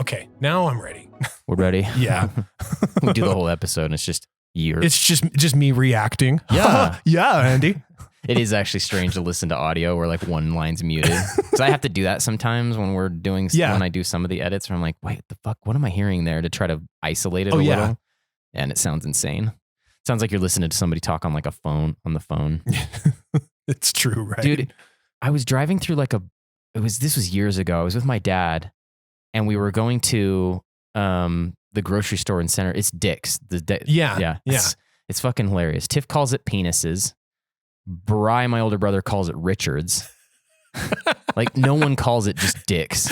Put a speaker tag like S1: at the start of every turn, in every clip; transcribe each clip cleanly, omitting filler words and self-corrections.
S1: Okay, now I'm ready.
S2: We're ready.
S1: Yeah.
S2: We do the whole episode and it's just years.
S1: It's just me reacting.
S2: Yeah.
S1: Yeah, Andy.
S2: It is actually strange to listen to audio where like one line's muted. Because I have to do that sometimes when we're doing, when I do some of the edits where I'm like, wait, the fuck, what am I hearing there, to try to isolate it a little. And it sounds insane. It sounds like you're listening to somebody talk on like a phone, on the phone.
S1: It's true, right?
S2: Dude, I was driving through this was years ago. I was with my dad and we were going to the grocery store in center. It's Dick's.
S1: Yeah.
S2: It's fucking hilarious. Tiff calls it penises. Bri, my older brother, calls it Richards. Like no one calls it just Dick's.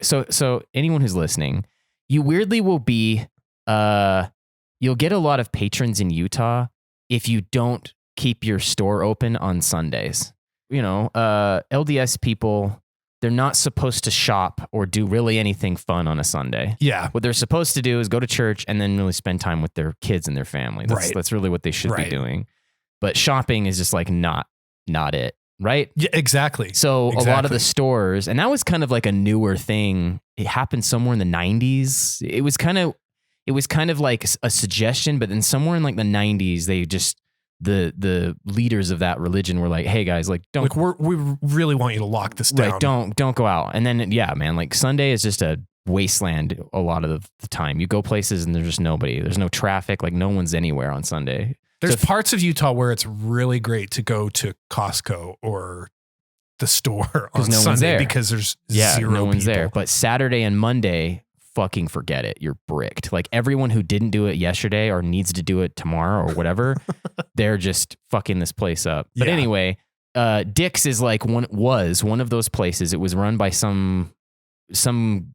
S2: So anyone who's listening, you weirdly will be, you'll get a lot of patrons in Utah if you don't keep your store open on Sundays. You know, LDS people, they're not supposed to shop or do really anything fun on a Sunday.
S1: Yeah.
S2: What they're supposed to do is go to church and then really spend time with their kids and their family. That's really what they should be doing. But shopping is just like not it, right?
S1: Yeah, exactly.
S2: So a lot of the stores, and that was kind of like a newer thing. It happened somewhere in the 90s. It was kind of like a suggestion, but then somewhere in like the 90s, they just the leaders of that religion were like, hey guys, like don't,
S1: like we really want you to lock this down.
S2: Right, don't go out. And then man, like Sunday is just a wasteland a lot of the time. You go places and there's just nobody. There's no traffic, like no one's anywhere on Sunday.
S1: There's parts of Utah where it's really great to go to Costco or the store on Sunday because there's zero
S2: no one's
S1: people
S2: there. But Saturday and Monday, fucking forget it. You're bricked. Like everyone who didn't do it yesterday or needs to do it tomorrow or whatever, they're just fucking this place up. But anyway, Dick's is like one of those places. It was run by some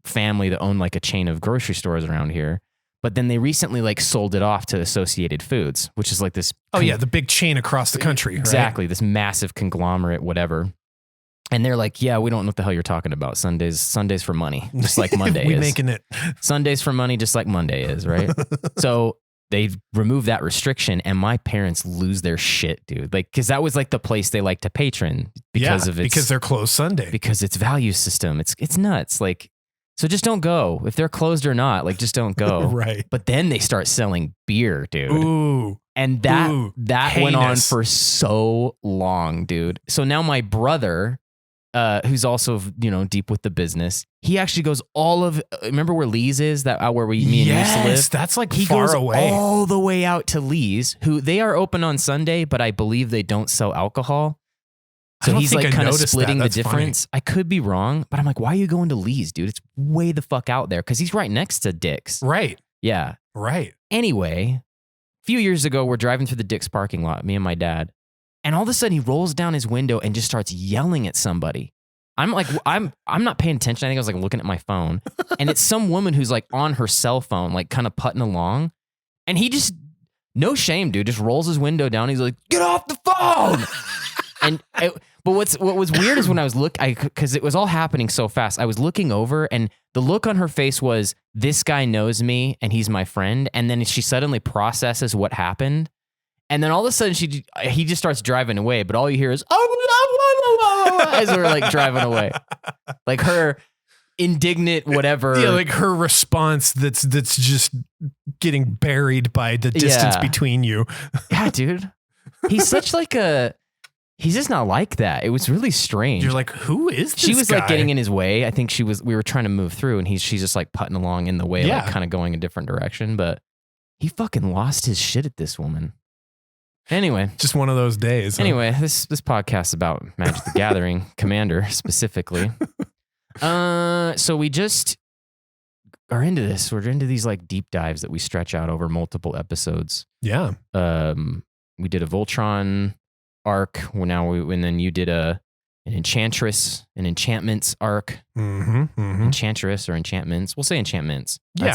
S2: family that owned like a chain of grocery stores around here. But then they recently like sold it off to Associated Foods, which is like this.
S1: The big chain across the country.
S2: Exactly.
S1: Right?
S2: This massive conglomerate, whatever. And they're like, yeah, we don't know what the hell you're talking about. Sundays for money, just like Monday is.
S1: Making it.
S2: Sundays for money, just like Monday is, right? So they removed that restriction and my parents lose their shit, dude. Like, cause that was like the place they like to patron because
S1: they're closed Sunday.
S2: Because it's value system. It's nuts. Like, so just don't go. If they're closed or not, like just don't go.
S1: Right.
S2: But then they start selling beer, dude.
S1: Ooh.
S2: And that went on for so long, dude. So now my brother, who's also, deep with the business, he actually goes remember where Lee's is, that where me and you used to live?
S1: That's like
S2: he
S1: far
S2: goes
S1: away.
S2: all the way out to Lee's, who they are open on Sunday, but I believe they don't sell alcohol. So he's like kind of splitting the difference. Funny. I could be wrong, but I'm like, why are you going to Lee's, dude? It's way the fuck out there because he's right next to Dick's.
S1: Right.
S2: Yeah.
S1: Right.
S2: Anyway, a few years ago, we're driving through the Dick's parking lot, me and my dad, and all of a sudden he rolls down his window and just starts yelling at somebody. I'm like, I'm not paying attention. I think I was like looking at my phone, and it's some woman who's like on her cell phone, like kind of putting along, and he just, no shame, dude, just rolls his window down. He's like, get off the phone. But what was weird is when I was because it was all happening so fast. I was looking over and the look on her face was, this guy knows me and he's my friend. And then she suddenly processes what happened. And then all of a sudden he just starts driving away. But all you hear is, as we're like driving away. Like her indignant whatever.
S1: Yeah, like her response that's just getting buried by the distance between you.
S2: Yeah, dude. He's such like he's just not like that. It was really strange.
S1: You're like, who is this
S2: She was
S1: guy?
S2: like getting in his way. I think we were trying to move through and she's just like putting along in the way, like kind of going a different direction. But he fucking lost his shit at this woman. Anyway.
S1: Just one of those days. Huh?
S2: Anyway, this podcast is about Magic the Gathering Commander specifically. So we just are into this. We're into these like deep dives that we stretch out over multiple episodes.
S1: Yeah.
S2: We did a Voltron arc. And then you did an Enchantress, an Enchantments arc. Enchantress or Enchantments. We'll say Enchantments.
S1: I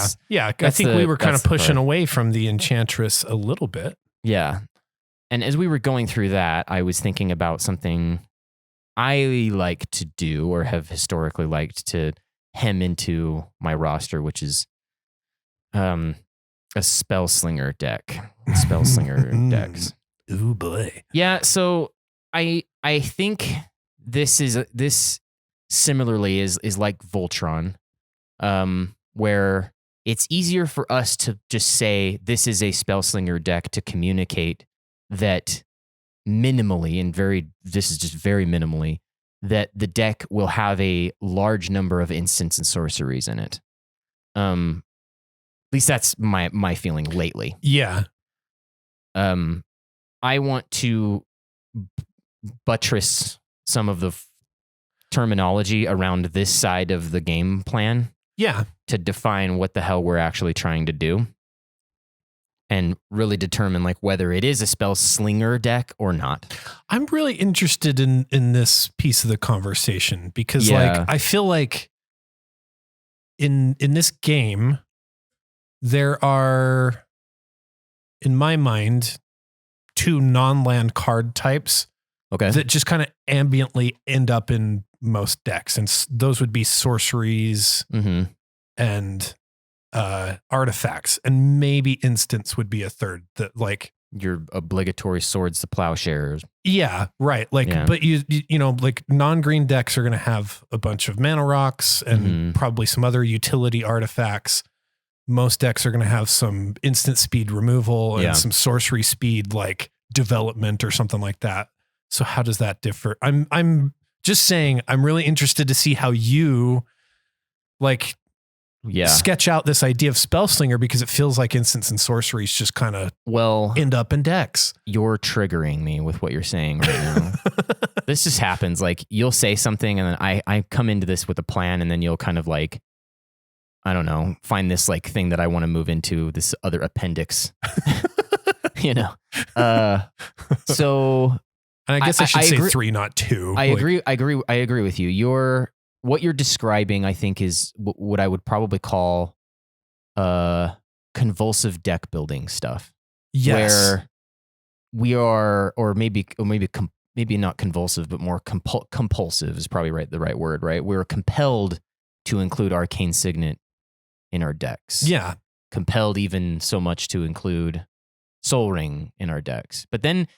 S1: think we were kind of pushing away from the Enchantress a little bit.
S2: Yeah. And as we were going through that, I was thinking about something I like to do or have historically liked to hem into my roster, which is a Spellslinger deck. Spellslinger decks.
S1: Ooh boy.
S2: Yeah, so I think this similarly is like Voltron. where it's easier for us to just say this is a Spellslinger deck to communicate that minimally, and this is just very minimally, that the deck will have a large number of instants and sorceries in it. At least that's my feeling lately.
S1: Yeah.
S2: I want to buttress some of the terminology around this side of the game plan.
S1: Yeah.
S2: To define what the hell we're actually trying to do. And really determine like whether it is a Spellslinger deck or not.
S1: I'm really interested in this piece of the conversation because like I feel like in this game there are, in my mind, 2 non-land card types that just kind of ambiently end up in most decks, and those would be sorceries and artifacts, and maybe instants would be a third. That like
S2: your obligatory swords to plowshares.
S1: Yeah, right. Like, but you know, like non-green decks are going to have a bunch of mana rocks and probably some other utility artifacts. Most decks are going to have some instant speed removal and some sorcery speed, like development or something like that. So how does that differ? I'm just saying, I'm really interested to see how you like sketch out this idea of Spellslinger, because it feels like instants and sorceries just kind of end up in decks.
S2: You're triggering me with what you're saying right now. This just happens. Like you'll say something and then I come into this with a plan, and then you'll kind of like, I don't know, find this like thing that I want to move into, this other appendix, you know? So
S1: and I guess I should say 3, not 2.
S2: I agree with you. What you're describing, I think, is what I would probably call convulsive deck building stuff.
S1: Yes.
S2: Where we are, or maybe not convulsive, but more compulsive is probably the right word, right? We're compelled to include Arcane Signet in our decks.
S1: Yeah.
S2: Compelled even so much to include Soul Ring in our decks. But then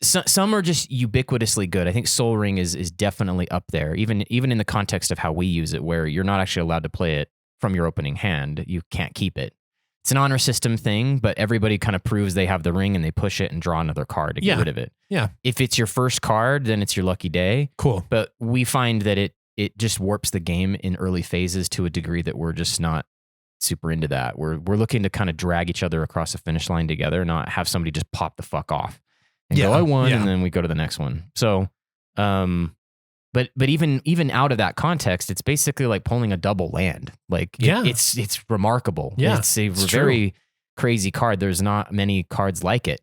S2: some are just ubiquitously good. I think Soul Ring is definitely up there, even in the context of how we use it, where you're not actually allowed to play it from your opening hand. You can't keep it. It's an honor system thing, but everybody kind of proves they have the ring and they push it and draw another card to get rid of it.
S1: Yeah.
S2: If it's your first card, then it's your lucky day.
S1: Cool.
S2: But we find that it just warps the game in early phases to a degree that we're just not super into that. We're looking to kind of drag each other across a finish line together, not have somebody just pop the fuck off. And go, I won, and then we go to the next one. So, but even out of that context, it's basically like pulling a double land. Like, it's remarkable.
S1: Yeah,
S2: it's a very crazy card. There's not many cards like it,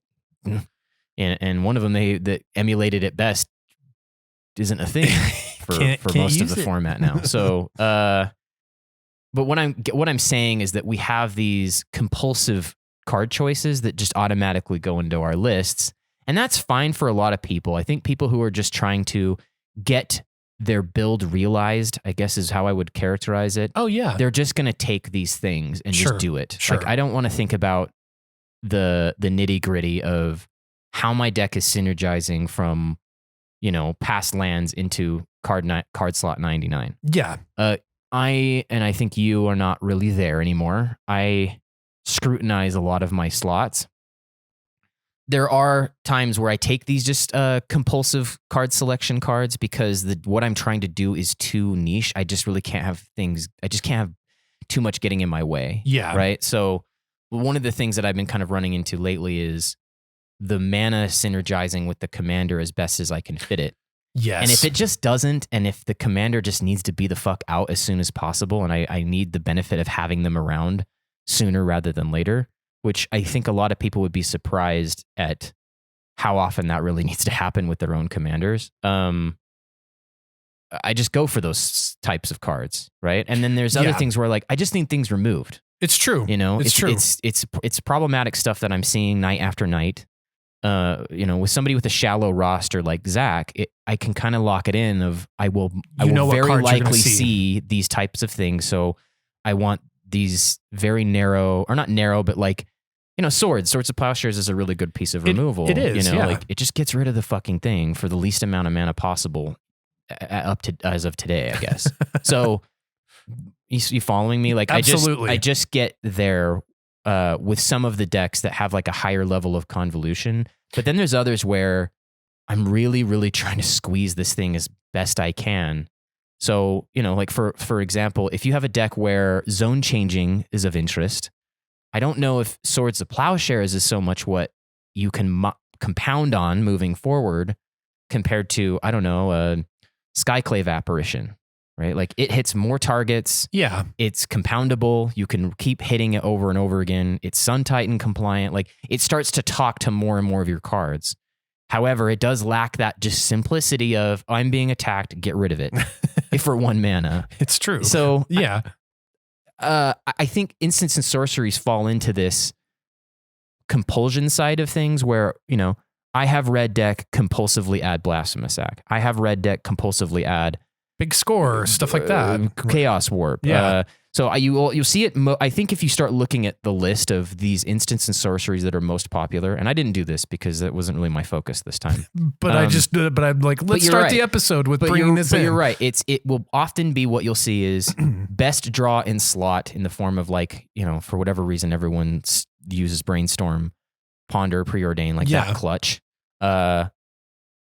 S2: and one of them that emulated it best isn't a thing for most of the format now. So, but what I'm saying is that we have these compulsive card choices that just automatically go into our lists. And that's fine for a lot of people. I think people who are just trying to get their build realized, I guess is how I would characterize it.
S1: Oh, yeah.
S2: They're just going to take these things and just do it.
S1: Sure.
S2: Like, I don't want to think about the nitty gritty of how my deck is synergizing from, past lands into card slot 99.
S1: Yeah.
S2: I think you are not really there anymore. I scrutinize a lot of my slots. There are times where I take these just compulsive card selection cards because what I'm trying to do is too niche. I just really can't have things. I just can't have too much getting in my way.
S1: Yeah.
S2: Right. So one of the things that I've been kind of running into lately is the mana synergizing with the commander as best as I can fit it.
S1: Yes.
S2: And if it just doesn't, and if the commander just needs to be the fuck out as soon as possible, and I need the benefit of having them around sooner rather than later, which I think a lot of people would be surprised at how often that really needs to happen with their own commanders. I just go for those types of cards, right? And then there's other things where like I just need things removed.
S1: It's true.
S2: It's
S1: true.
S2: It's problematic stuff that I'm seeing night after night. With somebody with a shallow roster like Zach, I can kind of lock it in of I will very likely see these types of things. So I want these very narrow, or not narrow, but like, swords of plowshares is a really good piece of removal.
S1: It is,
S2: like it just gets rid of the fucking thing for the least amount of mana possible up to as of today, I guess. So, You following me? Like
S1: Absolutely.
S2: I just get there with some of the decks that have like a higher level of convolution. But then there's others where I'm really, really trying to squeeze this thing as best I can. So, like for example, if you have a deck where zone changing is of interest, I don't know if Swords of Plowshares is so much what you can compound on moving forward compared to, I don't know, Skyclave Apparition, right? Like it hits more targets.
S1: Yeah.
S2: It's compoundable. You can keep hitting it over and over again. It's Sun Titan compliant. Like it starts to talk to more and more of your cards. However, it does lack that just simplicity of I'm being attacked, get rid of it for 1 mana.
S1: It's true.
S2: So
S1: yeah.
S2: I think instants and sorceries fall into this compulsion side of things where, I have red deck compulsively add Blasphemous Act. I have red deck compulsively add
S1: big score, stuff like that.
S2: Chaos Warp.
S1: Yeah.
S2: So you'll see it. I think if you start looking at the list of these instants and sorceries that are most popular, and I didn't do this because that wasn't really my focus this time.
S1: But I'm like, let's start the episode with bringing this in.
S2: But you're right. It will often be what you'll see is best draw in slot in the form of like, for whatever reason, everyone uses Brainstorm, Ponder, Preordain, like that clutch.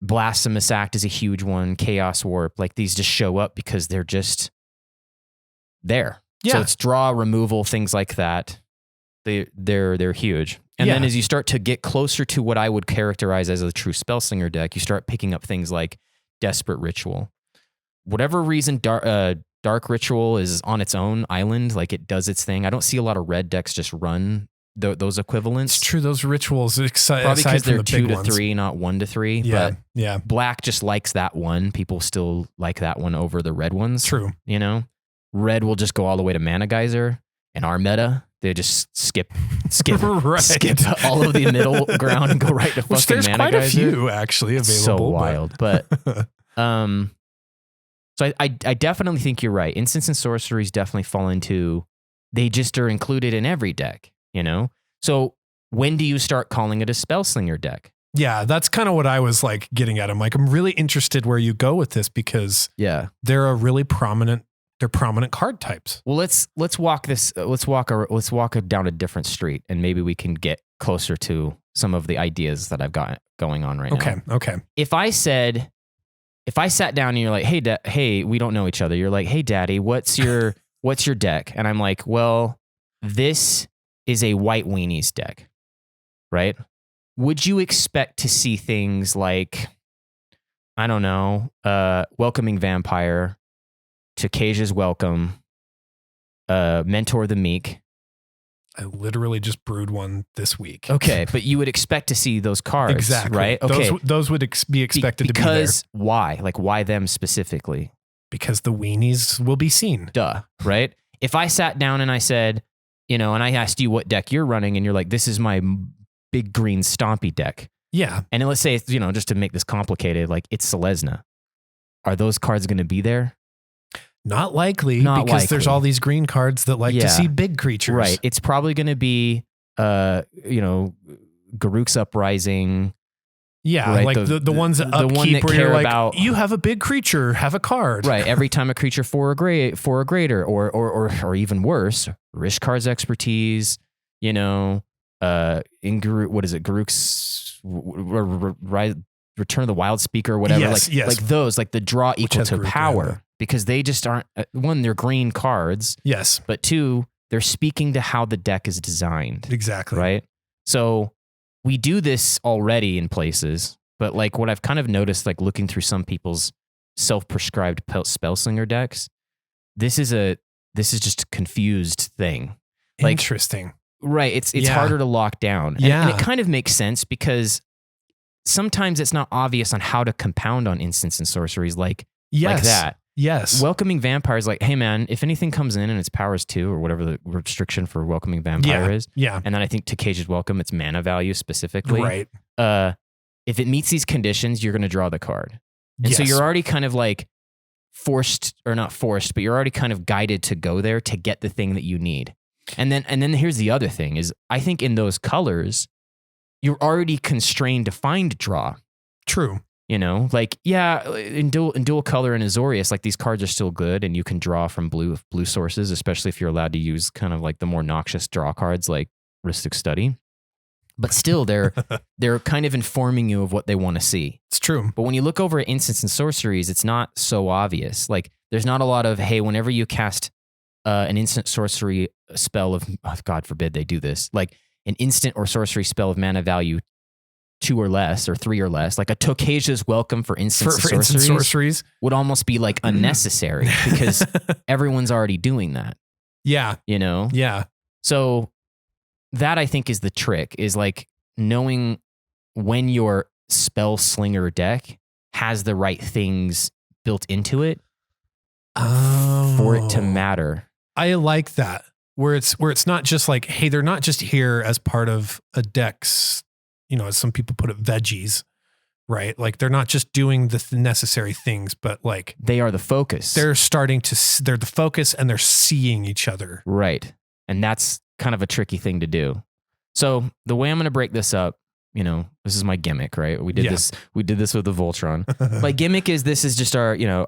S2: Blasphemous Act is a huge one. Chaos Warp, like these just show up because they're just there. Yeah. So it's draw, removal, things like that. They're huge. And then as you start to get closer to what I would characterize as a true Spellslinger deck, you start picking up things like Desperate Ritual. Whatever reason, Dark Ritual is on its own island, like it does its thing. I don't see a lot of red decks just run those equivalents.
S1: It's true. Those rituals,
S2: probably because they're
S1: the
S2: 2 to
S1: ones.
S2: 3, not 1 to 3.
S1: Yeah,
S2: but black just likes that one. People still like that one over the red ones.
S1: True.
S2: Red will just go all the way to Mana Geyser. And our meta, they just skip
S1: right.
S2: skip all of the middle ground and go right to fucking
S1: there's
S2: Mana
S1: quite
S2: Geyser.
S1: a few actually available.
S2: It's so wild, but so I definitely think you're right. Instants and sorceries definitely fall into. They just are included in every deck. So when do you start calling it a Spellslinger deck?
S1: Yeah, that's kind of what I was like getting at. I'm like, I'm really interested where you go with this because they're a really prominent card types.
S2: Well, let's walk down a different street and maybe we can get closer to some of the ideas that I've got going on right now.
S1: Okay.
S2: If I sat down and you're like, hey, we don't know each other. You're like, hey, daddy, what's your deck? And I'm like, well, this is a White Weenies deck, right? Would you expect to see things like, I don't know, Welcoming Vampire, Takaja's Welcome, Mentor the Meek?
S1: I literally just brewed one this week.
S2: Okay, but you would expect to see those cards,
S1: exactly.
S2: Right? Okay,
S1: those would be expected to be there.
S2: Because why? Like, why them specifically?
S1: Because the weenies will be seen.
S2: Duh, right? If I sat down and I said, and I asked you what deck you're running, and you're like, this is my big green stompy deck.
S1: Yeah.
S2: And then let's say, just to make this complicated, like it's Selesnya. Are those cards going to be there?
S1: Not likely, because there's all these green cards that like to see big creatures.
S2: Right. It's probably going to be, Garruk's Uprising.
S1: Yeah,
S2: right?
S1: like the ones that upkeep where you're like, you have a big creature, have a card.
S2: Right. Every time a creature for a greater, or even worse, Rishkar's Expertise, in Garruk, what is it? Garruk's Return of the Wild Speaker, or whatever.
S1: Yes.
S2: Like those, like the draw equal to power, because they just aren't, one, they're green cards.
S1: Yes.
S2: But two, they're speaking to how the deck is designed.
S1: Exactly.
S2: Right. So we do this already in places, but like what I've kind of noticed, like looking through some people's self-prescribed Spellslinger decks, this is just a confused thing. Like,
S1: interesting.
S2: Right. It's harder to lock down. And it kind of makes sense because sometimes it's not obvious on how to compound on instants and sorceries like that.
S1: Yes.
S2: Welcoming Vampire is like, hey man, if anything comes in and its powers 2 or whatever the restriction for Welcoming Vampire is.
S1: Yeah.
S2: And then I think Takaja's Welcome, its mana value specifically.
S1: Right.
S2: If it meets these conditions, you're going to draw the card. And so you're already kind of like forced, or not forced, but you're already kind of guided to go there to get the thing that you need. And then here's the other thing is I think in those colors, you're already constrained to find draw.
S1: True.
S2: You know, like, yeah, in dual color and Azorius, like these cards are still good and you can draw from blue sources, especially if you're allowed to use kind of like the more noxious draw cards like Rhystic Study. But still, they're kind of informing you of what they want to see.
S1: It's true.
S2: But when you look over at instants and sorceries, it's not so obvious. Like, there's not a lot of, hey, whenever you cast an instant sorcery spell of, oh, God forbid they do this, like an instant or sorcery spell of mana value 2 or less or 3 or less, like a Tokasia's Welcome for instant sorceries would almost be like unnecessary because everyone's already doing that.
S1: Yeah.
S2: You know?
S1: Yeah.
S2: So that I think is the trick, is like knowing when your Spellslinger deck has the right things built into it for it to matter.
S1: I like that. Where it's not just like, hey, they're not just here as part of a deck's, you know, as some people put it, veggies, right? Like they're not just doing the necessary things, but like
S2: they are the focus.
S1: They're the focus and they're seeing each other.
S2: Right. And that's kind of a tricky thing to do. So the way I'm going to break this up, you know, this is my gimmick, right? We did this with the Voltron. My gimmick is, this is just our, you know,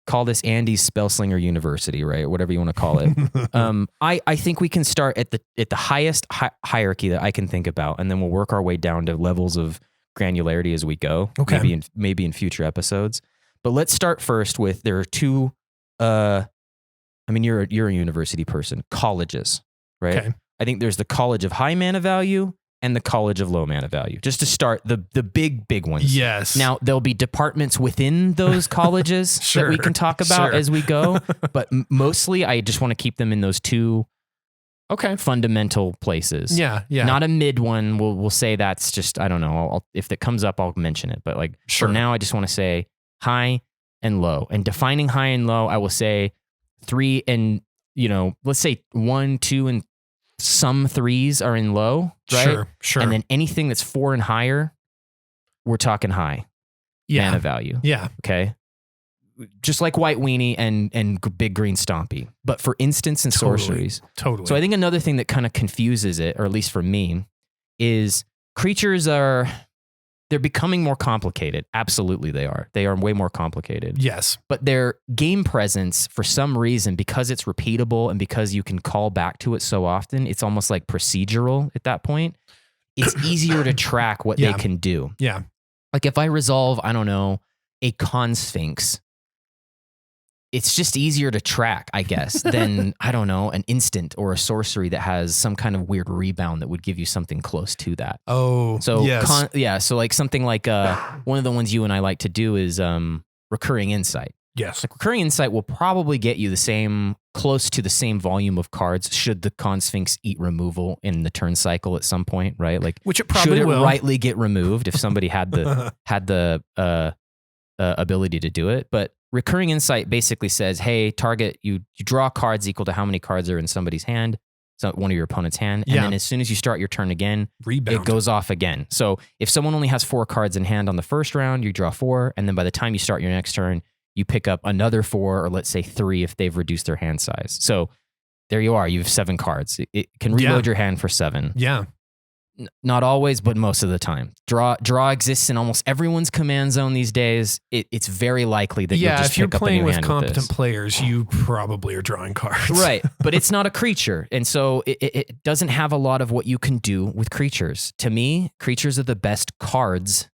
S2: call this Andy's Spellslinger University, right? Whatever you want to call it. I think we can start at the highest hierarchy that I can think about, and then we'll work our way down to levels of granularity as we go.
S1: Okay.
S2: Maybe in future episodes. But let's start first with, there are two, I mean, you're a university person, colleges, right?
S1: Okay.
S2: I think there's the College of High Mana Value and the College of Low Mana Value, just to start the big ones.
S1: Yes.
S2: Now, there'll be departments within those colleges that we can talk about as we go, but mostly I just want to keep them in those two fundamental places.
S1: Yeah, yeah.
S2: Not a mid one. We'll say that's just, I don't know. If it comes up, I'll mention it. But like for now, I just want to say high and low. And defining high and low, I will say 3 and, you know, let's say 1, 2, and some 3s are in low, right?
S1: Sure.
S2: And then anything that's 4 and higher, we're talking high mana value.
S1: Yeah.
S2: Okay. Just like White Weenie and Big Green Stompy, but for instants and sorceries.
S1: Totally.
S2: So I think another thing that kind of confuses it, or at least for me, is creatures they're becoming more complicated. Absolutely they are. They are way more complicated.
S1: Yes.
S2: But their game presence, for some reason, because it's repeatable and because you can call back to it so often, it's almost like procedural at that point. It's easier to track what they can do.
S1: Yeah.
S2: Like if I resolve, I don't know, a Consphinx, it's just easier to track, I guess, than, I don't know, an instant or a sorcery that has some kind of weird rebound that would give you something close to that.
S1: Oh,
S2: so
S1: yes.
S2: So like something like one of the ones you and I like to do is Recurring Insight.
S1: Yes.
S2: Like Recurring Insight will probably get you close to the same volume of cards should the Consphinx eat removal in the turn cycle at some point, right? Like,
S1: which it probably
S2: should
S1: will.
S2: It rightly get removed if somebody had the ability to do it. But Recurring Insight basically says, hey, target, you draw cards equal to how many cards are in somebody's hand, so one of your opponent's hand, and then as soon as you start your turn again,
S1: rebound.
S2: It goes off again. So if someone only has 4 cards in hand on the first round, you draw 4, and then by the time you start your next turn, you pick up another 4, or let's say 3 if they've reduced their hand size. So there you are. You have 7 cards. It can reload your hand for 7.
S1: Yeah.
S2: Not always, but most of the time. Draw exists in almost everyone's command zone these days. It's very likely that you'll just
S1: if you're
S2: pick up a
S1: playing
S2: new
S1: with
S2: hand
S1: competent
S2: with
S1: players, you probably are drawing cards.
S2: Right, but it's not a creature, and so it doesn't have a lot of what you can do with creatures. To me, creatures are the best cards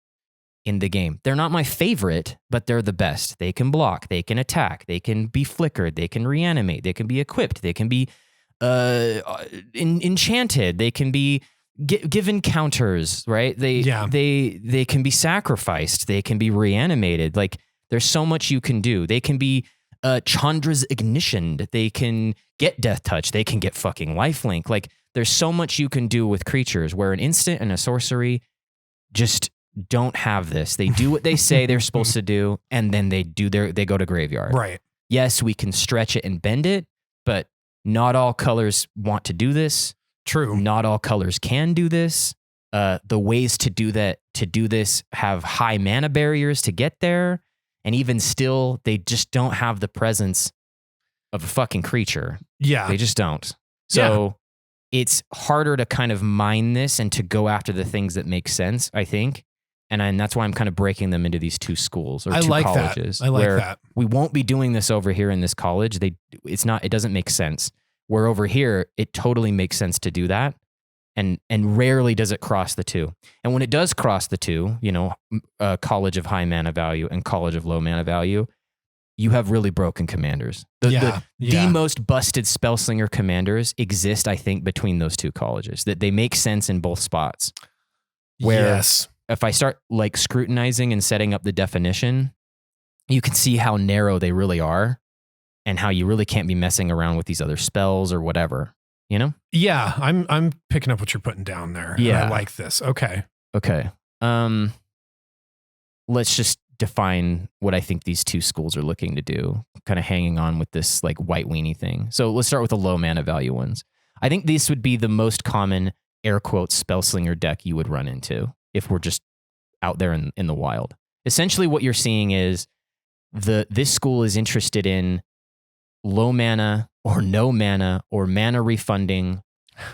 S2: in the game. They're not my favorite, but they're the best. They can block, they can attack, they can be flickered, they can reanimate, they can be equipped, they can be enchanted, they can be given counters, right? They can be sacrificed, they can be reanimated. Like there's so much you can do. They can be Chandra's ignitioned, they can get death touch, they can get fucking lifelink. Like there's so much you can do with creatures, where an instant and a sorcery just don't have this. They do what they say they're supposed to do, and then they go to graveyard.
S1: Right.
S2: Yes, we can stretch it and bend it, but not all colors want to do this.
S1: True.
S2: Not all colors can do this. The ways to do this have high mana barriers to get there, and even still, they just don't have the presence of a fucking creature.
S1: Yeah.
S2: They just don't. So it's harder to kind of mine this and to go after the things that make sense, I think. And that's why I'm kind of breaking them into these two schools or
S1: I
S2: two
S1: like
S2: colleges.
S1: That. I like that.
S2: We won't be doing this over here in this college. It doesn't make sense. Where over here, it totally makes sense to do that. And rarely does it cross the two. And when it does cross the two, college of high mana value and college of low mana value, you have really broken commanders. The most busted Spellslinger commanders exist, I think, between those two colleges. That they make sense in both spots. Where if I start like scrutinizing and setting up the definition, you can see how narrow they really are and how you really can't be messing around with these other spells or whatever,
S1: Yeah, I'm picking up what you're putting down there.
S2: Yeah.
S1: I like this. Okay.
S2: Let's just define what I think these two schools are looking to do, kind of hanging on with this like white weenie thing. So let's start with the low mana value ones. I think these would be the most common air quotes Spellslinger deck you would run into if we're just out there in the wild. Essentially what you're seeing is this school is interested in low mana or no mana or mana refunding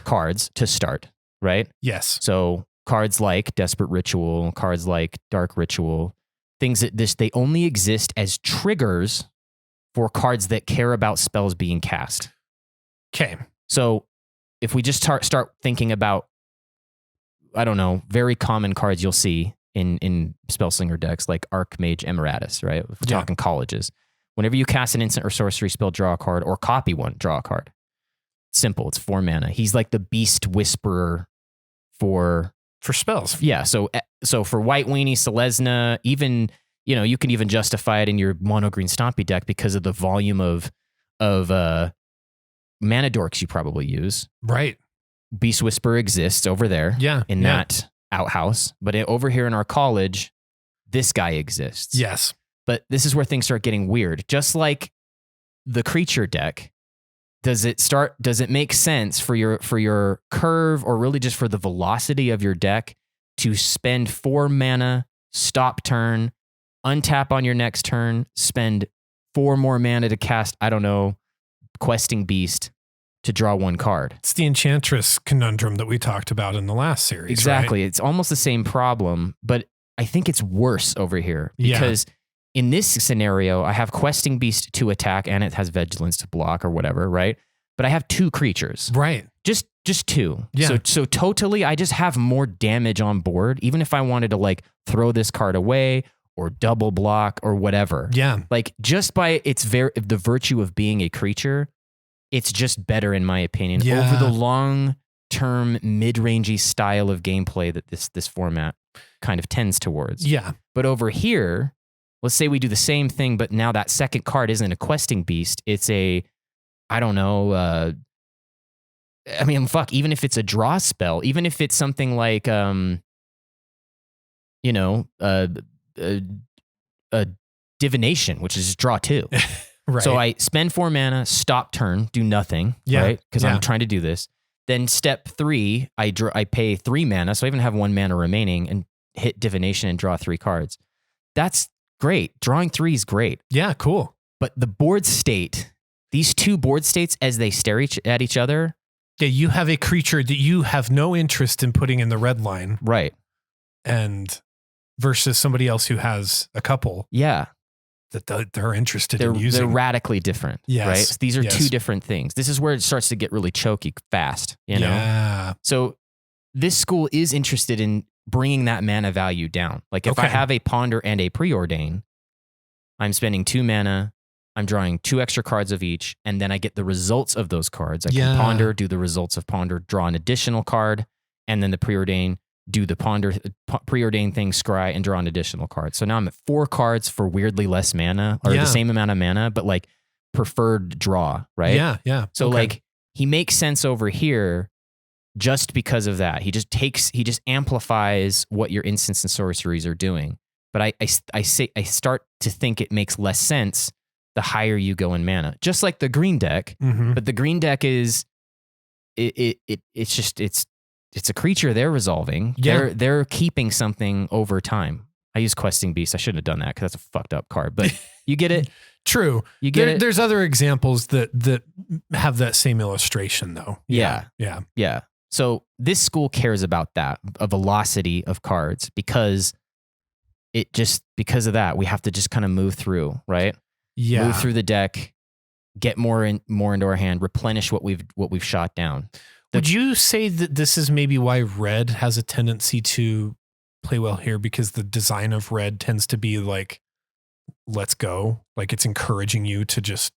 S2: cards to start, right?
S1: Yes.
S2: So cards like Desperate Ritual, cards like Dark Ritual, things that they only exist as triggers for cards that care about spells being cast.
S1: Okay.
S2: So if we just start thinking about, I don't know, very common cards you'll see in Spellslinger decks like Archmage Emeritus, right? If we're talking colleges. Whenever you cast an instant or sorcery spell, draw a card, or copy one, draw a card. Simple. It's 4 mana. He's like the Beast Whisperer for
S1: spells.
S2: Yeah. So for White Weenie, Selesnya, even, you can even justify it in your mono green Stompy deck because of the volume of mana dorks you probably use.
S1: Right.
S2: Beast Whisperer exists over there.
S1: Yeah.
S2: In that outhouse. But over here in our college, this guy exists.
S1: Yes.
S2: But this is where things start getting weird. Just like the creature deck, does it make sense for your curve or really just for the velocity of your deck to spend 4 mana, stop turn, untap on your next turn, spend 4 more mana to cast, I don't know, Questing Beast to draw 1 card?
S1: It's the Enchantress conundrum that we talked about in the last series.
S2: Exactly.
S1: Right?
S2: It's almost the same problem, but I think it's worse over here because in this scenario, I have Questing Beast to attack and it has Vigilance to block or whatever, right? But I have 2 creatures.
S1: Right.
S2: Just 2.
S1: Yeah.
S2: So totally, I just have more damage on board, even if I wanted to like throw this card away or double block or whatever.
S1: Yeah.
S2: Like just by the virtue of being a creature, it's just better in my opinion over the long-term mid-rangey style of gameplay that this format kind of tends towards.
S1: Yeah.
S2: But over here, let's say we do the same thing, but now that second card isn't a Questing Beast. It's a, I don't know, even if it's a draw spell, even if it's something like, a divination, which is just draw 2.
S1: Right.
S2: So I spend 4 mana, stop turn, do nothing, right? Because I'm trying to do this. Then step 3, I pay 3 mana, so I even have 1 mana remaining and hit divination and draw 3 cards. That's great. Drawing 3 is great.
S1: Yeah, cool.
S2: But the board state, these 2 board states as they stare at each other.
S1: Yeah, you have a creature that you have no interest in putting in the red line.
S2: Right.
S1: And versus somebody else who has a couple.
S2: Yeah.
S1: That they're interested in using.
S2: They're radically different.
S1: Yes.
S2: Right. So these are 2 different things. This is where it starts to get really choky fast,
S1: Yeah.
S2: So this school is interested in bringing that mana value down. Like if I have a Ponder and a Preordain, I'm spending 2 mana, I'm drawing 2 extra cards of each, and then I get the results of those cards. I can Ponder, do the results of Ponder, draw an additional card, and then the Preordain, do the Preordain thing, scry, and draw an additional card. So now I'm at 4 cards for weirdly less mana, or the same amount of mana, but like preferred draw, right?
S1: Yeah.
S2: So like he makes sense over here just because of that. He just amplifies what your instants and sorceries are doing. But I start to think it makes less sense the higher you go in mana. Just like the green deck, but the green deck is it's a creature they're resolving.
S1: Yeah.
S2: They're keeping something over time. I use Questing Beast. I shouldn't have done that because that's a fucked up card. But you get it.
S1: True.
S2: You get it.
S1: There's other examples that have that same illustration though.
S2: Yeah. So this school cares about that, a velocity of cards, because it just, because of that, we have to just kind of move through, right?
S1: Yeah.
S2: Move through the deck, get more into our hand, replenish what we've shot down.
S1: Would you say that this is maybe why red has a tendency to play well here? Because the design of red tends to be like, let's go. Like it's encouraging you to just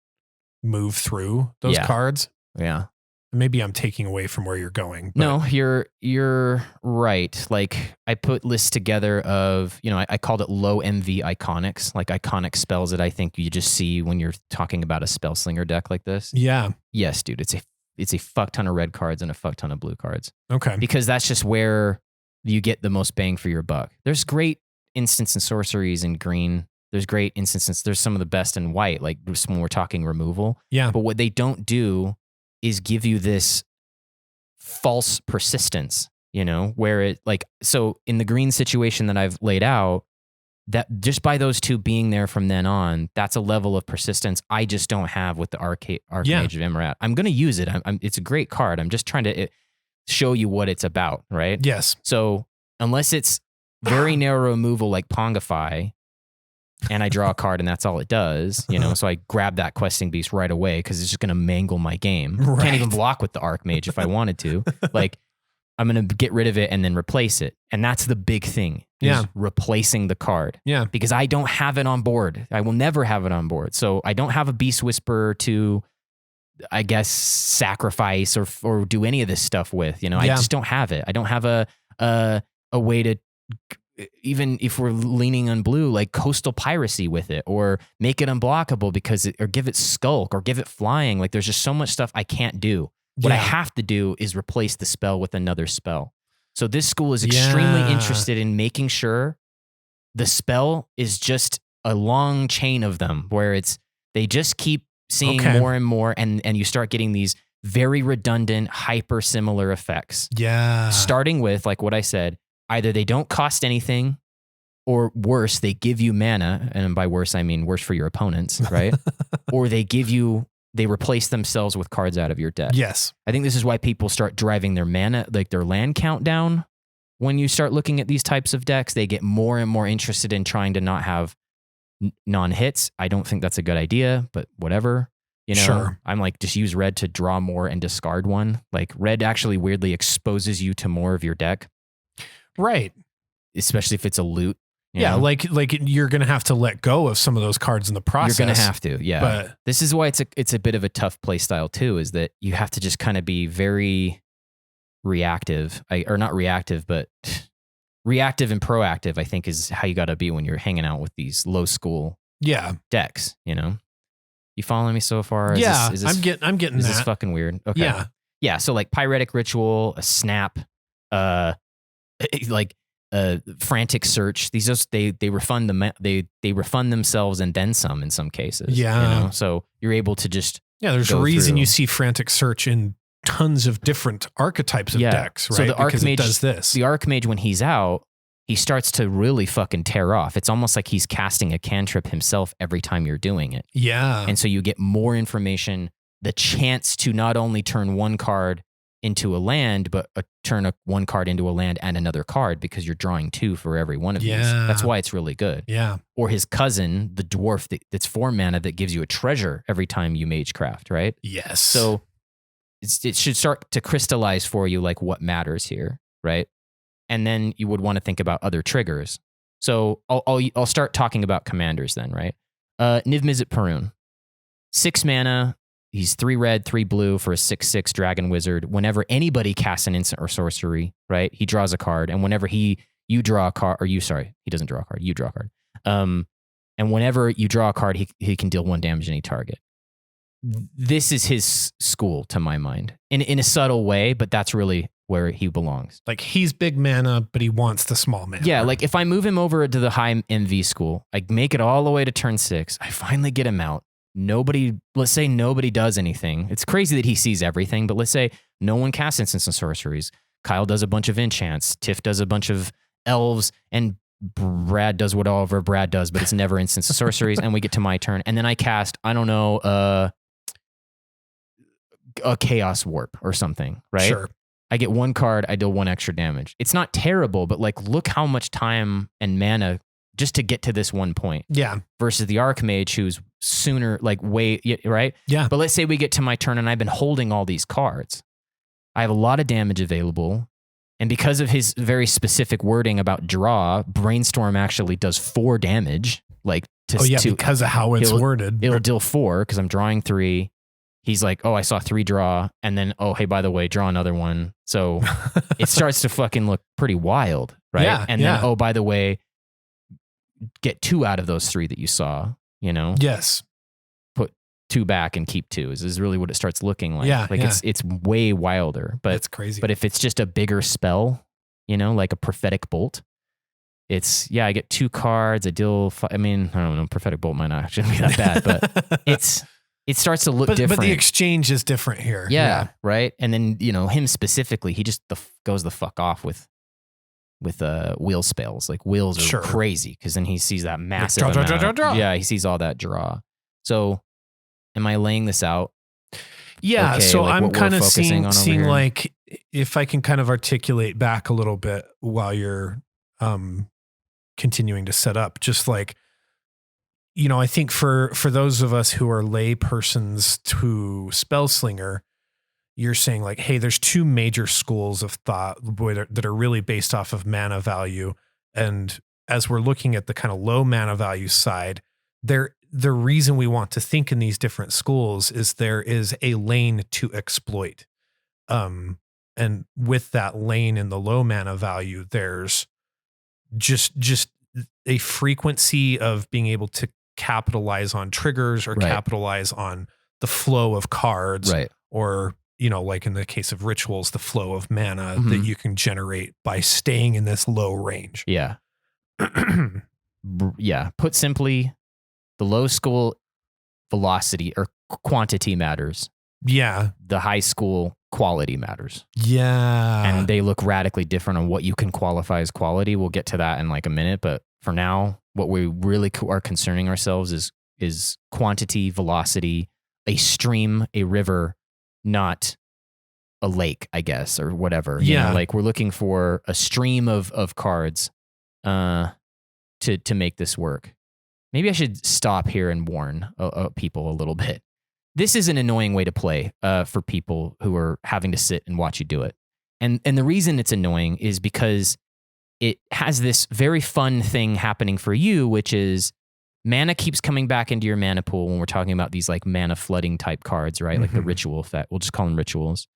S1: move through those cards.
S2: Yeah.
S1: Maybe I'm taking away from where you're going. But.
S2: No, you're right. Like I put lists together of, I called it low MV iconics, like iconic spells that I think you just see when you're talking about a Spellslinger deck like this.
S1: Yeah.
S2: Yes, dude. It's a fuck ton of red cards and a fuck ton of blue cards.
S1: Okay.
S2: Because that's just where you get the most bang for your buck. There's great instants and sorceries in green. There's great instances. There's some of the best in white, like when we're talking removal.
S1: Yeah.
S2: But what they don't do is give you this false persistence, where it so in the green situation that I've laid out, that just by those two being there from then on, that's a level of persistence I just don't have with the Archmage of Imrat. I'm going to use it. It's a great card. I'm just trying to show you what it's about, right?
S1: Yes.
S2: So unless it's very narrow removal like Pongify, and I draw a card and that's all it does, so I grab that questing beast right away because it's just going to mangle my game.
S1: Right.
S2: Can't even block with the Archmage if I wanted to. I'm going to get rid of it and then replace it. And that's the big thing.
S1: Yeah.
S2: Replacing the card.
S1: Yeah.
S2: Because I don't have it on board. I will never have it on board. So I don't have a Beast Whisperer to, I guess, sacrifice or do any of this stuff with. I just don't have it. I don't have a way to, even if we're leaning on blue, like coastal piracy with it, or make it unblockable or give it skulk or give it flying. Like there's just so much stuff I can't do. What I have to do is replace the spell with another spell. So this school is extremely interested in making sure the spell is just a long chain of them where they just keep seeing more and more and you start getting these very redundant, hyper similar effects.
S1: Yeah.
S2: Starting with, like what I said, either they don't cost anything, or worse, they give you mana, and by worse, I mean worse for your opponents, right? Or they replace themselves with cards out of your deck.
S1: Yes.
S2: I think this is why people start driving their mana, like their land count down. When you start looking at these types of decks, they get more and more interested in trying to not have non-hits. I don't think that's a good idea, but whatever.
S1: Sure.
S2: I'm like, just use red to draw more and discard one. Like red actually weirdly exposes you to more of your deck.
S1: Right.
S2: Especially if it's a loot.
S1: Yeah, like you're going to have to let go of some of those cards in the process.
S2: You're going to have to, yeah.
S1: But
S2: this is why it's a bit of a tough play style too, is that you have to just kind of be very reactive. Or not reactive, but reactive and proactive, I think, is how you got to be when you're hanging out with these low school decks, You following me so far?
S1: Is this, I'm getting
S2: is
S1: that.
S2: This fucking weird? Okay.
S1: Yeah.
S2: Yeah, so like Pyretic Ritual, a Snap, frantic search. These just they refund they refund themselves and then some in some cases.
S1: Yeah.
S2: So you're able to just
S1: there's a reason you see frantic search in tons of different archetypes of decks, right?
S2: So the
S1: because
S2: Archmage
S1: it does this.
S2: The Archmage, when he's out, he starts to really fucking tear off. It's almost like he's casting a cantrip himself every time you're doing it.
S1: Yeah.
S2: And so you get more information, the chance to not only turn one card into a land, but turn one card into a land and another card because you're drawing two for every one of these. That's why it's really good.
S1: Yeah.
S2: Or his cousin, the dwarf that's 4 mana that gives you a treasure every time you magecraft, right?
S1: Yes.
S2: So it should start to crystallize for you like what matters here, right? And then you would want to think about other triggers. So I'll start talking about commanders then, right? Niv Mizzet Parun, 6 mana. He's 3 red, 3 blue for a 6/6 dragon wizard. Whenever anybody casts an instant or sorcery, right, he draws a card. And whenever you draw a card, he doesn't draw a card, you draw a card. And whenever you draw a card, he can deal 1 damage to any target. This is his school, to my mind, in a subtle way, but that's really where he belongs.
S1: Like he's big mana, but he wants the small mana.
S2: Yeah, like if I move him over to the high MV school, I make it all the way to turn 6. I finally get him out. Let's say nobody does anything. It's crazy that he sees everything, but let's say no one casts instants and sorceries. Kyle does a bunch of enchants. Tiff does a bunch of elves, and Brad does whatever Brad does, but it's never instants and sorceries. And we get to my turn, and then I cast, I don't know, a chaos warp or something, right?
S1: Sure.
S2: I get 1 card, I deal 1 extra damage. It's not terrible, but like, look how much time and mana just to get to this one point.
S1: Yeah.
S2: Versus the Archmage, who's sooner, like way, right?
S1: Yeah.
S2: But let's say we get to my turn and I've been holding all these cards. I have a lot of damage available. And because of his very specific wording about draw, Brainstorm actually does 4 damage. Like
S1: because of how it's worded.
S2: It'll deal 4 because I'm drawing 3. He's like, oh, I saw 3 draw. And then, oh, hey, by the way, draw another one. So it starts to fucking look pretty wild, right?
S1: Yeah,
S2: and then, oh, by the way, get 2 out of those 3 that you saw, you know?
S1: Yes.
S2: Put 2 back and keep 2 is really what it starts looking like.
S1: Yeah.
S2: Like it's way wilder. But
S1: it's crazy.
S2: But if it's just a bigger spell, you know, like a prophetic bolt, it's, I get 2 cards. I deal, I don't know, prophetic bolt might not actually be that bad, but it starts to look different. But
S1: the exchange is different here.
S2: Yeah. Right. And then, you know, him specifically, he just goes the fuck off with wheel spells. Like wheels are crazy because then he sees that massive
S1: draw.
S2: Yeah, he sees all that draw. So am I laying this out?
S1: Yeah,
S2: okay,
S1: so
S2: like
S1: I'm kind of seeing
S2: here?
S1: like if I can kind of articulate back a little bit while you're continuing to set up, just like, you know, I think for those of us who are lay persons to Spellslinger, you're saying like, hey, there's 2 major schools of thought that are really based off of mana value. And as we're looking at the kind of low mana value side, the reason we want to think in these different schools is there is a lane to exploit. And with that lane in the low mana value, there's just a frequency of being able to capitalize on triggers or capitalize on the flow of cards, or, you know, like in the case of rituals, the flow of mana that you can generate by staying in this low range.
S2: Yeah. Yeah. Put simply, the low school velocity or quantity matters.
S1: Yeah.
S2: The high school quality matters.
S1: Yeah.
S2: And they look radically different on what you can qualify as quality. We'll get to that in like a minute. But for now, what we really are concerning ourselves is quantity, velocity, a stream, a river, not a lake, I guess, or whatever. You know, like we're looking for a stream of cards to make this work. Maybe I should stop here and warn people a little bit. This is an annoying way to play for people who are having to sit and watch you do it. And the reason it's annoying is because it has this very fun thing happening for you, which is mana keeps coming back into your mana pool when we're talking about these like mana flooding type cards, right? Like the ritual effect. We'll just call them rituals.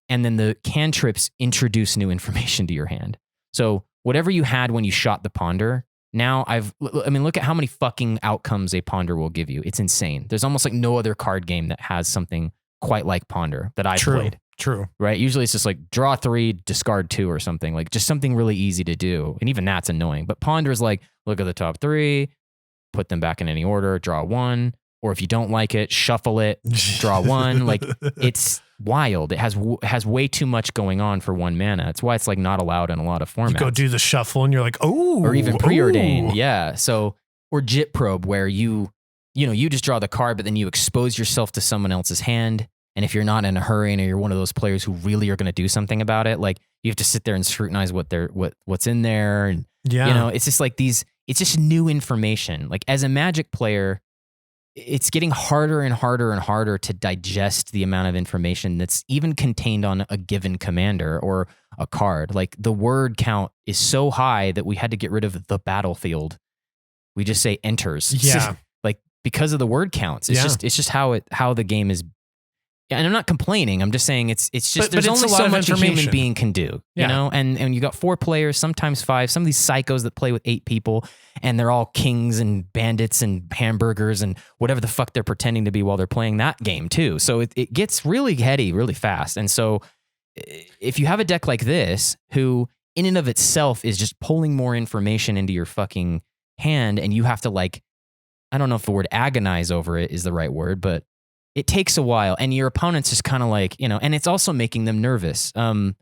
S2: And then the cantrips introduce new information to your hand. So whatever you had when you shot the Ponder, now look at how many fucking outcomes a Ponder will give you. It's insane. There's almost like no other card game that has something quite like Ponder that I've played.
S1: True.
S2: Right? Usually it's just like draw 3, discard 2 or something. Like just something really easy to do. And even that's annoying. But Ponder is like, look at the top 3, put them back in any order, draw 1. Or if you don't like it, shuffle it, draw 1. Like it's wild. It has way too much going on for 1 mana. That's why it's like not allowed in a lot of formats.
S1: You go do the shuffle and you're like, oh.
S2: Or even preordained. Yeah. So, or Jit Probe, where you just draw the card, but then you expose yourself to someone else's hand. And if you're not in a hurry and you're one of those players who really are going to do something about it, like you have to sit there and scrutinize what's in there. And, you know, it's just like it's just new information. Like as a Magic player, it's getting harder and harder and harder to digest the amount of information that's even contained on a given commander or a card. Like the word count is so high that we had to get rid of the battlefield. We just say enters.
S1: Yeah.
S2: Like because of the word counts. It's just how the game is. And I'm not complaining. I'm just saying it's just there's only so much a human being can do, you know? And you got 4 players, sometimes 5, some of these psychos that play with 8 people and they're all kings and bandits and hamburgers and whatever the fuck they're pretending to be while they're playing that game too. So it gets really heady really fast. And so if you have a deck like this, who in and of itself is just pulling more information into your fucking hand, and you have to like, I don't know if the word agonize over it is the right word, but it takes a while, and your opponent's just kind of like, you know, and it's also making them nervous. In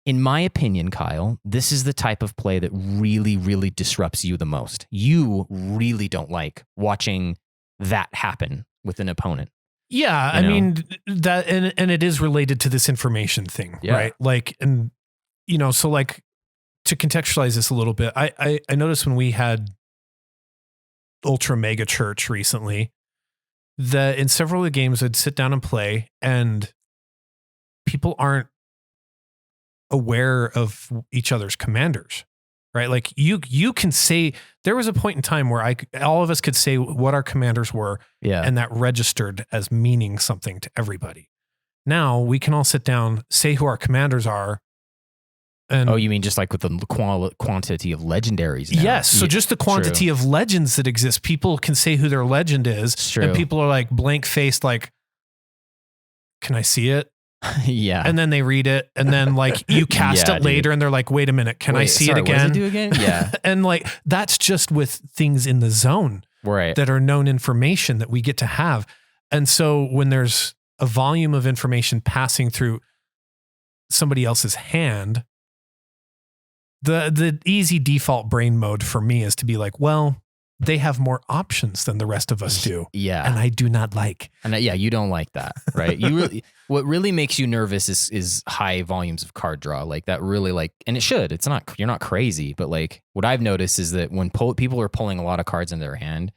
S2: my opinion, Kyle, this is the type of play that really, really disrupts you the most. You really don't like watching that happen with an opponent.
S1: Yeah, I mean that, and it is related to this information thing, right? Like, and you know, so like to contextualize this a little bit, I noticed when we had ultra mega church recently that in several of the games I'd sit down and play, and people aren't aware of each other's commanders, right? Like you can say, there was a point in time where all of us could say what our commanders were, and that registered as meaning something to everybody. Now we can all sit down, say who our commanders are. And
S2: you mean just like with the quantity of legendaries now?
S1: Yes. So just the quantity of legends that exist, people can say who their legend is, and people are like blank faced, like, can I see it?
S2: Yeah.
S1: And then they read it, and then like you cast it later, and they're like, wait a minute, can I see it again?
S2: What does it do again? Yeah.
S1: And like, that's just with things in the zone that are known information that we get to have. And so when there's a volume of information passing through somebody else's hand, the easy default brain mode for me is to be like, well, they have more options than the rest of us do. Yeah. And I do not like.
S2: And you don't like that, right? What really makes you nervous is high volumes of card draw. Like that really and it should, you're not crazy, but like what I've noticed is that when people are pulling a lot of cards in their hand,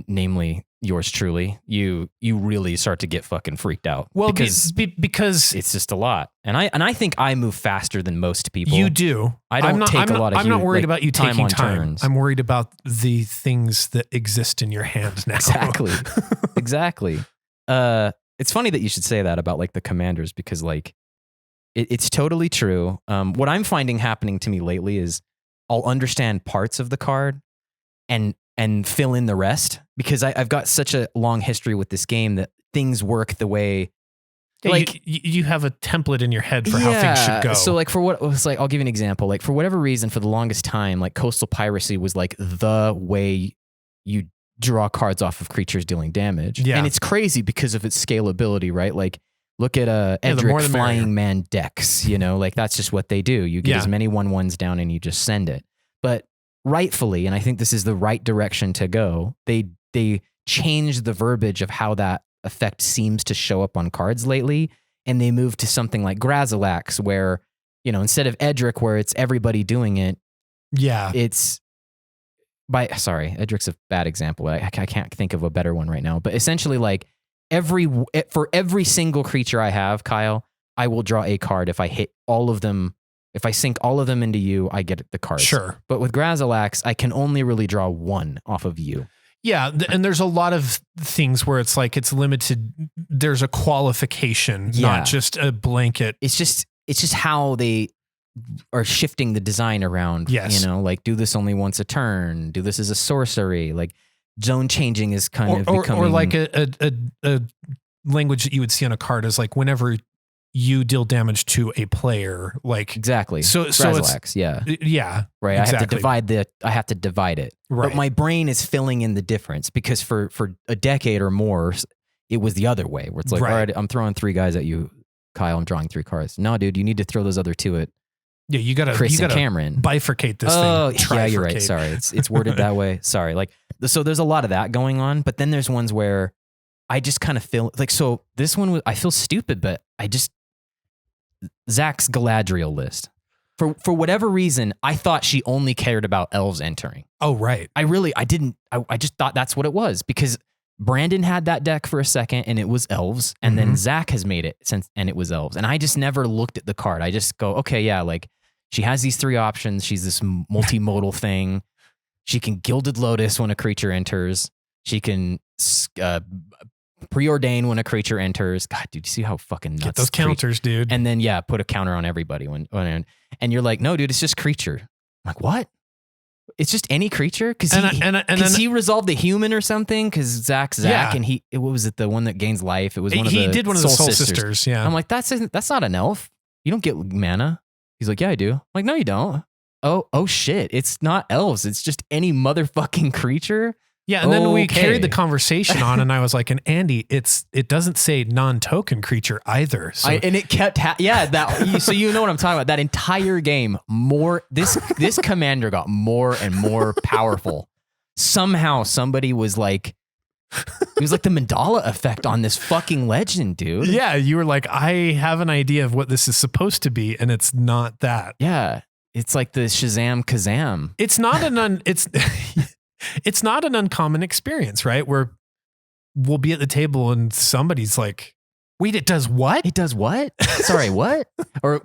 S2: namely yours truly, you really start to get fucking freaked out.
S1: Well, because
S2: it's just a lot. And I think I move faster than most people.
S1: You do.
S2: I'm not worried
S1: about you taking time. I'm worried about the things that exist in your hand now.
S2: Exactly. It's funny that you should say that about like the commanders, because like it's totally true. What I'm finding happening to me lately is I'll understand parts of the card and fill in the rest, because I've got such a long history with this game that things work the way. Like
S1: you have a template in your head for how things should go.
S2: So like I'll give you an example. Like for whatever reason, for the longest time, like coastal piracy was like the way you draw cards off of creatures dealing damage. Yeah. And it's crazy because of its scalability, right? Like look at Edric Flying Man decks, like that's just what they do. You get as many 1/1s down and you just send it. But rightfully, and I think this is the right direction to go, they changed the verbiage of how that effect seems to show up on cards lately, and they moved to something like Grazilax, where instead of Edric, where it's everybody doing it, it's Edric's a bad example. I can't think of a better one right now, but essentially like for every single creature I have, Kyle, I will draw a card. If I hit all of them, if I sink all of them into you, I get the cards.
S1: Sure.
S2: But with Grazilax, I can only really draw one off of you.
S1: Yeah, and there's a lot of things where it's like it's limited. There's a qualification, not just a blanket.
S2: It's just how they are shifting the design around.
S1: Yes.
S2: Like do this only once a turn. Do this as a sorcery. Like zone changing is kind of becoming...
S1: Or like a language that you would see on a card is like whenever you deal damage to a player, like
S2: exactly.
S1: So
S2: Grazilax,
S1: yeah,
S2: right.
S1: Exactly.
S2: I have to divide it.
S1: Right.
S2: But my brain is filling in the difference, because for a decade or more, it was the other way, where it's like, all right, I'm throwing 3 guys at you, Kyle. I'm drawing 3 cards. No, dude, you need to throw those other 2 at
S1: you gotta
S2: Chris and Cameron.
S1: Bifurcate this thing.
S2: Oh, yeah, you're right. Sorry, it's worded that way. Sorry. Like so, there's a lot of that going on. But then there's ones where I just kind of feel like, so this one I feel stupid, but Zach's Galadriel list. For whatever reason, I thought she only cared about elves entering.
S1: Oh, right.
S2: I didn't. I just thought that's what it was, because Brandon had that deck for a second and it was elves. And then Zach has made it and it was elves. And I just never looked at the card. I just go, okay, yeah, like she has these 3 options. She's this multimodal thing. She can Gilded Lotus when a creature enters. She can preordain when a creature enters. God, dude, you see how fucking nuts?
S1: Get those counters, dude.
S2: And then put a counter on everybody when and you're like, no, dude, it's just creature. I'm like, what? It's just any creature? Because he resolved the human or something? Because Zach, and what was it? The one that gains life? It was one of the
S1: did one of the Soul Sisters. Yeah.
S2: I'm like, that's not an elf. You don't get mana. He's like, yeah, I do. I'm like, no, you don't. Oh shit. It's not elves. It's just any motherfucking creature.
S1: Yeah, and then we carried the conversation on, and I was like, "And Andy, it doesn't say non-token creature either." So.
S2: And it kept, so you know what I'm talking about. That entire game, this commander got more and more powerful. Somehow, somebody was like, it was like the Mandala effect on this fucking legend, dude.
S1: Yeah, you were like, I have an idea of what this is supposed to be, and it's not that.
S2: Yeah, it's like the Shazam Kazam.
S1: It's not it's. It's not an uncommon experience, right? Where we'll be at the table and somebody's like, wait, it does what?
S2: It does what? Sorry, what? Or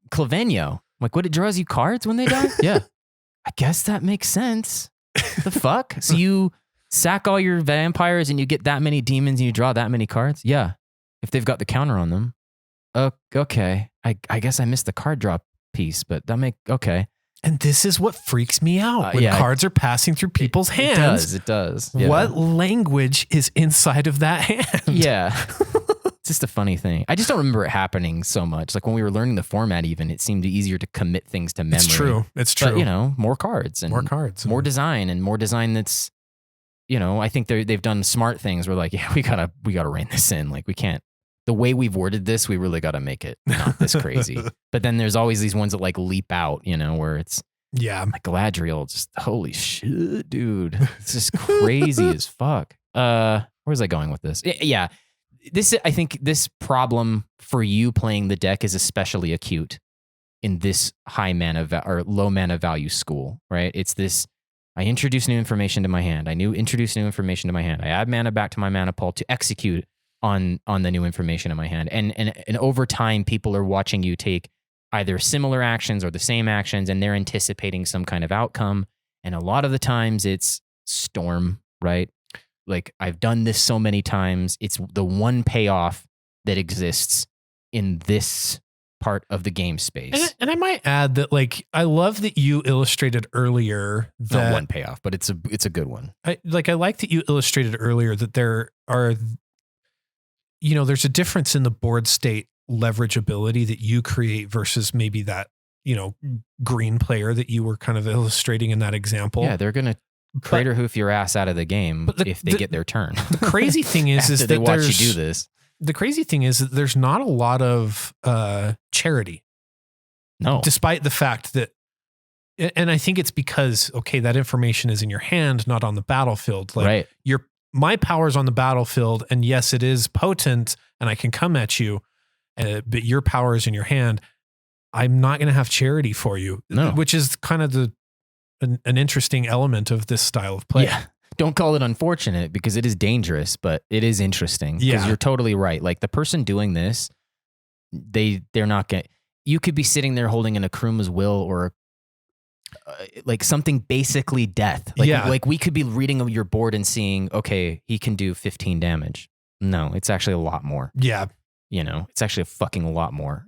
S2: Clavenio. Like, what, it draws you cards when they die? Yeah. I guess that makes sense. The fuck? So you sack all your vampires and you get that many demons and you draw that many cards? Yeah. If they've got the counter on them. Okay. I guess I missed the card drop piece, but okay.
S1: And this is what freaks me out when cards are passing through people's hands.
S2: It does. Yeah.
S1: What language is inside of that hand?
S2: Yeah. It's just a funny thing. I just don't remember it happening so much. Like when we were learning the format even, it seemed easier to commit things to memory.
S1: It's true.
S2: But, more cards. And more design that's, I think they've done smart things. We're like, yeah, we gotta rein this in. Like we can't. The way we've worded this, we really got to make it not this crazy. But then there's always these ones that like leap out, where it's like Galadriel, just holy shit, dude. It's just crazy as fuck. Where's I going with this? Yeah. I think this problem for you playing the deck is especially acute in this high mana or low mana value school, right? It's this, I introduce new information to my hand. Introduce new information to my hand. I add mana back to my mana pool to execute on the new information in my hand. And over time, people are watching you take either similar actions or the same actions, and they're anticipating some kind of outcome. And a lot of the times it's storm, right? Like I've done this so many times. It's the one payoff that exists in this part of the game space.
S1: And I might add that, like, I love that you illustrated earlier that
S2: not one payoff, but it's a good one.
S1: I like that you illustrated earlier that there are, there's a difference in the board state leverage ability that you create versus maybe that, green player that you were kind of illustrating in that example.
S2: Yeah, they're going to crater hoof your ass out of the game if they get their turn.
S1: The crazy thing is that
S2: they watch you do this.
S1: The crazy thing is that there's not a lot of charity.
S2: No.
S1: Despite the fact that, and I think it's because, that information is in your hand, not on the battlefield. Like
S2: right.
S1: My power's on the battlefield, and yes, it is potent, and I can come at you, but your power is in your hand. I'm not going to have charity for you, which is kind of an interesting element of this style of play.
S2: Yeah. Don't call it unfortunate because it is dangerous, but it is interesting. Because you're totally right. Like the person doing this, they're not going to, you could be sitting there holding an Akruma's will or like something basically death. Like we could be reading your board and seeing, okay, he can do 15 damage. No, it's actually a lot more.
S1: Yeah.
S2: It's actually a fucking lot more.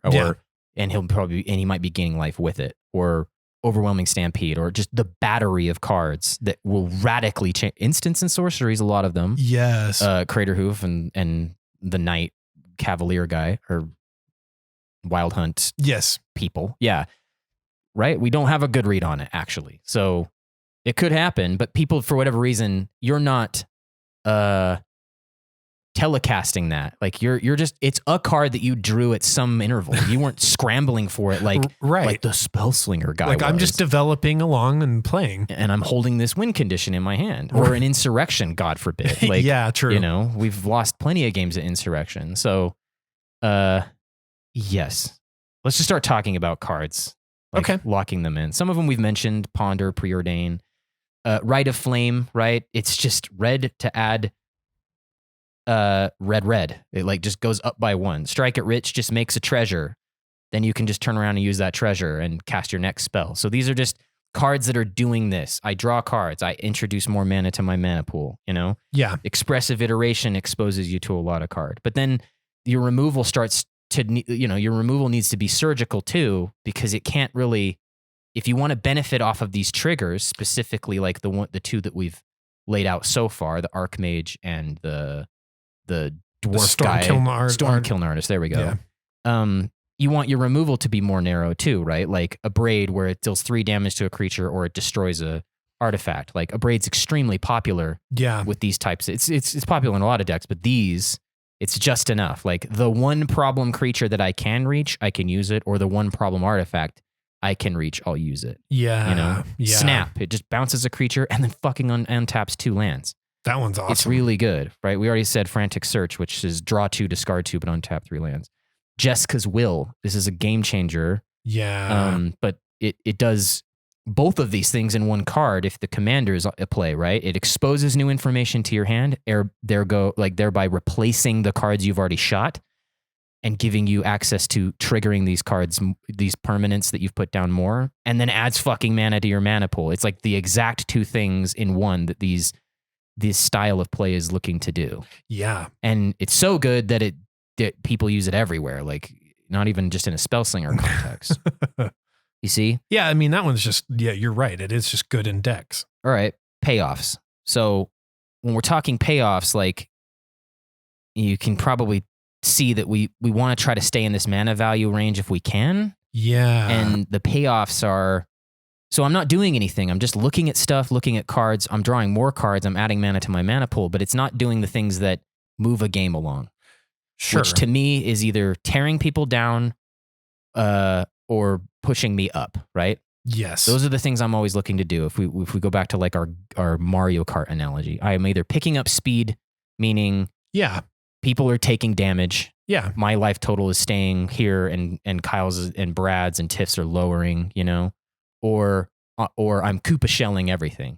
S2: And he might be gaining life with it, or overwhelming stampede, or just the battery of cards that will radically change. Instants and sorceries, a lot of them.
S1: Yes.
S2: Crater Hoof and the Knight Cavalier guy or Wild Hunt.
S1: Yes.
S2: People. Yeah. Right? We don't have a good read on it, actually. So it could happen, but people, for whatever reason, you're not telecasting that. Like you're just, it's a card that you drew at some interval. You weren't scrambling for it like the Spellslinger guy was.
S1: I'm just developing along and playing.
S2: And I'm holding this win condition in my hand. Or an insurrection, God forbid. Like,
S1: yeah, true.
S2: We've lost plenty of games at insurrection. So, yes. Let's just start talking about cards. Like locking them in. Some of them we've mentioned, Ponder, Preordain. Rite of Flame, right? It's just red to add red. It like just goes up by one. Strike it rich just makes a treasure. Then you can just turn around and use that treasure and cast your next spell. So these are just cards that are doing this. I draw cards. I introduce more mana to my mana pool,
S1: Yeah.
S2: Expressive Iteration exposes you to a lot of card. But then your removal starts to, your removal needs to be surgical too, because it can't really, if you want to benefit off of these triggers, specifically like the two that we've laid out so far, the Archmage and the dwarf guy, Stormkiln Artist. There we go. Yeah. You want your removal to be more narrow too, right? Like a Braid where it deals 3 damage to a creature or it destroys a artifact. Like a Braid's extremely popular with these types. It's popular in a lot of decks, but these, it's just enough. Like the one problem creature that I can reach, I can use it, or the one problem artifact I can reach, I'll use it.
S1: Yeah.
S2: Snap. It just bounces a creature and then fucking untaps 2 lands.
S1: That one's awesome.
S2: It's really good, right? We already said Frantic Search, which is draw 2, discard 2, but untap 3 lands. Jessica's Will. This is a game changer.
S1: Yeah.
S2: But it does both of these things in one card if the commander is at play, right? It exposes new information to your hand, thereby replacing the cards you've already shot and giving you access to triggering these cards, these permanents that you've put down more, and then adds fucking mana to your mana pool. It's like the exact two things in one that this style of play is looking to do.
S1: Yeah.
S2: And it's so good that people use it everywhere, like not even just in a Spellslinger context. You see?
S1: Yeah, I mean, that one's just, yeah, you're right. It is just good in decks.
S2: All right, payoffs. So when we're talking payoffs, like you can probably see that we want to try to stay in this mana value range if we can.
S1: Yeah.
S2: And the payoffs are, so I'm not doing anything. I'm just looking at stuff, looking at cards. I'm drawing more cards. I'm adding mana to my mana pool, but it's not doing the things that move a game along.
S1: Sure.
S2: Which to me is either tearing people down or pushing me up, right?
S1: Yes.
S2: Those are the things I'm always looking to do. If we go back to like our Mario Kart analogy, I am either picking up speed, meaning people are taking damage.
S1: Yeah.
S2: My life total is staying here and Kyle's and Brad's and Tiff's are lowering, you know, or I'm Koopa shelling everything.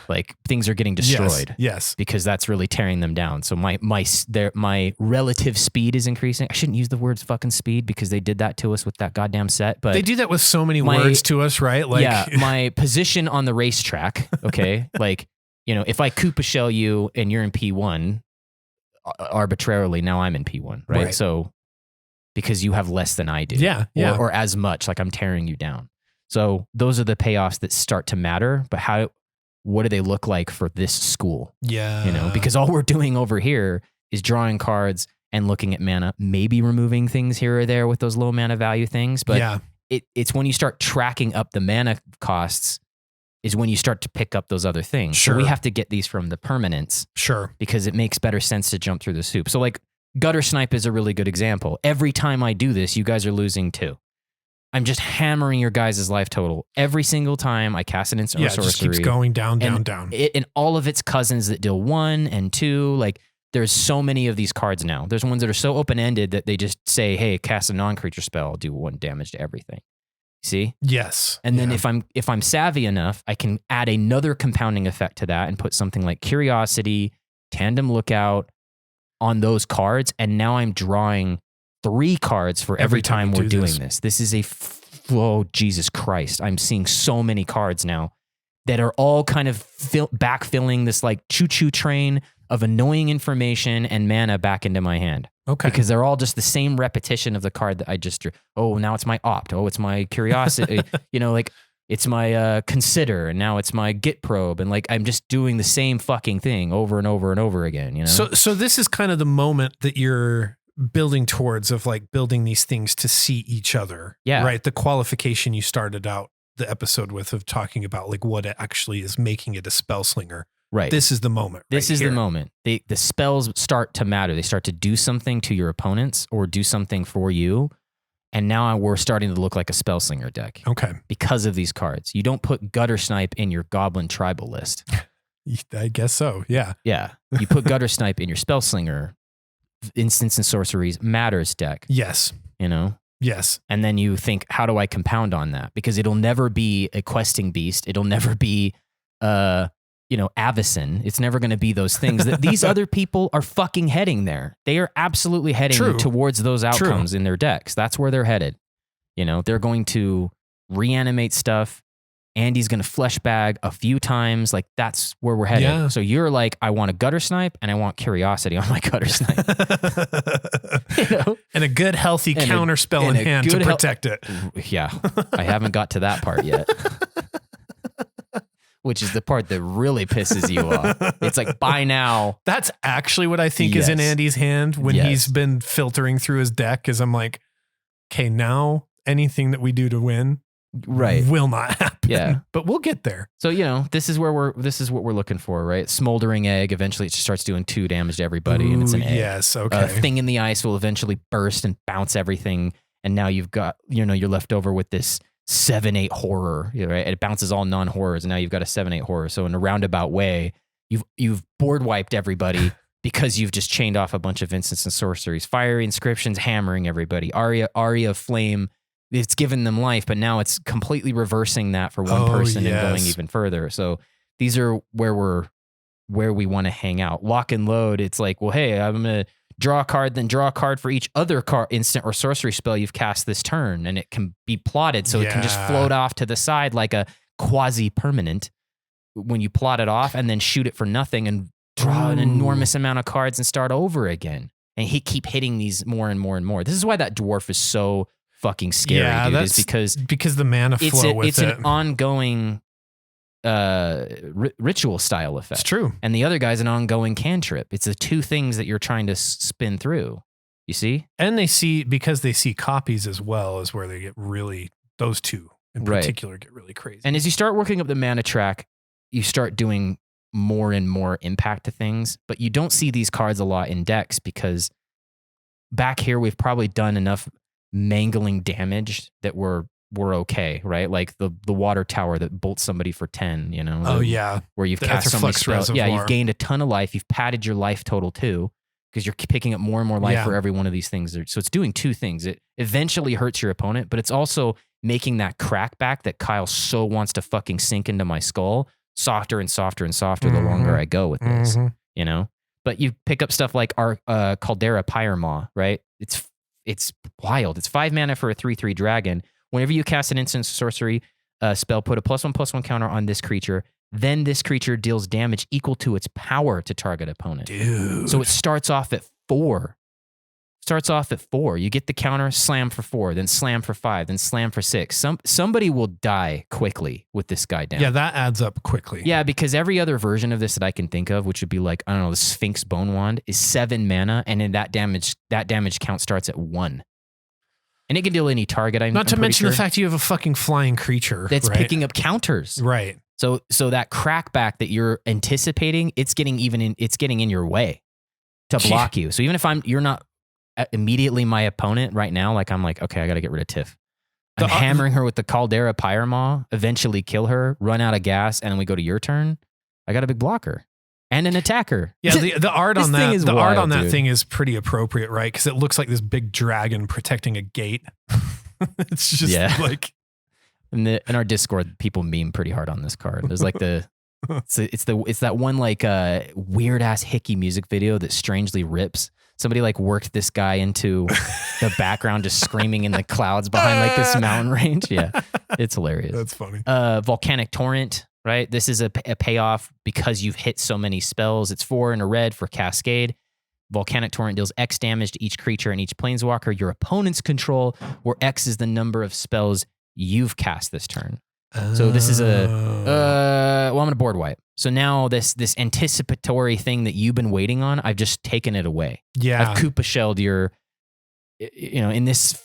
S2: Like things are getting destroyed.
S1: Yes.
S2: Because that's really tearing them down. So my relative speed is increasing. I shouldn't use the words fucking speed because they did that to us with that goddamn set. But
S1: they do that with so many words to us, right? Like,
S2: yeah, my position on the racetrack. Okay, like, you know, if I Koopa shell you and you're in P1 arbitrarily, now I'm in P1, right? So because you have less than I do, or as much, like I'm tearing you down. So those are the payoffs that start to matter. But what do they look like for this school?
S1: Yeah.
S2: You know, because all we're doing over here is drawing cards and looking at mana, maybe removing things here or there with those low mana value things. But it's when you start tracking up the mana costs is when you start to pick up those other things.
S1: Sure.
S2: So we have to get these from the permanents.
S1: Sure.
S2: Because it makes better sense to jump through this hoop. So like Gutter Snipe is a really good example. Every time I do this, you guys are losing too. I'm just hammering your guys' life total every single time I cast an instant or sorcery.
S1: It just keeps going down.
S2: And all of its cousins that deal 1 and 2, like there's so many of these cards now. There's ones that are so open-ended that they just say, hey, cast a non-creature spell, do 1 damage to everything. See?
S1: Yes.
S2: And then if I'm savvy enough, I can add another compounding effect to that and put something like Curiosity, Tandem Lookout on those cards. And now I'm drawing 3 cards for every time we're doing this. This is oh, Jesus Christ. I'm seeing so many cards now that are all kind of backfilling this like choo-choo train of annoying information and mana back into my hand.
S1: Okay.
S2: Because they're all just the same repetition of the card that I just drew. Oh, now it's my Opt. Oh, it's my Curiosity. You know, like it's my Consider, and now it's my Git Probe. And like, I'm just doing the same fucking thing over and over and over again, you know?
S1: So this is kind of the moment that you're building towards of like building these things to see each other.
S2: Yeah.
S1: Right. The qualification you started out the episode with of talking about like what it actually is making it a Spellslinger.
S2: Right.
S1: This is the moment.
S2: This is the moment. The spells start to matter. They start to do something to your opponents or do something for you. And now we're starting to look like a Spellslinger deck.
S1: Okay.
S2: Because of these cards. You don't put Gutter Snipe in your Goblin Tribal list.
S1: I guess so. Yeah.
S2: Yeah. You put Gutter Snipe in your Spellslinger Instants and Sorceries Matters deck.
S1: Yes.
S2: You know?
S1: Yes.
S2: And then you think, how do I compound on that? Because it'll never be a questing beast. It'll never be, Avacyn. It's never going to be those things that these other people are fucking heading there. They are absolutely heading towards those outcomes in their decks. That's where they're headed. You know, they're going to reanimate stuff. Andy's going to flesh bag a few times. Like that's where we're headed. Yeah. So you're like, I want a Gutter Snipe and I want Curiosity on my Gutter Snipe. You know?
S1: And a good healthy counter spell in hand to protect it.
S2: Yeah. I haven't got to that part yet. Which is the part that really pisses you off. It's like, by now.
S1: That's actually what I think is in Andy's hand when he's been filtering through his deck is I'm like, okay, now anything that we do to win will not happen.
S2: Yeah.
S1: But we'll get there.
S2: So, you know, this is what we're looking for, right? Smoldering Egg. Eventually it just starts doing 2 damage to everybody. And it's an egg.
S1: Yes. Okay.
S2: Thing in the Ice will eventually burst and bounce everything. And now you've got, you're left over with this 7/8 horror, right? It bounces all non-horrors, and now you've got a 7/8 horror. So in a roundabout way, you've board wiped everybody because you've just chained off a bunch of instants and sorceries. Fiery Inscriptions hammering everybody. Aria of Flame it's given them life, but now it's completely reversing that for one person and going even further. So these are where we want to hang out. Lock and load, it's like, well, hey, I'm going to draw a card, then draw a card for each other instant or sorcery spell you've cast this turn, and it can be plotted so it can just float off to the side like a quasi-permanent when you plot it off and then shoot it for nothing and draw an enormous amount of cards and start over again. And he keep hitting these more and more and more. This is why that dwarf is so fucking scary, dude, is
S1: because the mana flow with it.
S2: It's an ongoing ritual style effect.
S1: It's true.
S2: And the other guy's an ongoing cantrip. It's the two things that you're trying to spin through. You see?
S1: And because they see copies as well is where they get really, those two in particular get really crazy.
S2: And as you start working up the mana track, you start doing more and more impact to things, but you don't see these cards a lot in decks because back here we've probably done enough mangling damage that we're okay, right? Like the water tower that bolts somebody for 10, you know?
S1: Where
S2: you've cast so many spells. Yeah, you've gained a ton of life. You've padded your life total too, because you're picking up more and more life for every one of these things. So it's doing two things. It eventually hurts your opponent, but it's also making that crackback that Kyle so wants to fucking sink into my skull softer and softer and softer the longer I go with this, you know? But you pick up stuff like our Caldera Pyramaw, right? It's wild. It's 5 mana for a 3/3 dragon. Whenever you cast an instant sorcery spell, put a +1/+1 counter on this creature. Then this creature deals damage equal to its power to target opponent.
S1: Dude.
S2: So it starts off at 4. You get the counter, slam for 4, then slam for 5, then slam for 6. Somebody will die quickly with this guy down.
S1: Yeah, that adds up quickly.
S2: Yeah, because every other version of this that I can think of, which would be like, I don't know, the Sphinx Bone Wand, is 7 mana, and then that damage count starts at 1. And it can deal any target.
S1: Not to mention the fact you have a fucking flying creature
S2: that's picking up counters.
S1: Right.
S2: So that crackback that you're anticipating, it's getting in your way to block you. So even if you're not immediately my opponent right now, like I'm like, okay, I got to get rid of Tiff. I'm hammering her with the Caldera Pyramaw, eventually kill her, run out of gas, and then we go to your turn. I got a big blocker and an attacker.
S1: Yeah, the art on that art on that thing is pretty appropriate, right? Because it looks like this big dragon protecting a gate. It's just like
S2: in our Discord, people meme pretty hard on this card. There's like it's that one like weird ass hickey music video that strangely rips. Somebody like worked this guy into the background, just screaming in the clouds behind like this mountain range. Yeah, it's hilarious.
S1: That's funny.
S2: Volcanic Torrent, right? This is a payoff because you've hit so many spells. It's 4 and a red for Cascade. Volcanic Torrent deals X damage to each creature and each planeswalker your opponents control, where X is the number of spells you've cast this turn. So this is I'm going to board wipe. So now this anticipatory thing that you've been waiting on, I've just taken it away.
S1: Yeah.
S2: I've Koopa shelled your, in this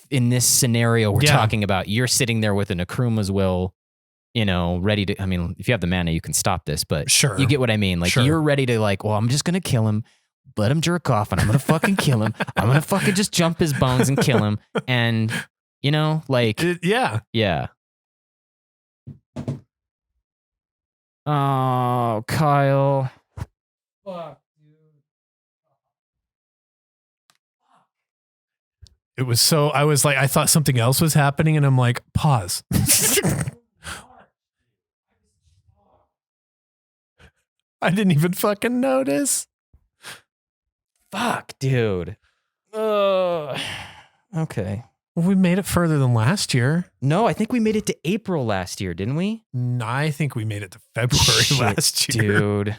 S2: scenario we're talking about, you're sitting there with an Akruma's Will, ready to, I mean, if you have the mana, you can stop this, but
S1: sure,
S2: you get what I mean. Like you're ready to like, well, I'm just going to kill him, let him jerk off, and I'm going to fucking kill him. I'm going to fucking just jump his bones and kill him. And, yeah. Oh, Kyle. Fuck, dude.
S1: It was so, I was like, I thought something else was happening, and I'm like, pause. I didn't even fucking notice.
S2: Fuck, dude. Okay.
S1: Well, we made it further than last year.
S2: No, I think we made it to April last year, didn't we?
S1: No, I think we made it to February last year.
S2: Dude.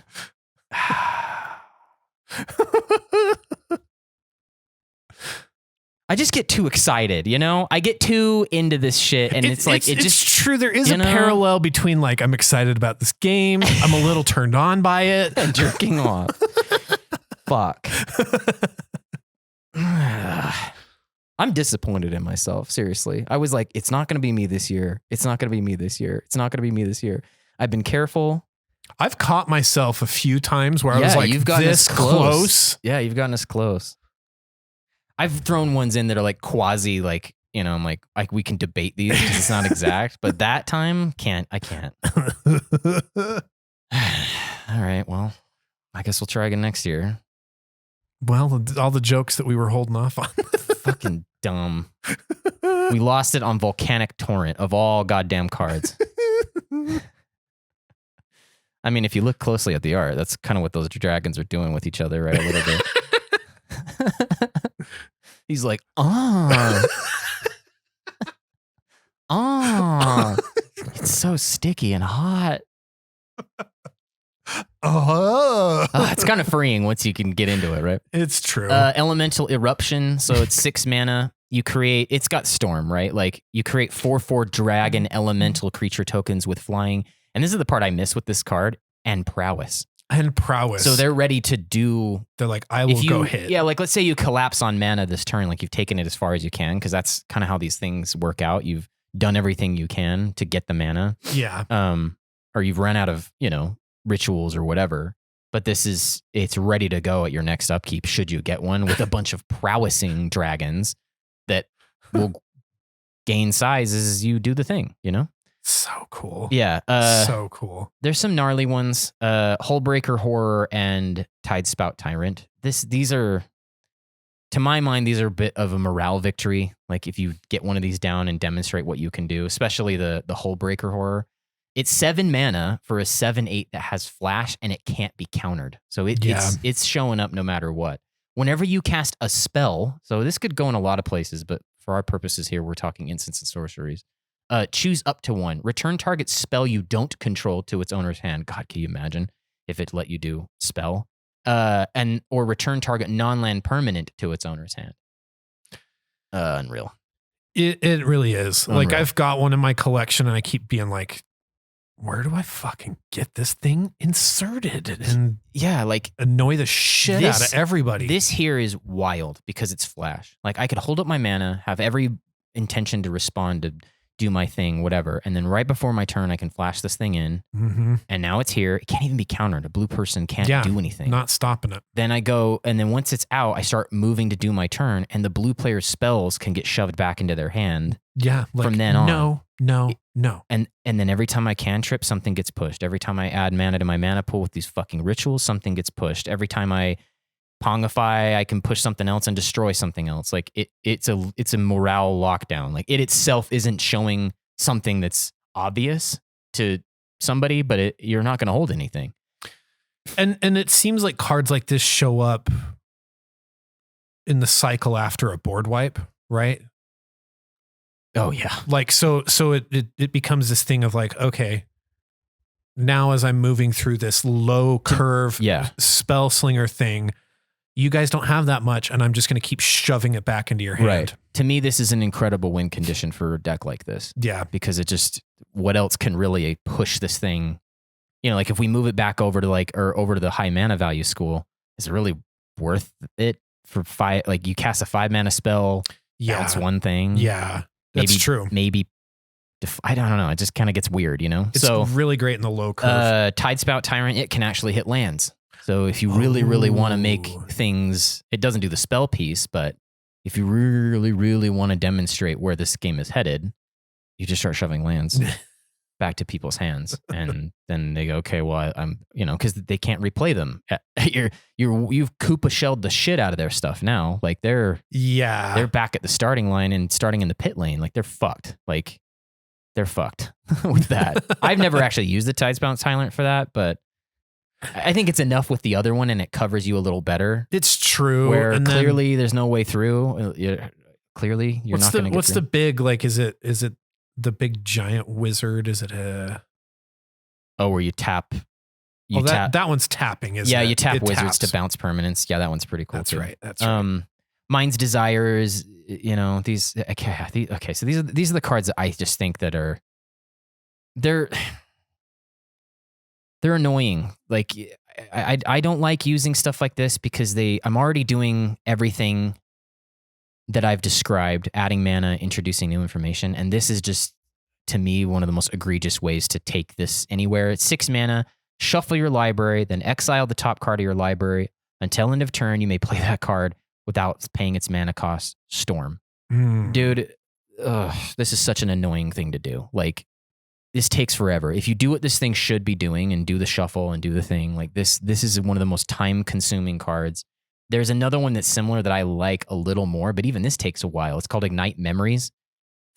S2: I just get too excited, I get too into this shit, and it's
S1: true. There is a parallel between like, I'm excited about this game, I'm a little turned on by it,
S2: and jerking off. Fuck. I'm disappointed in myself. Seriously. I was like, it's not going to be me this year. It's not going to be me this year. It's not going to be me this year. I've been careful.
S1: I've caught myself a few times where I was like,
S2: you've gotten
S1: this close.
S2: Yeah, you've gotten us close. I've thrown ones in that are like quasi, like, I'm like we can debate these because it's not exact, but that time I can't. All right. Well, I guess we'll try again next year.
S1: Well, all the jokes that we were holding off on.
S2: Fucking dumb. We lost it on Volcanic Torrent of all goddamn cards. I mean, if you look closely at the art, that's kind of what those dragons are doing with each other, right? A little bit. He's like, it's so sticky and hot. It's kind of freeing once you can get into it, right?
S1: It's true.
S2: Elemental Eruption. So it's 6 mana. It's got Storm, right? Like you create 4/4 dragon elemental creature tokens with flying. And this is the part I miss with this card, and prowess.
S1: So
S2: they're ready to do.
S1: They're like, I will go hit.
S2: Yeah, like let's say you collapse on mana this turn, like you've taken it as far as you can, because that's kind of how these things work out. You've done everything you can to get the mana.
S1: Yeah.
S2: Or you've run out of, rituals or whatever. But it's ready to go at your next upkeep, should you get one, with a bunch of prowessing dragons that will gain size as you do the thing,
S1: So cool.
S2: Yeah.
S1: So cool.
S2: There's some gnarly ones. Hullbreaker Horror and Tidespout Tyrant. These are, to my mind, these are a bit of a morale victory. Like if you get one of these down and demonstrate what you can do, especially the Hullbreaker Horror. It's 7 mana for a 7/8 that has flash and it can't be countered. So it's showing up no matter what. Whenever you cast a spell, so this could go in a lot of places, but for our purposes here, we're talking instants and sorceries. Choose up to 1. Return target spell you don't control to its owner's hand. God, can you imagine if it let you do spell? Or return target non-land permanent to its owner's hand. Unreal.
S1: It really is.
S2: Unreal.
S1: Like I've got one in my collection and I keep being like, where do I fucking get this thing inserted? And
S2: like
S1: annoy the shit out of everybody.
S2: This here is wild because it's flash. Like I could hold up my mana, have every intention to respond to do my thing, whatever. And then right before my turn, I can flash this thing in.
S1: Mm-hmm.
S2: And now it's here. It can't even be countered. A blue person can't do anything.
S1: Not stopping it.
S2: Then I go, and then once it's out, I start moving to do my turn, and the blue player's spells can get shoved back into their hand.
S1: Yeah. Like,
S2: from then on.
S1: No.
S2: And then every time I cantrip, something gets pushed. Every time I add mana to my mana pool with these fucking rituals, something gets pushed. Every time I Pongify, I can push something else and destroy something else. Like it's a morale lockdown. Like it itself isn't showing something that's obvious to somebody, but you're not going to hold anything.
S1: And it seems like cards like this show up in the cycle after a board wipe, right?
S2: Oh yeah.
S1: Like so it becomes this thing of like, okay, now as I'm moving through this low curve Spellslinger thing, you guys don't have that much, and I'm just going to keep shoving it back into your hand.
S2: Right. To me, this is an incredible win condition for a deck like this.
S1: Yeah.
S2: Because what else can really push this thing? Like if we move it back over to over to the high mana value school, is it really worth it for 5? Like you cast a 5 mana spell, bounce one thing.
S1: Yeah. That's true.
S2: Maybe, I don't know. It just kind of gets weird,
S1: It's really great in the low curve.
S2: Tidespout Tyrant, it can actually hit lands. So if you really, really want to make things, it doesn't do the spell piece, but if you really, really want to demonstrate where this game is headed, you just start shoving lands back to people's hands. And then they go, okay, well, I'm, because they can't replay them. You've Koopa shelled the shit out of their stuff now. Like they're back at the starting line and starting in the pit lane. Like they're fucked. Like they're fucked with that. I've never actually used the Tidespout Tyrant for that, but I think it's enough with the other one and it covers you a little better.
S1: It's true.
S2: Where clearly there's no way through. Clearly you're not going to get
S1: What's the big, like, is it the big giant wizard? Is it
S2: where you tap?
S1: That one's tapping, isn't it?
S2: Yeah, you tap wizards to bounce permanents. Yeah, that one's pretty cool.
S1: That's right. That's right.
S2: Mind's Desires, these, okay. So these are the cards that I just think that they're annoying. Like I don't like using stuff like this because I'm already doing everything that I've described, adding mana, introducing new information. And this is just, to me, one of the most egregious ways to take this anywhere. It's 6 mana, shuffle your library, then exile the top card of your library. Until end of turn, you may play that card without paying its mana cost. Storm. Dude, this is such an annoying thing to do. Like, this takes forever. If you do what this thing should be doing and do the shuffle and do the thing, like this is one of the most time-consuming cards. There's another one that's similar that I like a little more, but even this takes a while. It's called Ignite Memories.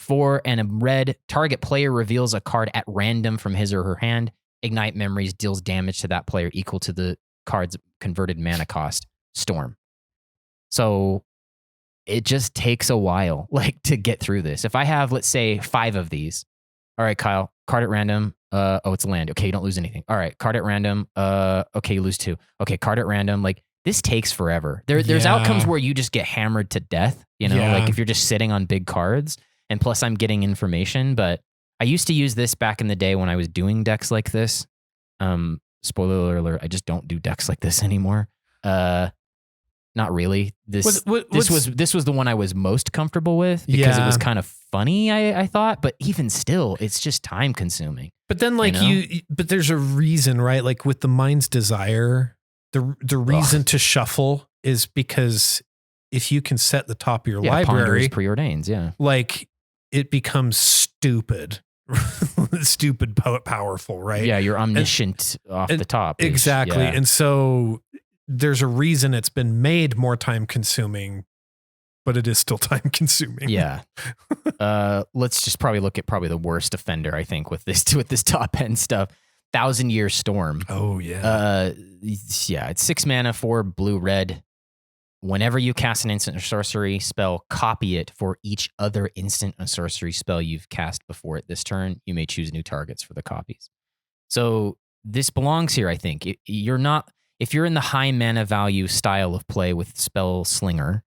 S2: 4 and a red. Target player reveals a card at random from his or her hand. Ignite Memories deals damage to that player equal to the card's converted mana cost. Storm. So it just takes a while, like, to get through this. If I have, let's say, 5 of these. All right, Kyle, card at random. It's a land. Okay, you don't lose anything. All right, card at random. Okay, you lose 2. Okay, card at random. Like, this takes forever. There's outcomes where you just get hammered to death, like if you're just sitting on big cards. And plus, I'm getting information. But I used to use this back in the day when I was doing decks like this. Spoiler alert, I just don't do decks like this anymore. Not really. This was the one I was most comfortable with because it was kind of funny, I thought. But even still, it's just time consuming.
S1: But then, like, but there's a reason, right? Like with the Mind's Desire, the reason to shuffle is because if you can set the top of your library,
S2: preordains,
S1: like it becomes stupid. Stupid, powerful, right?
S2: Yeah, you're omniscient off the top.
S1: Exactly. Yeah. And so there's a reason it's been made more time consuming, but it is still time consuming.
S2: Yeah. Let's just probably look at the worst offender, I think, with this top end stuff. 1,000-Year Storm.
S1: Oh yeah.
S2: It's 6 mana, 4 blue, red. Whenever you cast an instant or sorcery spell, copy it for each other instant or sorcery spell you've cast before it this turn. You may choose new targets for the copies. So this belongs here, I think. If you're in the high mana value style of play with Spellslinger,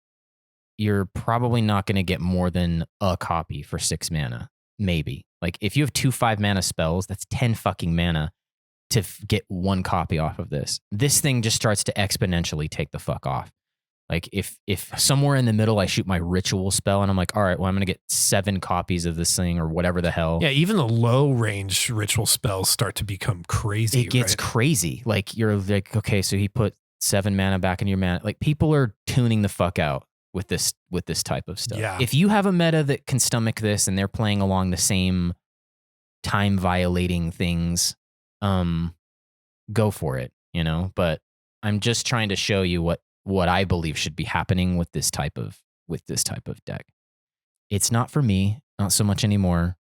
S2: you're probably not going to get more than a copy for 6 mana, maybe. Like if you have 2 5-mana spells, that's 10 fucking mana to get 1 copy off of this. This thing just starts to exponentially take the fuck off. Like if somewhere in the middle I shoot my ritual spell and I'm like, all right, well, I'm going to get 7 copies of this thing or whatever the hell.
S1: Yeah, even the low range ritual spells start to become crazy.
S2: It gets crazy. Like you're like, okay, so he put 7 mana back in your mana. Like people are tuning the fuck out with this type of stuff.
S1: Yeah.
S2: If you have a meta that can stomach this and they're playing along the same time violating things, go for it, But I'm just trying to show you what I believe should be happening with this type of deck. It's not for me, not so much anymore.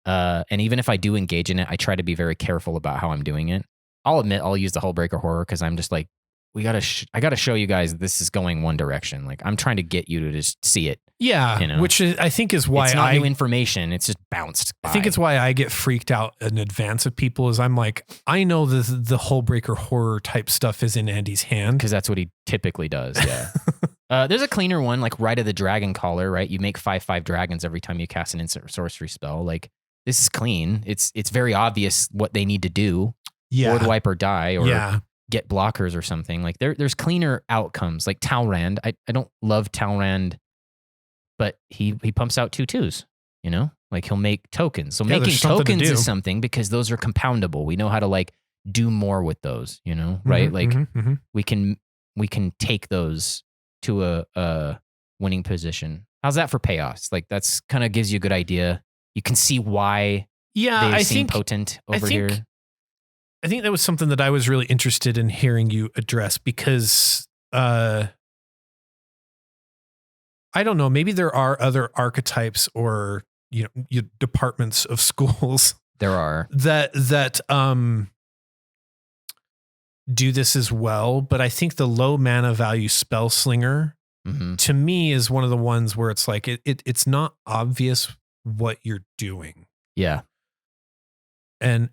S2: And even if I do engage in it, I try to be very careful about how I'm doing it. I'll admit I'll use the Hullbreaker Horror because I'm just like, I gotta show you guys this is going one direction. Like I'm trying to get you to just see it.
S1: Yeah, which I think is why
S2: it's not new information. It's just bounced by.
S1: I think it's why I get freaked out in advance of people. Is I'm like, I know the Hullbreaker Horror type stuff is in Andy's hand
S2: because that's what he typically does. Yeah. There's a cleaner one like Rite of the Dragon Caller. Right, you make 5/5 dragons every time you cast an instant or sorcery spell. Like this is clean. It's very obvious what they need to do.
S1: Yeah,
S2: board wipe or die or get blockers or something. Like there's cleaner outcomes. Like Talrand. I don't love Talrand. But he pumps out 2/2s, like he'll make tokens. So making tokens is something because those are compoundable. We know how to like do more with those, right? Like we can take those to a winning position. How's that for payoffs? Like that's kind of gives you a good idea. You can see why they seem potent over here.
S1: I think that was something that I was really interested in hearing you address because I don't know. Maybe there are other archetypes or departments of schools.
S2: There are
S1: that do this as well. But I think the low mana value Spellslinger to me is one of the ones where it's like it's not obvious what you're doing.
S2: Yeah,
S1: and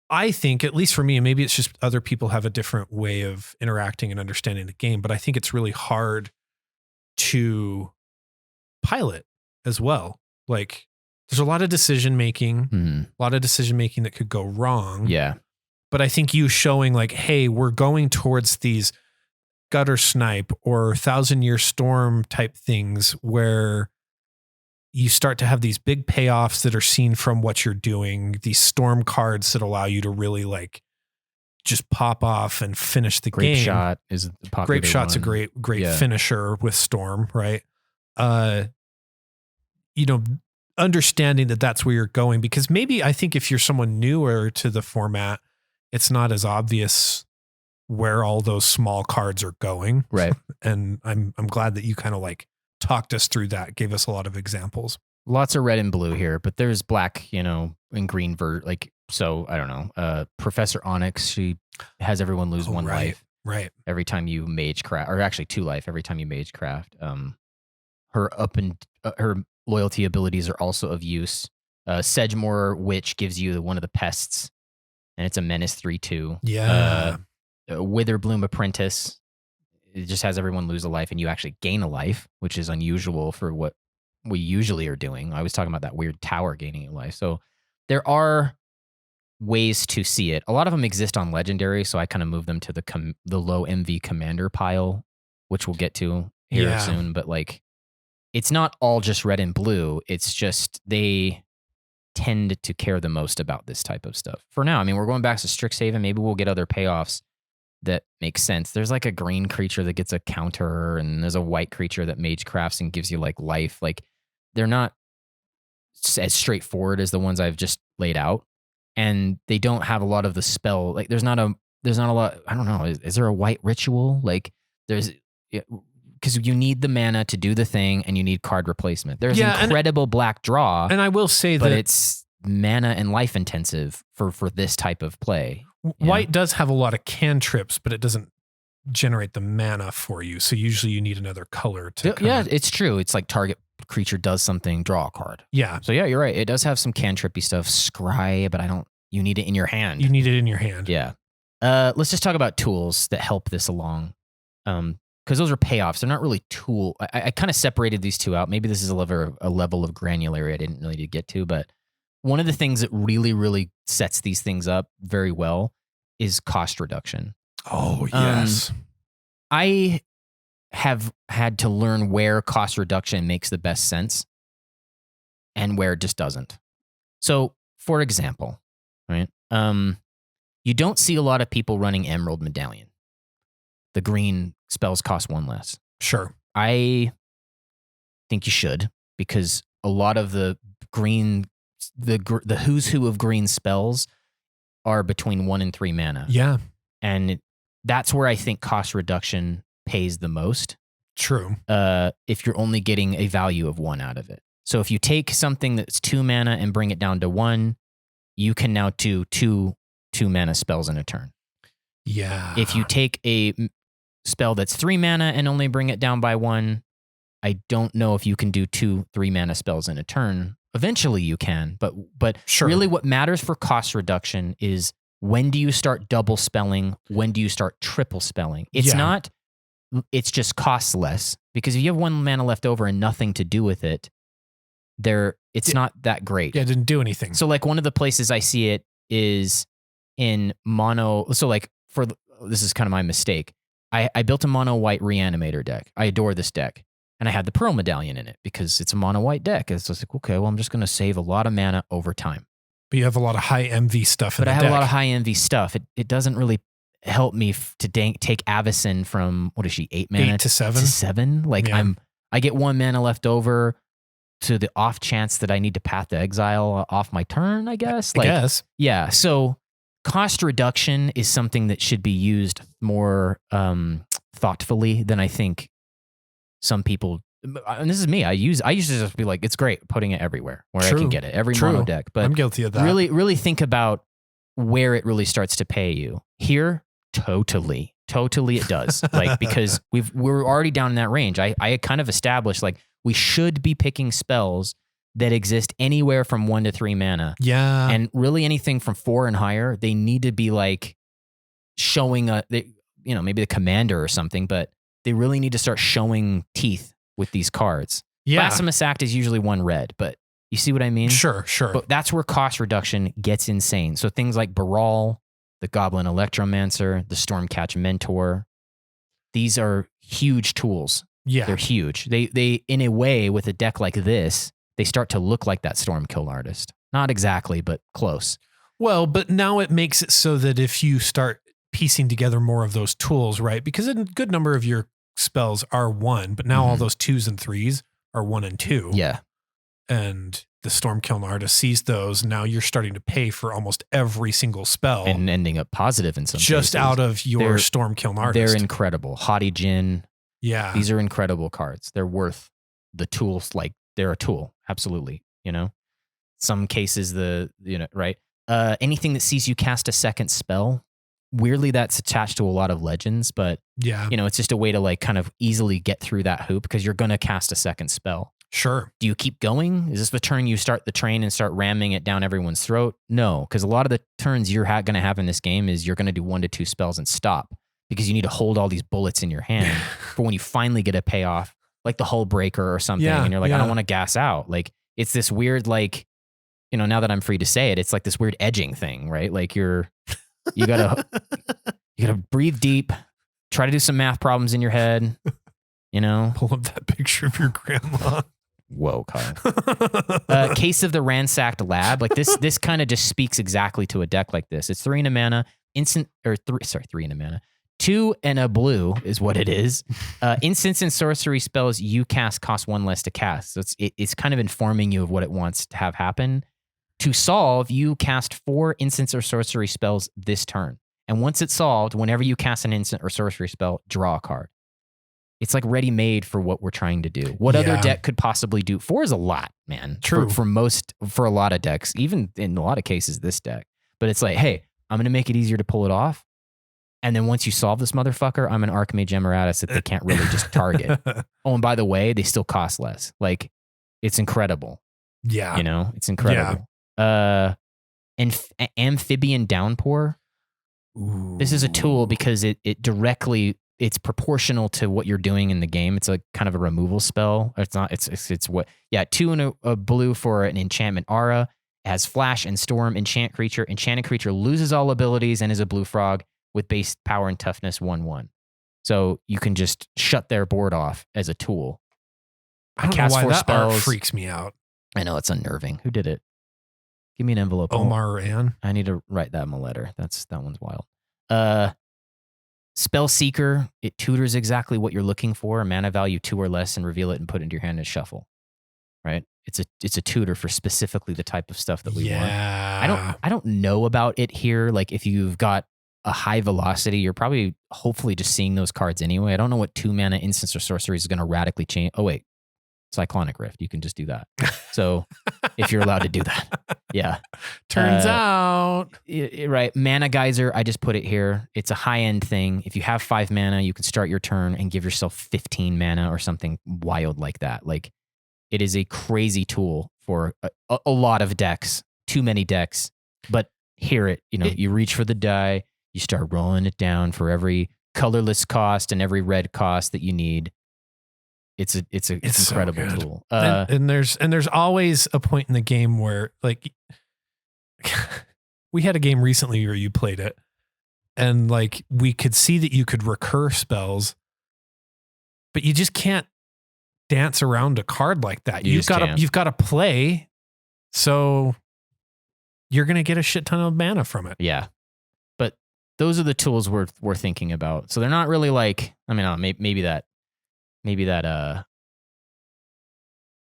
S1: I think, at least for me, and maybe it's just other people have a different way of interacting and understanding the game, but I think it's really hard to pilot as well. Like there's a lot of decision making, that could go wrong.
S2: Yeah.
S1: But I think you showing like, hey, we're going towards these gutter snipe or 1,000-Year Storm type things where you start to have these big payoffs that are seen from what you're doing, these storm cards that allow you to really like just pop off and finish the game.
S2: Grape Shot is the popular
S1: Grape Shot's
S2: one.
S1: a great finisher with Storm, right? Understanding that that's where you're going, because maybe I think if you're someone newer to the format, it's not as obvious where all those small cards are going.
S2: Right.
S1: And I'm glad that you kind of like talked us through that, gave us a lot of examples.
S2: Lots of red and blue here, but there's black, and green so I don't know. Professor Onyx, she has everyone lose one life.
S1: Right.
S2: Every time you mage craft, or actually 2 life every time you mage craft. Her loyalty abilities are also of use. Sedgemoor Witch gives you one of the pests, and it's a menace 3/2.
S1: Yeah.
S2: Witherbloom Apprentice, it just has everyone lose a life, and you actually gain a life, which is unusual for what we usually are doing. I was talking about that weird tower gaining a life. So there are ways to see it. A lot of them exist on Legendary, so I kind of move them to the low MV commander pile, which we'll get to here soon. But it's not all just red and blue. It's just they tend to care the most about this type of stuff. For now, I mean, we're going back to Strixhaven. Maybe we'll get other payoffs that make sense. There's a green creature that gets a counter, and there's a white creature that mage crafts and gives you life. They're not as straightforward as the ones I've just laid out, and they don't have a lot of the spell. There's not a lot. I don't know. Is there a white ritual? There's, because you need the mana to do the thing, and you need card replacement. There's incredible black draw,
S1: and I will say
S2: but
S1: that
S2: it's mana and life intensive for this type of play.
S1: White does have a lot of cantrips, but it doesn't generate the mana for you. So usually you need another color to.
S2: It's true. It's target creature does something, draw a card.
S1: Yeah.
S2: So you're right. It does have some cantrippy stuff. Scry, but you need it in your hand.
S1: You need it in your hand.
S2: Yeah. Let's just talk about tools that help this along. Because those are payoffs. They're not really tool. I kind of separated these two out. Maybe this is a level of granularity I didn't really need to get to, but one of the things that really, really sets these things up very well is cost reduction.
S1: Oh, yes.
S2: I have had to learn where cost reduction makes the best sense and where it just doesn't. So, for example, right? You don't see a lot of people running Emerald Medallion. The green spells cost 1 less.
S1: Sure.
S2: I think you should, because a lot of the green, the who's who of green spells are between 1 and 3 mana.
S1: Yeah.
S2: And that's where I think cost reduction pays the most.
S1: True.
S2: If you're only getting a value of 1 out of it. So if you take something that's 2 mana and bring it down to 1, you can now do 2 mana spells in a turn.
S1: Yeah.
S2: If you take a spell that's 3 mana and only bring it down by 1, I don't know if you can do 2 3-mana spells in a turn. Eventually you can, but
S1: sure.
S2: Really what matters for cost reduction is when do you start double spelling? When do you start triple spelling? It's just costs less, because if you have 1 mana left over and nothing to do with it, it's not that great.
S1: Yeah, it didn't do anything.
S2: So one of the places I see it is in mono. So this is kind of my mistake. I built a mono white reanimator deck. I adore this deck. And I had the Pearl Medallion in it because it's a mono white deck. It's just okay, well, I'm just going to save a lot of mana over time.
S1: But you have a lot of high MV stuff in the deck.
S2: But I have a lot of high MV stuff. It doesn't really help me to take Avacyn from, what is she, 8 mana
S1: 8 to 7?
S2: To 7? I get 1 mana left over to the off chance that I need to Path to Exile off my turn, I guess.
S1: I guess.
S2: Yeah, so cost reduction is something that should be used more thoughtfully than I think some people. And this is me. I used to just be it's great putting it everywhere where
S1: True.
S2: I can get it, every
S1: True.
S2: mono deck. But
S1: I'm guilty of that.
S2: Really, really think about where it really starts to pay you. Here, totally it does. Because we're already down in that range. I kind of established we should be picking spells that exist anywhere from 1 to 3 mana.
S1: Yeah.
S2: And really anything from 4 and higher, they need to be showing maybe the commander or something, but they really need to start showing teeth with these cards.
S1: Yeah.
S2: Blasphemous Act is usually 1 red, but you see what I mean?
S1: Sure.
S2: But that's where cost reduction gets insane. So things like Baral, the Goblin Electromancer, the Stormcatch Mentor, these are huge tools.
S1: Yeah.
S2: They're huge. They in a way, with a deck like this, they start to look like that Stormkill Artist. Not exactly, but close.
S1: Well, but now it makes it so that if you start piecing together more of those tools, right? Because a good number of your spells are 1, but now all those 2s and 3s are 1 and 2.
S2: Yeah.
S1: And the Stormkill Artist sees those. Now you're starting to pay for almost every single spell.
S2: And ending up positive in some cases.
S1: Just out of your Stormkill Artist.
S2: They're incredible. Haughty Djinn.
S1: Yeah.
S2: These are incredible cards. They're worth the tools they're a tool. Absolutely. Some cases right. Anything that sees you cast a second spell, weirdly that's attached to a lot of legends, but
S1: yeah,
S2: it's just a way to like kind of easily get through that hoop because you're going to cast a second spell.
S1: Sure.
S2: Do you keep going? Is this the turn you start the train and start ramming it down everyone's throat? No, because a lot of the turns you're going to have in this game is you're going to do 1 to 2 spells and stop because you need to hold all these bullets in your hand for when you finally get a payoff, like the hull breaker or something. And you're like, I don't want to gas out. Like it's this weird, like, now that I'm free to say it, it's like this weird edging thing, right? Like you gotta breathe deep, try to do some math problems in your head,
S1: Pull up that picture of your grandma.
S2: Whoa, Kyle. Case of the Ransacked Lab. Like this kind of just speaks exactly to a deck like this. It's 3 and a mana, 3 and a mana. 2 and a blue is what it is. Instants and sorcery spells you cast cost 1 less to cast. So it's kind of informing you of what it wants to have happen. To solve, you cast 4 instants or sorcery spells this turn. And once it's solved, whenever you cast an instant or sorcery spell, draw a card. It's like ready-made for what we're trying to do. What other deck could possibly do? 4 is a lot, man.
S1: True.
S2: For a lot of decks, even in a lot of cases, this deck. But it's like, hey, I'm going to make it easier to pull it off. And then once you solve this motherfucker, I'm an Archmage Emeritus that they can't really just target. Oh, and by the way, they still cost less. Like, it's incredible.
S1: Yeah.
S2: It's incredible. Yeah. Amphibian Downpour. Ooh. This is a tool because it directly... It's proportional to what you're doing in the game. It's a kind of a removal spell. It's not. It's what. Yeah, 2 and a blue for an enchantment aura. It has flash and storm. Enchant creature. Enchanted creature loses all abilities and is a blue frog with base power and toughness 1/1. So you can just shut their board off as a tool.
S1: I don't know why that art freaks me out.
S2: I know it's unnerving. Who did it? Give me an envelope.
S1: Omar or Ann.
S2: I need to write that in a letter. That one's wild. Spellseeker, it tutors exactly what you're looking for, a mana value 2 or less, and reveal it and put it into your hand and shuffle. Right? It's a tutor for specifically the type of stuff that we want. I don't know about it here. Like if you've got a high velocity, you're probably hopefully just seeing those cards anyway. I don't know what 2 mana instants or sorceries is going to radically change. Oh wait, Cyclonic Rift. You can just do that. So if you're allowed to do that. Yeah.
S1: Turns out.
S2: Right. Mana Geyser, I just put it here. It's a high-end thing. If you have 5 mana, you can start your turn and give yourself 15 mana or something wild like that. Like, it is a crazy tool for a lot of decks. Too many decks. But you reach for the die, you start rolling it down for every colorless cost and every red cost that you need. It's incredible
S1: so
S2: tool.
S1: And there's always a point in the game where like we had a game recently where you played it and like we could see that you could recur spells, but you just can't dance around a card like that. You've got to play. So you're going to get a shit ton of mana from it.
S2: Yeah. But those are the tools we're thinking about. So they're not really like, I mean, maybe that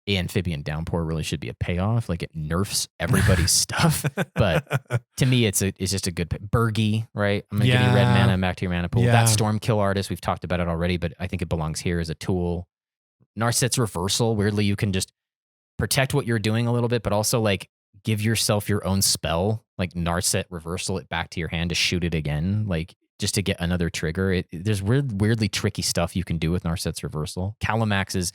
S2: Amphibian Downpour really should be a payoff. Like it nerfs everybody's stuff. But to me, it's just a good Burgie, right? I'm going to give you red mana back to your mana pool.
S1: Yeah.
S2: That Stormkill Artist, we've talked about it already, but I think it belongs here as a tool. Narset's Reversal, weirdly, you can just protect what you're doing a little bit, but also like give yourself your own spell, like Narset Reversal it back to your hand to shoot it again. Like just to get another trigger. There's weirdly tricky stuff you can do with Narset's Reversal. Calamax is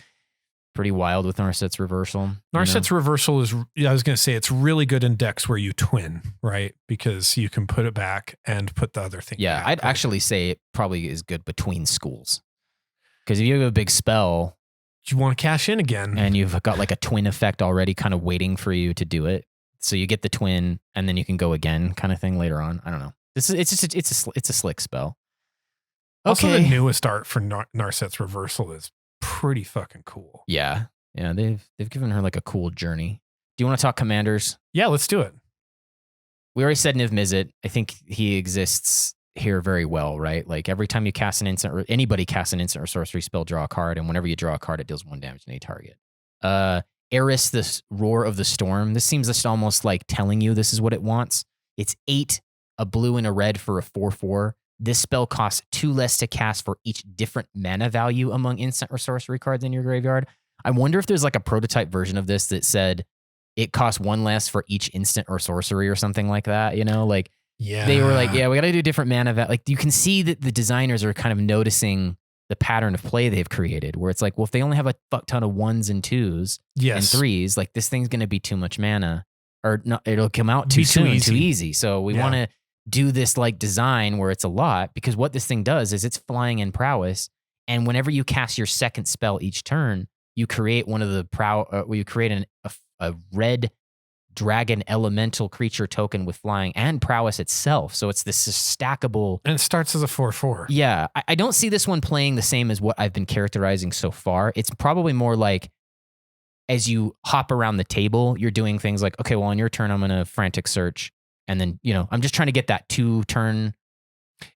S2: pretty wild with Narset's Reversal.
S1: Narset's Reversal is, I was going to say, it's really good in decks where you twin, right? Because you can put it back and put the other thing back.
S2: I'd actually say it probably is good between schools. Because if you have a big spell...
S1: You want to cash in again.
S2: And you've got like a twin effect already kind of waiting for you to do it. So you get the twin and then you can go again kind of thing later on. I don't know. It's a slick spell.
S1: Also, the newest art for Narset's Reversal is pretty fucking cool.
S2: Yeah, they've given her like a cool journey. Do you want to talk commanders?
S1: Yeah, let's do it.
S2: We already said Niv Mizzet. I think he exists here very well, right? Like every time you cast an instant, or anybody casts an instant or sorcery spell, draw a card, and whenever you draw a card, it deals 1 damage to any target. Eris, this Roar of the Storm. This seems just almost like telling you this is what it wants. It's 8. A blue and a red for a 4/4. This spell costs 2 less to cast for each different mana value among instant or sorcery cards in your graveyard. I wonder if there's like a prototype version of this that said it costs 1 less for each instant or sorcery or something like that. You know, like they were like, yeah, we got to do different mana. Like you can see that the designers are kind of noticing the pattern of play they've created, where it's like, well, if they only have a fuck ton of 1s and 2s and 3s, like this thing's going to be too much mana, or no, it'll come out too soon, too easy. So we want to do this like design where it's a lot, because what this thing does is it's flying in prowess, and whenever you cast your second spell each turn, you create one of the you create a red dragon elemental creature token with flying and prowess itself. So it's this stackable.
S1: And it starts as a 4/4.
S2: Yeah. I don't see this one playing the same as what I've been characterizing so far. It's probably more like as you hop around the table, you're doing things like, okay, well, on your turn, I'm going to frantic search. And then, I'm just trying to get that 2-turn.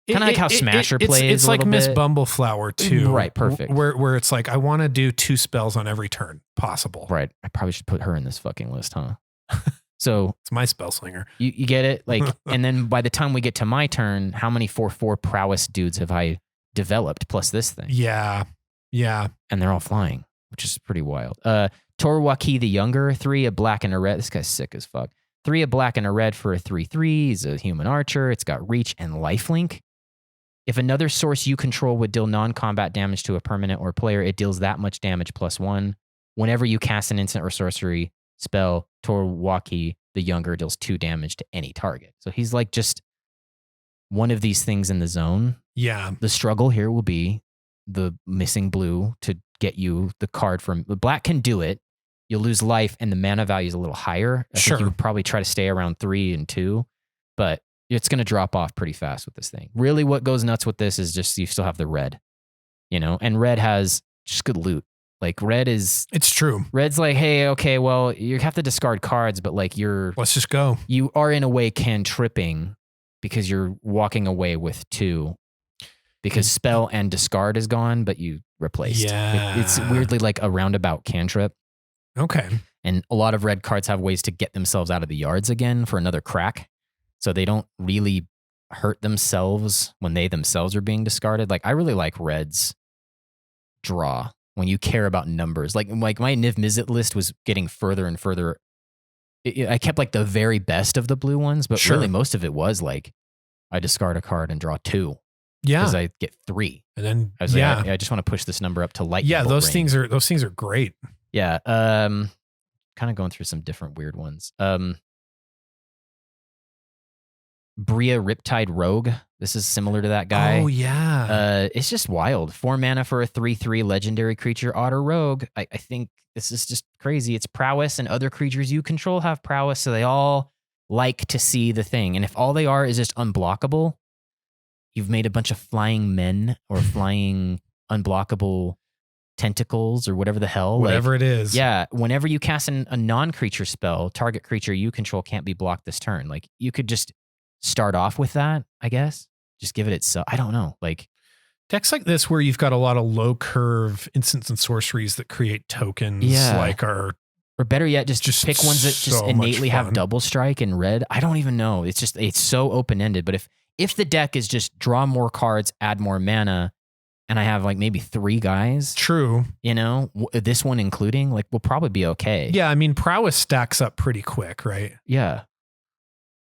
S2: Kind of like how Smasher plays.
S1: It's like Miss Bumbleflower too.
S2: Right, perfect.
S1: Where it's like, I want to do 2 spells on every turn possible.
S2: Right. I probably should put her in this fucking list, huh? So
S1: it's my Spellslinger.
S2: You get it? Like, and then by the time we get to my turn, how many 4/4 prowess dudes have I developed plus this thing?
S1: Yeah. Yeah.
S2: And they're all flying, which is pretty wild. Torwaki the Younger, 3, a black and a red. This guy's sick as fuck. 3, a black and a red for a 3/3. He's a human archer. It's got reach and lifelink. If another source you control would deal non-combat damage to a permanent or player, it deals that much damage +1. Whenever you cast an instant or sorcery spell, Torwaki the Younger deals 2 damage to any target. So he's like just one of these things in the zone.
S1: Yeah.
S2: The struggle here will be the missing blue to get you the card from the black can do it. You'll lose life and the mana value is a little higher. I think you would probably try to stay around 3 and 2, but it's going to drop off pretty fast with this thing. Really what goes nuts with this is just you still have the red, and red has just good loot. Like red is...
S1: It's true.
S2: Red's like, hey, okay, well, you have to discard cards, but like
S1: let's just go.
S2: You are in a way cantripping because you're walking away with 2 because spell and discard is gone, but you replaced.
S1: Yeah.
S2: It's weirdly like a roundabout cantrip.
S1: Okay.
S2: And a lot of red cards have ways to get themselves out of the yards again for another crack. So they don't really hurt themselves when they themselves are being discarded. Like I really like red's draw when you care about numbers. Like my Niv Mizzet list was getting further and further. I kept like the very best of the blue ones, but really most of it was like I discard a card and draw 2.
S1: Yeah.
S2: Because I get 3.
S1: And then
S2: I was like, I just want to push this number up to light.
S1: Yeah, those things are great.
S2: Yeah. Kind of going through some different weird ones. Bria Riptide Rogue. This is similar to that guy.
S1: Oh, yeah.
S2: It's just wild. 4 mana for a 3/3 legendary creature, Otter Rogue. I think this is just crazy. It's prowess, and other creatures you control have prowess, so they all like to see the thing. And if all they are is just unblockable, you've made a bunch of flying men or flying unblockable tentacles or whatever the hell.
S1: Whatever it is.
S2: Yeah. Whenever you cast a non-creature spell, target creature you control can't be blocked this turn. Like you could just start off with that, I guess. Just give it its... I don't know. Like
S1: decks like this where you've got a lot of low curve instants and sorceries that create tokens or
S2: better yet, just pick ones that just innately have double strike and red. I don't even know. It's so open-ended. But if the deck is just draw more cards, add more mana, and I have like maybe 3 guys.
S1: True.
S2: This one including, like, will probably be okay.
S1: Yeah, I mean, prowess stacks up pretty quick, right?
S2: Yeah.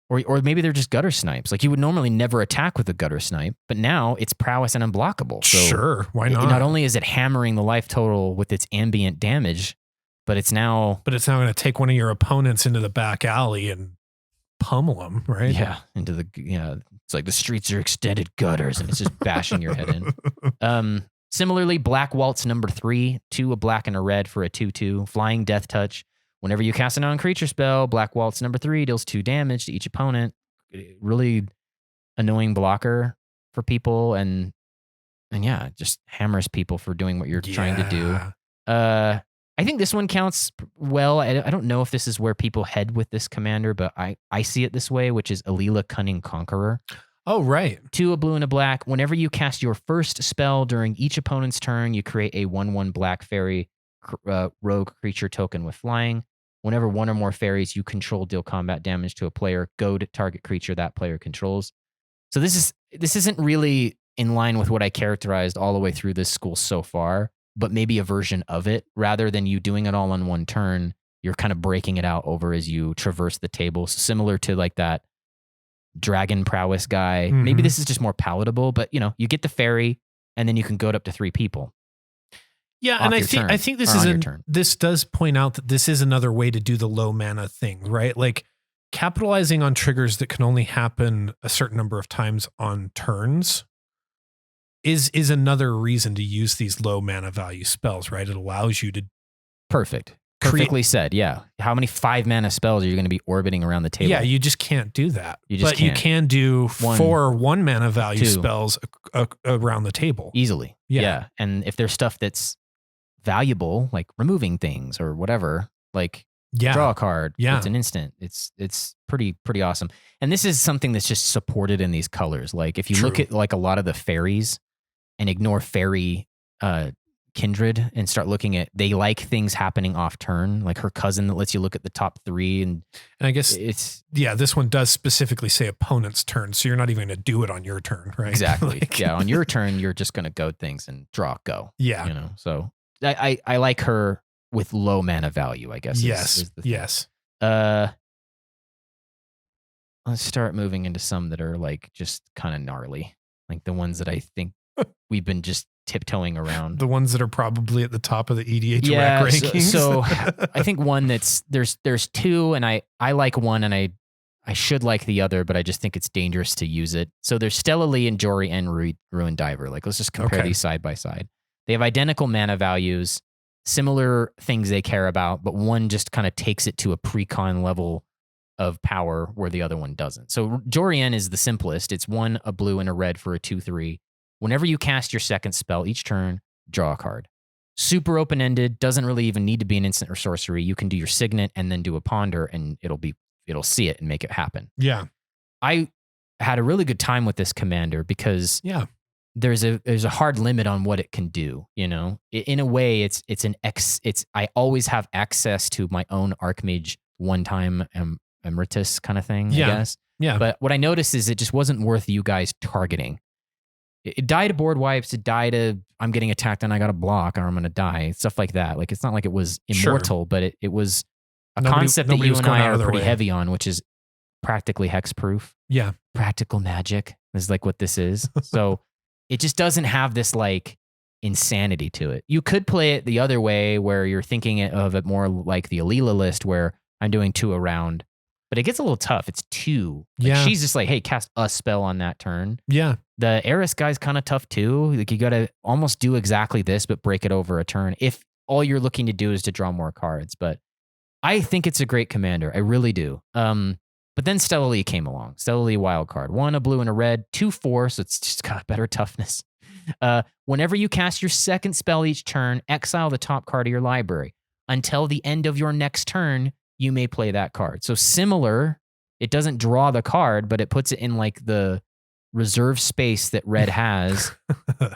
S2: Or maybe they're just gutter snipes. Like you would normally never attack with a gutter snipe, but now it's prowess and unblockable. So
S1: sure, why not?
S2: Not only is it hammering the life total with its ambient damage, but it's now
S1: going to take one of your opponents into the back alley and pummel them, right?
S2: Yeah, it's like the streets are extended gutters, and it's just bashing your head in. Similarly, Black Waltz number 3, 2, a black and a red for a 2/2, flying death touch. Whenever you cast a non-creature spell, Black Waltz number 3 deals 2 damage to each opponent. Really annoying blocker for people, and yeah, just hammers people for doing what you're trying to do. I think this one counts well. I don't know if this is where people head with this commander, but I see it this way, which is Alila Cunning Conqueror.
S1: Oh, right.
S2: 2, a blue and a black. Whenever you cast your first spell during each opponent's turn, you create a 1/1 black fairy rogue creature token with flying. Whenever 1 or more fairies you control deal combat damage to a player, go to target creature that player controls. So this isn't really in line with what I characterized all the way through this school so far. but maybe a version of it rather than you doing it all on one turn. You're kind of breaking it out over as you traverse the table. So similar to like that dragon prowess guy.
S1: Mhm.
S2: Maybe this is just more palatable, but you know, you get the fairy and then you can go up to 3 people.
S1: Yeah, and I think this does point out that this is another way to do the low mana thing, right? Like capitalizing on triggers that can only happen a certain number of times on turns is another reason to use these low mana value spells, right? It allows you to
S2: Perfectly said. Yeah. How many 5 mana spells are you going to be orbiting around the table?
S1: Yeah, you just can't do that.
S2: But
S1: you can do 4 1 mana value spells around the table
S2: easily. Yeah. And if there's stuff that's valuable, like removing things or whatever, like draw a card.
S1: Yeah.
S2: It's an instant. It's pretty awesome. And this is something that's just supported in these colors. Like if you look at like a lot of the fairies and ignore fairy kindred and start looking at, they like things happening off turn, like her cousin that lets you look at the top 3. And
S1: I guess this one does specifically say opponent's turn. So you're not even going to do it on your turn, right?
S2: Exactly. On your turn, you're just going to go things and draw, go.
S1: Yeah.
S2: You know, so I like her with low mana value, I guess.
S1: Yes.
S2: Let's start moving into some that are like just kind of gnarly, like the ones that I think we've been just tiptoeing around.
S1: The ones that are probably at the top of the EDH rec rankings.
S2: So I think one that's there's 2, and I like one, and I should like the other, but I just think it's dangerous to use it. So there's Stella Lee and Jory and Ruin Diver. Like let's just compare these side by side. They have identical mana values, similar things they care about, but one just kind of takes it to a pre-con level of power where the other one doesn't. So Jorian is the simplest. It's 1, a blue, and a red for a 2/3. Whenever you cast your second spell each turn, draw a card. Super open-ended, doesn't really even need to be an instant or sorcery. You can do your signet and then do a ponder, and it'll see it and make it happen.
S1: Yeah.
S2: I had a really good time with this commander because there's a hard limit on what it can do. You know, in a way, I always have access to my own Archmage one-time emeritus kind of thing. I guess.
S1: Yeah.
S2: But what I noticed is it just wasn't worth you guys targeting. It died to board wipes. It died to I'm getting attacked and I got to block or I'm going to die. Stuff like that. Like it's not like it was immortal, but it was a concept that you and I are pretty heavy on, which is practically hexproof.
S1: Yeah.
S2: Practical magic is like what this is. So it just doesn't have this like insanity to it. You could play it the other way where you're thinking of it more like the Alila list where I'm doing 2 around, but it gets a little tough. It's 2. Like she's just like, hey, cast a spell on that turn.
S1: Yeah.
S2: The Eris guy's kind of tough too. Like you got to almost do exactly this, but break it over a turn if all you're looking to do is to draw more cards. But I think it's a great commander. I really do. But then Stella Lee came along. Stella Lee wild card. 1, a blue, and a red. 2/4, so it's just got better toughness. Whenever you cast your second spell each turn, exile the top card of your library. Until the end of your next turn, you may play that card. So similar, it doesn't draw the card, but it puts it in like the reserve space that red has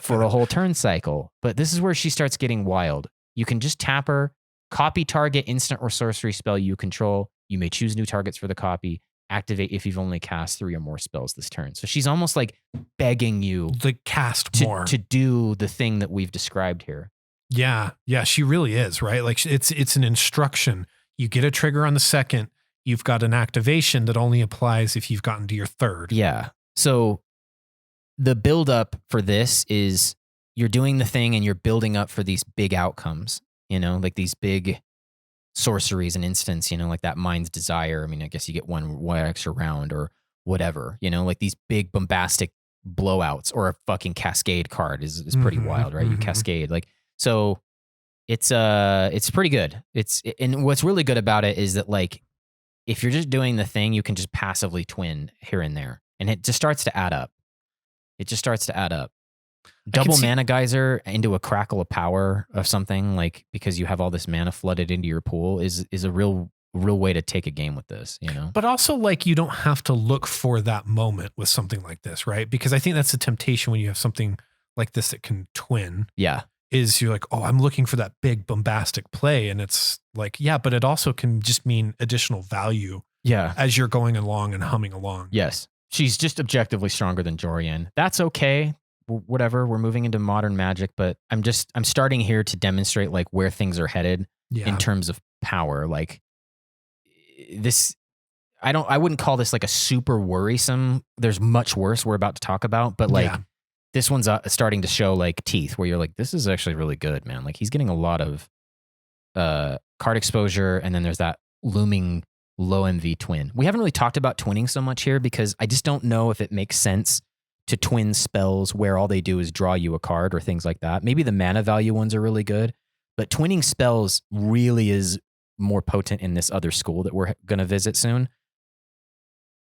S2: for a whole turn cycle. But this is where she starts getting wild. You can just tap her, copy target instant or sorcery spell you control. You may choose new targets for the copy. Activate if you've only cast 3 or more spells this turn. So she's almost like begging you
S1: to cast more
S2: to do the thing that we've described here.
S1: Yeah. Yeah, she really is, right? Like it's an instruction. You get a trigger on the second, you've got an activation that only applies if you've gotten to your third.
S2: Yeah. So the buildup for this is you're doing the thing and you're building up for these big outcomes, you know, like these big sorceries and instants, you know, like that Mind's Desire. I mean, I guess you get one extra round or whatever, you know, like these big bombastic blowouts or a fucking cascade card is pretty wild, right? You cascade like, so it's pretty good. And what's really good about it is that like, if you're just doing the thing, you can just passively twin here and there and it just starts to add up. Double mana geyser into a crackle of power of something like because you have all this mana flooded into your pool is a real way to take a game with this, you know.
S1: But also like you don't have to look for that moment with something like this, right? Because I think that's a temptation when you have something like this that can twin.
S2: Yeah.
S1: Is you're like, oh, I'm looking for that big bombastic play. And it's like, yeah, but it also can just mean additional value.
S2: Yeah.
S1: As you're going along and humming along.
S2: Yes. She's just objectively stronger than Jorian. That's okay. whatever. We're moving into modern Magic, but I'm starting here to demonstrate like where things are headed in terms of power. Like this, I wouldn't call this like a super worrisome. There's much worse we're about to talk about, but like this one's starting to show like teeth where you're like, this is actually really good, man. Like he's getting a lot of card exposure, and then there's that looming low MV twin. We haven't really talked about twinning so much here because I just don't know if it makes sense to twin spells where all they do is draw you a card or things like that. Maybe the mana value ones are really good, but twinning spells really is more potent in this other school that we're going to visit soon.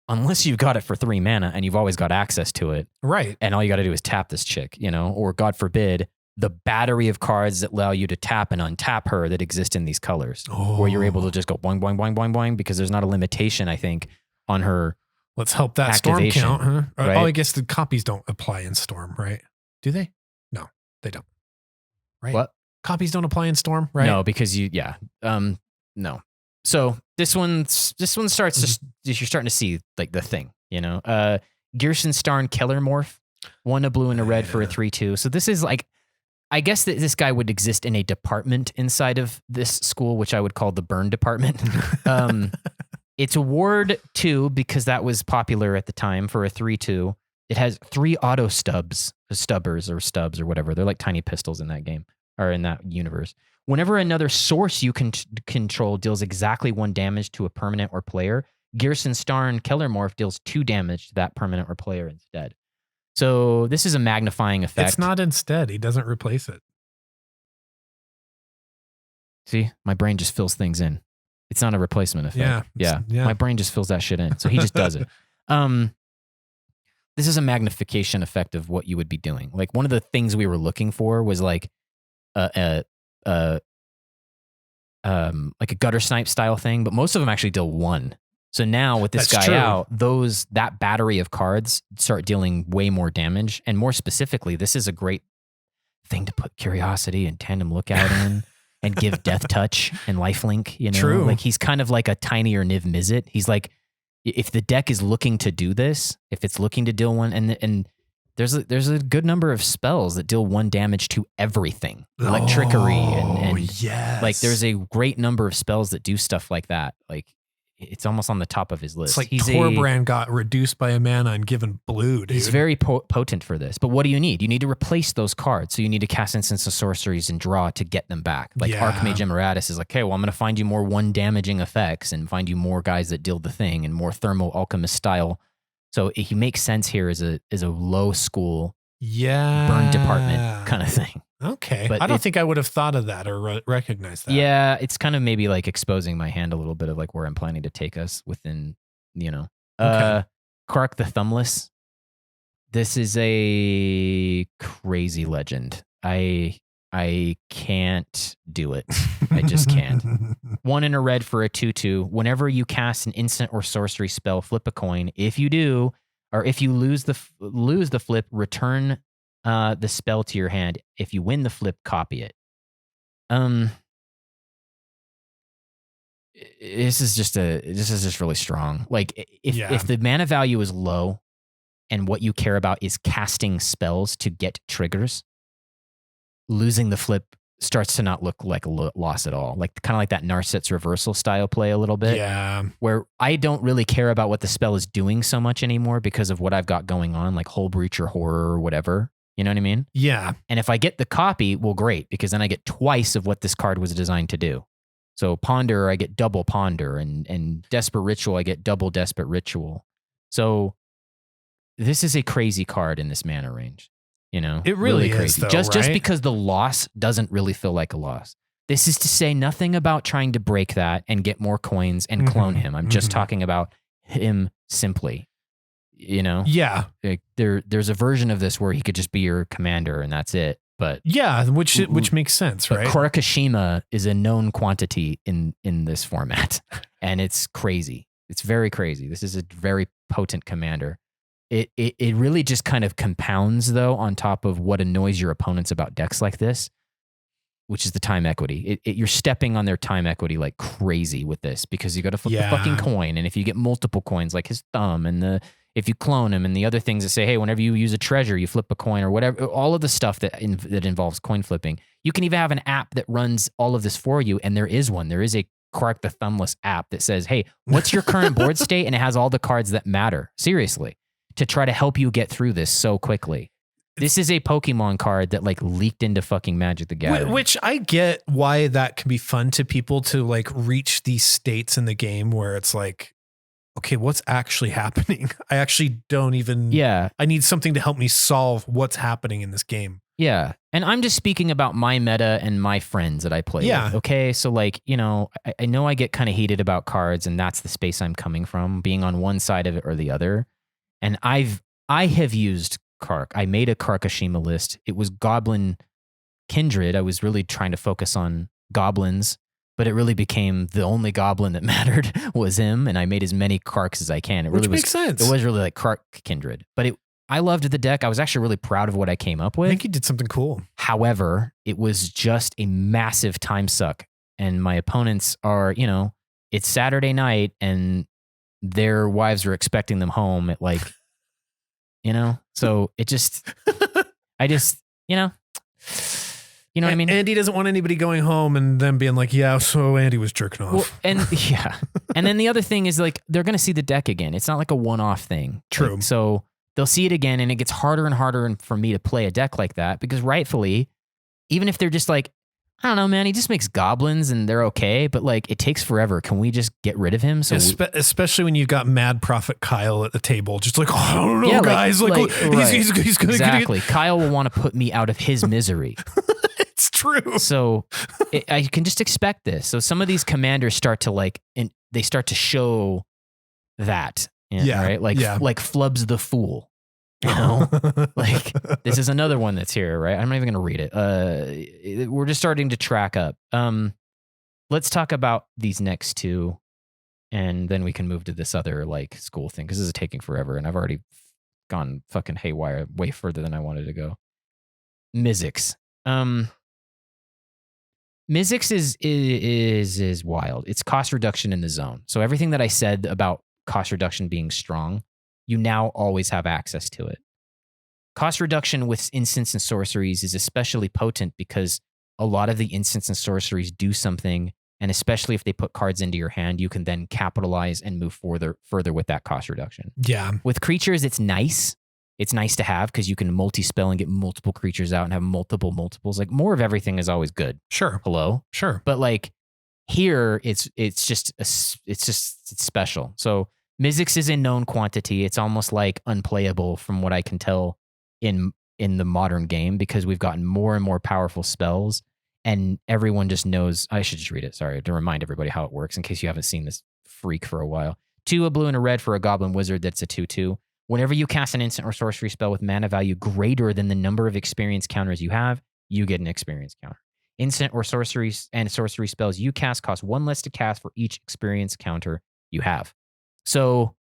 S2: Unless you've got it for 3 mana and you've always got access to it.
S1: Right.
S2: And all you got to do is tap this chick, or God forbid, the battery of cards that allow you to tap and untap her that exist in these colors, where you're able to just go boing, boing, boing, boing, boing, because there's not a limitation, I think, on her.
S1: Let's help that
S2: activation,
S1: Storm count, huh?
S2: Right?
S1: Oh, I guess the copies don't apply in Storm, right? Do they? No, they don't. Right?
S2: What?
S1: Copies don't apply in Storm, right?
S2: No, because no. So this one starts to, you're starting to see like the thing, Gearson Starn Killer Morph, 1 a blue and a red for a 3/2. So this is like, I guess that this guy would exist in a department inside of this school, which I would call the burn department. It's a ward 2 because that was popular at the time for a 3/2. It has 3 auto stubbers or whatever. They're like tiny pistols in that game or in that universe. Whenever another source you can control deals exactly 1 damage to a permanent or player, Gearson Starn Killer Morph deals 2 damage to that permanent or player instead. So this is a magnifying effect.
S1: It's not instead. He doesn't replace it.
S2: See, my brain just fills things in. It's not a replacement effect. Yeah. My brain just fills that shit in. So he just does it. This is a magnification effect of what you would be doing. Like one of the things we were looking for was like like a gutter snipe style thing, but most of them actually deal 1. So now with this guy out, that battery of cards start dealing way more damage. And more specifically, this is a great thing to put Curiosity and Tandem Lookout in and give Death Touch and Lifelink,
S1: True.
S2: Like he's kind of like a tinier Niv Mizzet. He's like, if the deck is looking to do this, if it's looking to deal 1, and there's a good number of spells that deal 1 damage to everything, like Trickery and
S1: yes.
S2: Like there's a great number of spells that do stuff like that. Like it's almost on the top of his list.
S1: It's like Torbrand got reduced by a mana and given blue, dude.
S2: He's very potent for this. But what do you need? You need to replace those cards. So you need to cast Instants of Sorceries and draw to get them back. Like Archmage Emeritus is like, okay, well, I'm going to find you more 1 damaging effects and find you more guys that deal the thing and more Thermal Alchemist style. So he makes sense here as a low school burn department kind of thing.
S1: Okay. But I don't think I would have thought of that or recognized that.
S2: Yeah, it's kind of maybe like exposing my hand a little bit of like where I'm planning to take us within,
S1: Okay.
S2: Kark the Thumbless. This is a crazy legend. I can't do it. I just can't. 1 and a red for a 2/2. Whenever you cast an instant or sorcery spell, flip a coin. If you do, or if you lose the flip, return the spell to your hand. If you win the flip, copy it. This is just really strong. Like if the mana value is low and what you care about is casting spells to get triggers, losing the flip starts to not look like a loss at all. Like kind of like that Narset's Reversal style play a little bit.
S1: Yeah.
S2: Where I don't really care about what the spell is doing so much anymore because of what I've got going on, like Hull Breach or Horror or whatever. You know what I mean?
S1: Yeah.
S2: And if I get the copy, well, great, because then I get twice of what this card was designed to do. So Ponder, I get double Ponder, and Desperate Ritual, I get double Desperate Ritual. So this is a crazy card in this mana range.
S1: It really is,
S2: crazy.
S1: though,
S2: Just
S1: right?
S2: because the loss doesn't really feel like a loss. This is to say nothing about trying to break that and get more coins and clone him. I'm just talking about him simply.
S1: Yeah.
S2: Like there's a version of this where he could just be your commander and that's it. But
S1: yeah, which makes sense,
S2: but
S1: right?
S2: Korakashima is a known quantity in this format, and it's crazy. It's very crazy. This is a very potent commander. It really just kind of compounds, though, on top of what annoys your opponents about decks like this, which is the time equity. You're stepping on their time equity like crazy with this because you got to flip the fucking coin. And if you get multiple coins, like his thumb and if you clone him, and the other things that say, hey, whenever you use a treasure, you flip a coin or whatever, all of the stuff that involves coin flipping. You can even have an app that runs all of this for you, and there is one. There is a Kark the Thumbless app that says, hey, what's your current board state? And it has all the cards that matter, seriously, to try to help you get through this so quickly. This is a Pokemon card that like leaked into fucking Magic the Gathering.
S1: Which I get why that can be fun to people to like reach these states in the game where it's like, okay, what's actually happening? I actually don't even.
S2: Yeah.
S1: I need something to help me solve what's happening in this game.
S2: Yeah. And I'm just speaking about my meta and my friends that I play with. Okay. So like, you know I get kind of heated about cards, and that's the space I'm coming from, being on one side of it or the other. And I have used Kark. I made a Karkashima list. It was Goblin Kindred. I was really trying to focus on goblins, but it really became the only goblin that mattered was him, and I made as many Karks as I can. It really
S1: makes sense.
S2: It was really like Kark Kindred, but I loved the deck. I was actually really proud of what I came up with.
S1: I think you did something cool.
S2: However, it was just a massive time suck, and my opponents are, it's Saturday night, and their wives are expecting them home at like. So it just, you know what I mean?
S1: Andy doesn't want anybody going home and then being like, yeah, so Andy was jerking off.
S2: Well, and yeah. And then the other thing is like, they're going to see the deck again. It's not like a one-off thing.
S1: True.
S2: Like, so they'll see it again, and it gets harder and harder for me to play a deck like that, because rightfully, even if they're just like, I don't know, man, he just makes goblins and they're okay, but like it takes forever. Can we just get rid of him? So
S1: especially when you've got Mad Prophet Kyle at the table, just like, oh, I don't know, guys. Like he's gonna
S2: exactly. Kyle will want to put me out of his misery.
S1: It's true.
S2: So I can just expect this. So some of these commanders start to they start to show that, right? Like Flubs the Fool. Like this is another one that's here, right? I'm not even going to read it. We're just starting to track up. Let's talk about these next two, and then we can move to this other like school thing, because this is taking forever, and I've already gone fucking haywire way further than I wanted to go. Mizzix. Mizzix is wild. It's cost reduction in the zone. So everything that I said about cost reduction being strong, you now always have access to it. Cost reduction with instants and sorceries is especially potent because a lot of the instants and sorceries do something, and especially if they put cards into your hand, you can then capitalize and move further with that cost reduction.
S1: Yeah.
S2: With creatures, it's nice. It's nice to have because you can multi-spell and get multiple creatures out and have multiples. Like more of everything is always good.
S1: Sure.
S2: Hello?
S1: Sure.
S2: But like here, it's special. So Mizzix is a known quantity. It's almost like unplayable from what I can tell in the modern game, because we've gotten more and more powerful spells, and everyone just knows. I should just read it, sorry, to remind everybody how it works in case you haven't seen this freak for a while. 2, a blue and a red for a goblin wizard that's a 2/2. Whenever you cast an instant or sorcery spell with mana value greater than the number of experience counters you have, you get an experience counter. Instant or sorcery spells you cast cost 1 less to cast for each experience counter you have. So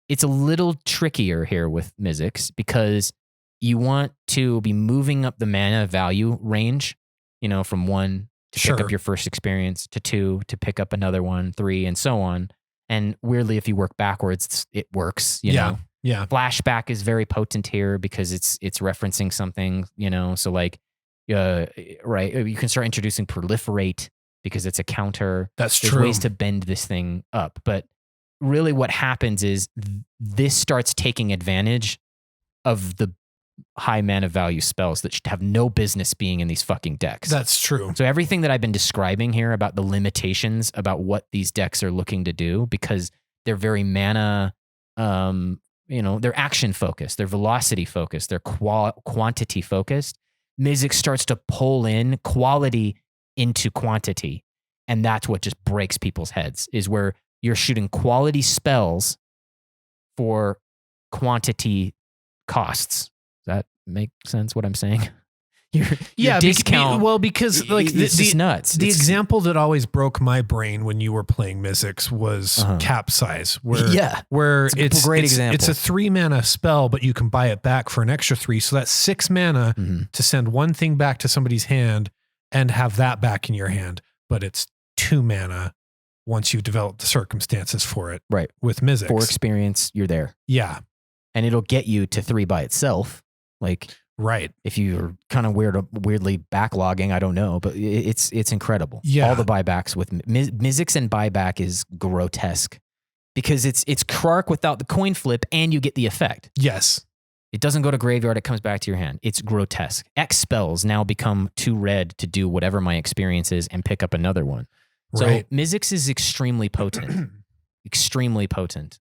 S2: it's a little trickier here with Mizzix, because you want to be moving up the mana value range, from 1 to pick up your first experience, to 2 to pick up another one, 3, and so on. And weirdly, if you work backwards, it works, know.
S1: Yeah.
S2: Flashback is very potent here because it's referencing something, so like, right. You can start introducing proliferate because it's a counter.
S1: There's
S2: true. Ways to bend this thing up. But really what happens is this starts taking advantage of the high mana value spells that should have no business being in these fucking decks.
S1: That's true.
S2: So everything that I've been describing here about the limitations about what these decks are looking to do, because they're very mana, they're action focused, they're velocity focused, they're quantity focused. Mizzix starts to pull in quality into quantity. And that's what just breaks people's heads, is where you're shooting quality spells for quantity costs. Does that make sense what I'm saying? Your discount.
S1: Because like
S2: it's just nuts.
S1: The example that always broke my brain when you were playing Mizzix was Capsize, where it's a great example. It's a 3 mana spell, but you can buy it back for an extra 3. So that's 6 mana to send one thing back to somebody's hand and have that back in your hand. But it's 2 mana once you've developed the circumstances for it.
S2: Right.
S1: With Mizzix.
S2: For experience, you're there.
S1: Yeah.
S2: and it'll get you to 3 by itself. Like,
S1: right.
S2: If you're kind of weirdly backlogging, I don't know, but it's incredible.
S1: Yeah.
S2: All the buybacks with Mizzix and buyback is grotesque because it's Krark without the coin flip and you get the effect.
S1: Yes.
S2: It doesn't go to graveyard. It comes back to your hand. It's grotesque. X spells now become 2 red to do whatever my experience is and pick up another one.
S1: Right.
S2: So Mizzix is extremely potent, extremely potent.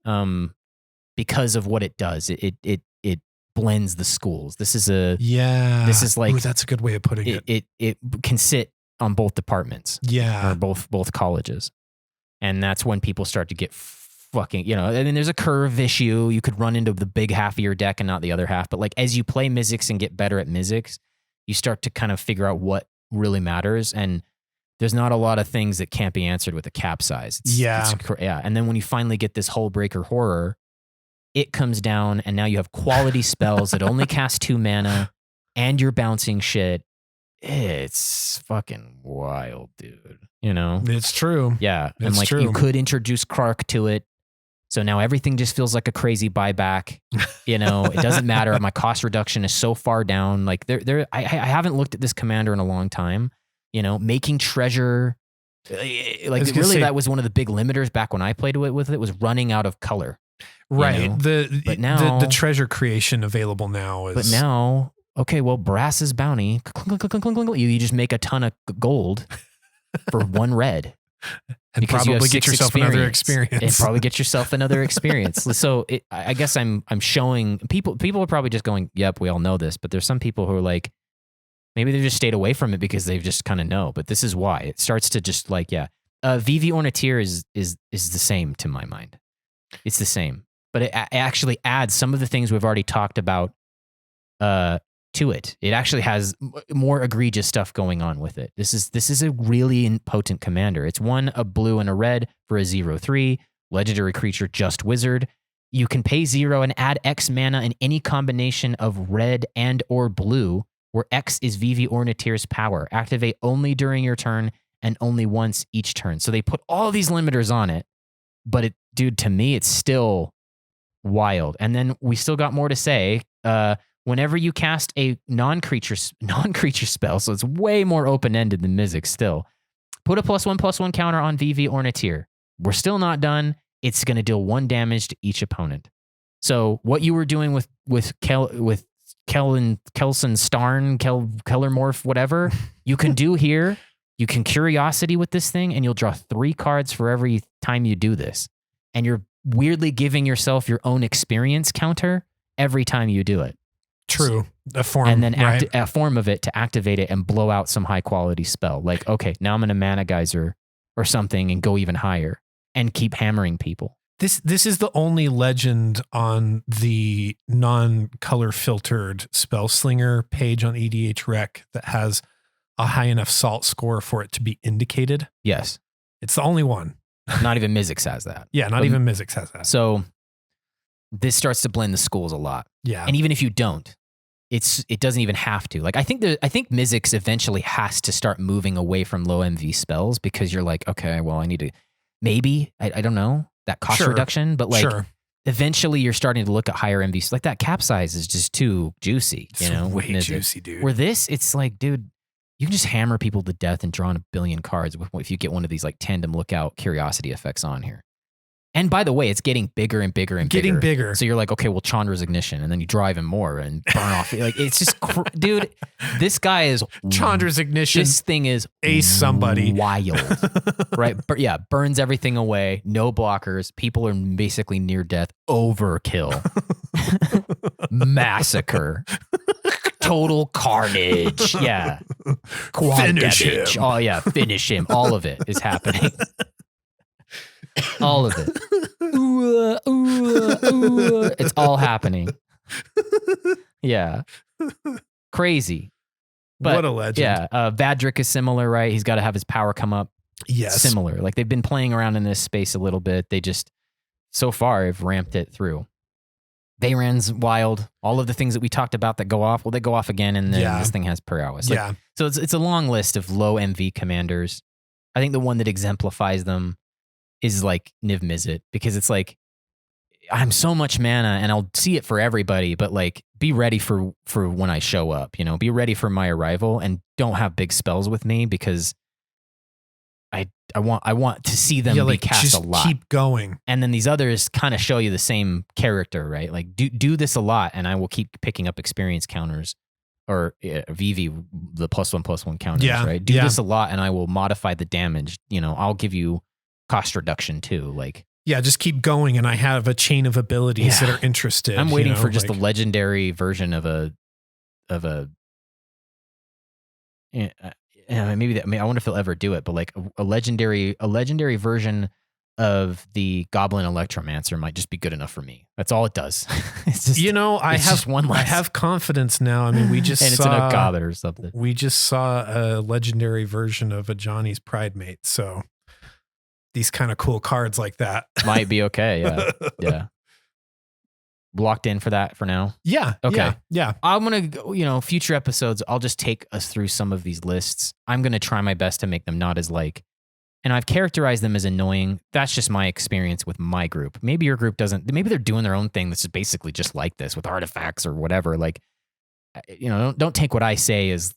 S2: Because of what it does. It blends the schools. This is like,
S1: ooh, that's a good way of putting it.
S2: It can sit on both departments.
S1: Yeah.
S2: Or both colleges. And that's when people start to get fucking, I mean, there's a curve issue. You could run into the big half of your deck and not the other half. But like, as you play Mizzix and get better at Mizzix, you start to kind of figure out what really matters. And there's not a lot of things that can't be answered with a capsize.
S1: Yeah.
S2: And then when you finally get this Hullbreaker Horror, it comes down and now you have quality spells that only cast 2 mana and you're bouncing shit. It's fucking wild, dude.
S1: It's true.
S2: Yeah. And like, you could introduce Krark to it. So now everything just feels like a crazy buyback. It doesn't matter. My cost reduction is so far down. Like I haven't looked at this commander in a long time. Making treasure. Like really, that was one of the big limiters back when I played with it was running out of color.
S1: Right.
S2: But now
S1: the treasure creation available now is.
S2: But now, okay, well, Brass's bounty. You just make a ton of gold for 1 red.
S1: And probably get yourself another experience.
S2: And probably get yourself another experience. So I guess I'm showing people are probably just going, yep, we all know this. But there's some people who are like, maybe they just stayed away from it because they just kind of know. But this is why it starts to just like, VV Orniteer is the same to my mind. It's the same, but it actually adds some of the things we've already talked about to it. It actually has more egregious stuff going on with it. This is a really potent commander. It's a blue and a red for a 0/3 legendary creature, just wizard. You can pay 0 and add X mana in any combination of red and or blue, where X is VV Orniteer's power. Activate only during your turn and only once each turn. So they put all these limiters on it, but dude, to me, it's still wild. And then we still got more to say. Whenever you cast a non-creature spell, so it's way more open-ended than Mizzix still, put a +1/+1 counter on VV Orniteer. We're still not done. It's going to deal 1 damage to each opponent. So what you were doing with Kelson Starn, Kellermorph, whatever, you can do here. You can Curiosity with this thing, and you'll draw 3 cards for every time you do this. And you're weirdly giving yourself your own experience counter every time you do it.
S1: True. A form.
S2: And then
S1: right?
S2: a form of it to activate it and blow out some high quality spell. Like, okay, now I'm going to Mana Geyser or something and go even higher and keep hammering people.
S1: This is the only legend on the non-color filtered Spellslinger page on EDH Rec that has a high enough salt score for it to be indicated.
S2: Yes.
S1: It's the only one.
S2: Not even Mizzix has that.
S1: Yeah, not even Mizzix has that.
S2: So this starts to blend the schools a lot.
S1: Yeah.
S2: And even if you don't, it doesn't even have to. Like I think Mizzix eventually has to start moving away from low MV spells because you're like, okay, well, I need to maybe I don't know that cost reduction, but like eventually you're starting to look at higher MVs. Like that capsize is just too juicy,
S1: it's way juicy, dude.
S2: Where this, it's like, dude, you can just hammer people to death and draw on 1 billion cards if you get one of these like tandem lookout curiosity effects on here. And by the way, it's getting bigger and bigger and
S1: bigger.
S2: So you're like, okay, well, Chandra's Ignition, and then you draw even more and burn off. Like it's just, dude, this guy is
S1: Chandra's Ignition.
S2: This thing is
S1: ace somebody
S2: wild, right? But yeah, burns everything away. No blockers. People are basically near death. Overkill, massacre, total carnage. Yeah, quad
S1: finish
S2: damage.
S1: him.
S2: Oh yeah, finish him. All of it is happening. All of it. It's all happening. Yeah. Crazy. But,
S1: what a legend.
S2: Yeah. Vadric is similar, right? He's got to have his power come up.
S1: Yes.
S2: Similar. Like they've been playing around in this space a little bit. They just, so far, have ramped it through. Veyran's wild. All of the things that we talked about that go off, well, they go off again, and then this thing has prowess. Like, so it's a long list of low MV commanders. I think the one that exemplifies them is like Niv Mizzet, because it's like I'm so much mana and I'll see it for everybody, but like be ready for when I show up, be ready for my arrival and don't have big spells with me because I want to see them be cast
S1: just
S2: a lot.
S1: Keep going.
S2: And then these others kind of show you the same character, right? Like do this a lot and I will keep picking up experience counters or VV, the +1/+1 counters, right? Do this a lot and I will modify the damage. I'll give you cost reduction too. Like,
S1: yeah, just keep going. And I have a chain of abilities that are interested.
S2: I'm waiting for just a legendary version of a maybe I wonder if they'll ever do it, but like a legendary version of the Goblin Electromancer might just be good enough for me. That's all it does. It's just,
S1: I have confidence now. I mean, we just
S2: and
S1: saw,
S2: it's an Goblet or something.
S1: We just saw a legendary version of a Johnny's Pride Mate. So these kind of cool cards like that
S2: might be okay. Yeah. Yeah. Locked in for that for now.
S1: Yeah.
S2: Okay.
S1: Yeah.
S2: I'm going to, future episodes, I'll just take us through some of these lists. I'm going to try my best to make them not as and I've characterized them as annoying. That's just my experience with my group. Maybe your group doesn't, maybe they're doing their own thing that's basically just like this with artifacts or whatever. Like, don't take what I say as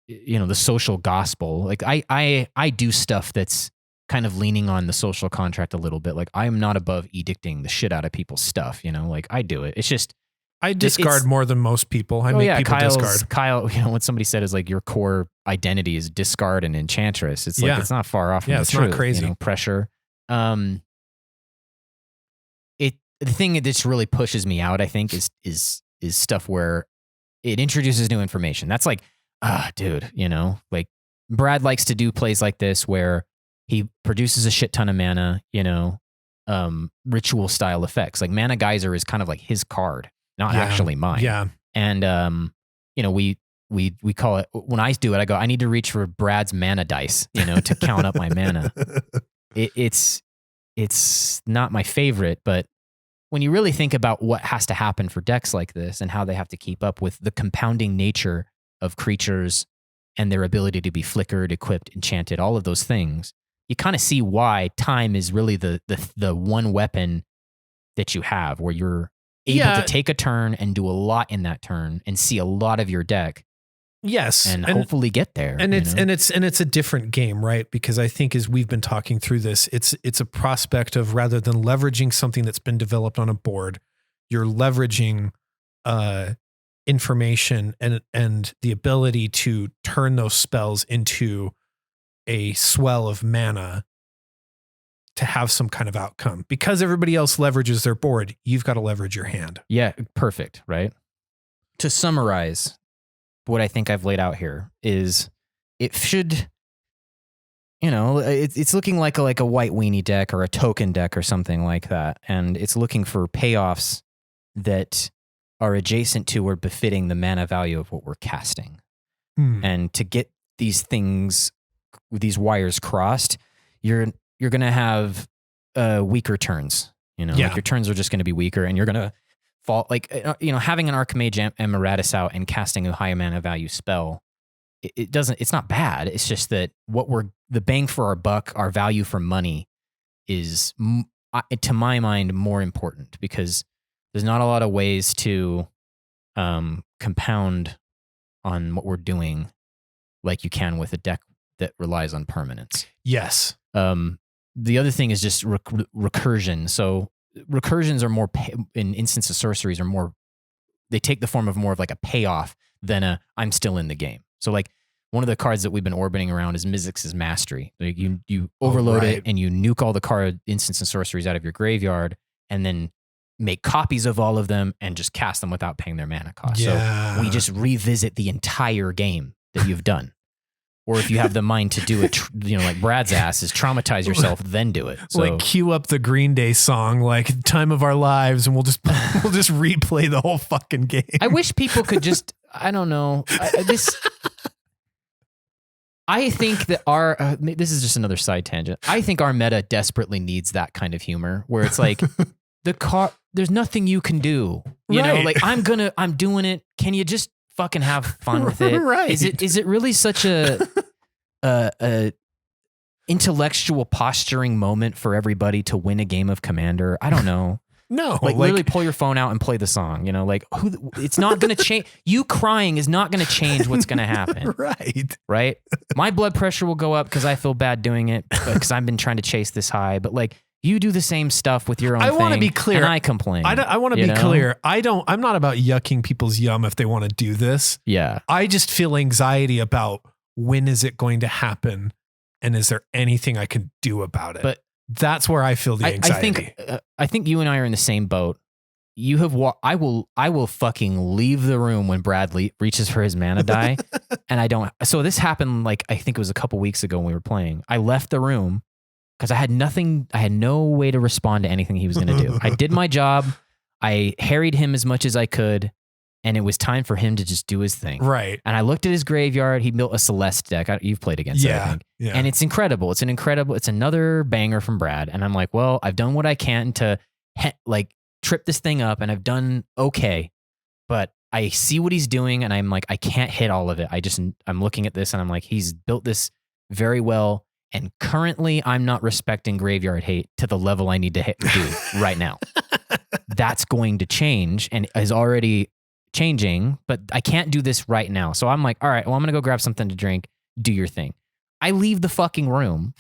S2: the social gospel. Like I do stuff that's kind of leaning on the social contract a little bit. Like I am not above edicting the shit out of people's stuff, like I do it. It's just,
S1: I discard more than most people. I make people discard.
S2: Kyle, what somebody said is like your core identity is discard and enchantress. It's like, it's not far off from the truth.
S1: Not crazy.
S2: Pressure. The thing that just really pushes me out, I think, is stuff where it introduces new information. That's like, dude, like Brad likes to do plays like this where he produces a shit ton of mana, ritual style effects. Like Mana Geyser is kind of like his card, not actually mine.
S1: Yeah.
S2: And, we call it, when I do it, I go, I need to reach for Brad's mana dice, to count up my mana. It's not my favorite, but when you really think about what has to happen for decks like this and how they have to keep up with the compounding nature of creatures and their ability to be flickered, equipped, enchanted, all of those things, you kind of see why time is really the one weapon that you have where you're able to take a turn and do a lot in that turn and see a lot of your deck.
S1: Yes.
S2: And hopefully get there.
S1: And it's a different game, right? Because I think as we've been talking through this, it's a prospect of rather than leveraging something that's been developed on a board, you're leveraging information and the ability to turn those spells into a swell of mana to have some kind of outcome. Because everybody else leverages their board, you've got to leverage your hand.
S2: Yeah, perfect, right? To summarize, what I think I've laid out here is it should, it's looking like a white weenie deck or a token deck or something like that. And it's looking for payoffs that are adjacent to or befitting the mana value of what we're casting. And to get these things, these wires crossed, you're going to have weaker turns, like your turns are just going to be weaker and you're going to fall, like, having an Archmage Emeritus out and casting a high mana value spell, it's not bad. It's just that the bang for our buck, our value for money is, to my mind, more important because there's not a lot of ways to compound on what we're doing like you can with a deck that relies on permanence.
S1: Yes.
S2: The other thing is just recursion. So recursions are more, in Instance of Sorceries, they take the form of more of like a payoff than I'm still in the game. So like one of the cards that we've been orbiting around is Mizzix's Mastery. Like you overload it and you nuke all the Instance of Sorceries out of your graveyard and then make copies of all of them and just cast them without paying their mana cost.
S1: Yeah.
S2: So we just revisit the entire game that you've done. Or if you have the mind to do it, like Brad's ass is traumatize yourself, then do it. So,
S1: like cue up the Green Day song, like "Time of Our Lives," and we'll just replay the whole fucking game.
S2: I wish people could just, I don't know, I think that this is just another side tangent. I think our meta desperately needs that kind of humor where it's like there's nothing you can do, like I'm doing it. Can you just fucking have fun with it?
S1: Right.
S2: Is it really such a intellectual posturing moment for everybody to win a game of Commander. I don't know.
S1: No,
S2: like literally pull your phone out and play the song, like it's not going to change. You crying is not going to change what's going to happen. Right. My blood pressure will go up because I feel bad doing it because I've been trying to chase this high, but like you do the same stuff with your own thing. I want to be clear. And I complain.
S1: I want to be clear. I'm not about yucking people's yum if they want to do this.
S2: Yeah.
S1: I just feel anxiety about when is it going to happen and is there anything I can do about it? But that's where I feel the anxiety.
S2: I think you and I are in the same boat. You have I will fucking leave the room when Bradley reaches for his mana die, and I don't. So this happened like I think it was a couple weeks ago when we were playing. I left the room because I had nothing. I had no way to respond to anything he was going to do. I did my job. I harried him as much as I could, and it was time for him to just do his thing.
S1: Right.
S2: And I looked at his graveyard. He built a Celeste deck. You've played against it, I think. Yeah. And it's incredible. It's another banger from Brad. And I'm like, well, I've done what I can to trip this thing up, and I've done okay. But I see what he's doing, and I'm like, I can't hit all of it. I'm looking at this, and I'm like, he's built this very well. And currently, I'm not respecting graveyard hate to the level I need to do right now. That's going to change, and is already changing, but I can't do this right now. So I'm like, all right, well, I'm going to go grab something to drink. Do your thing. I leave the fucking room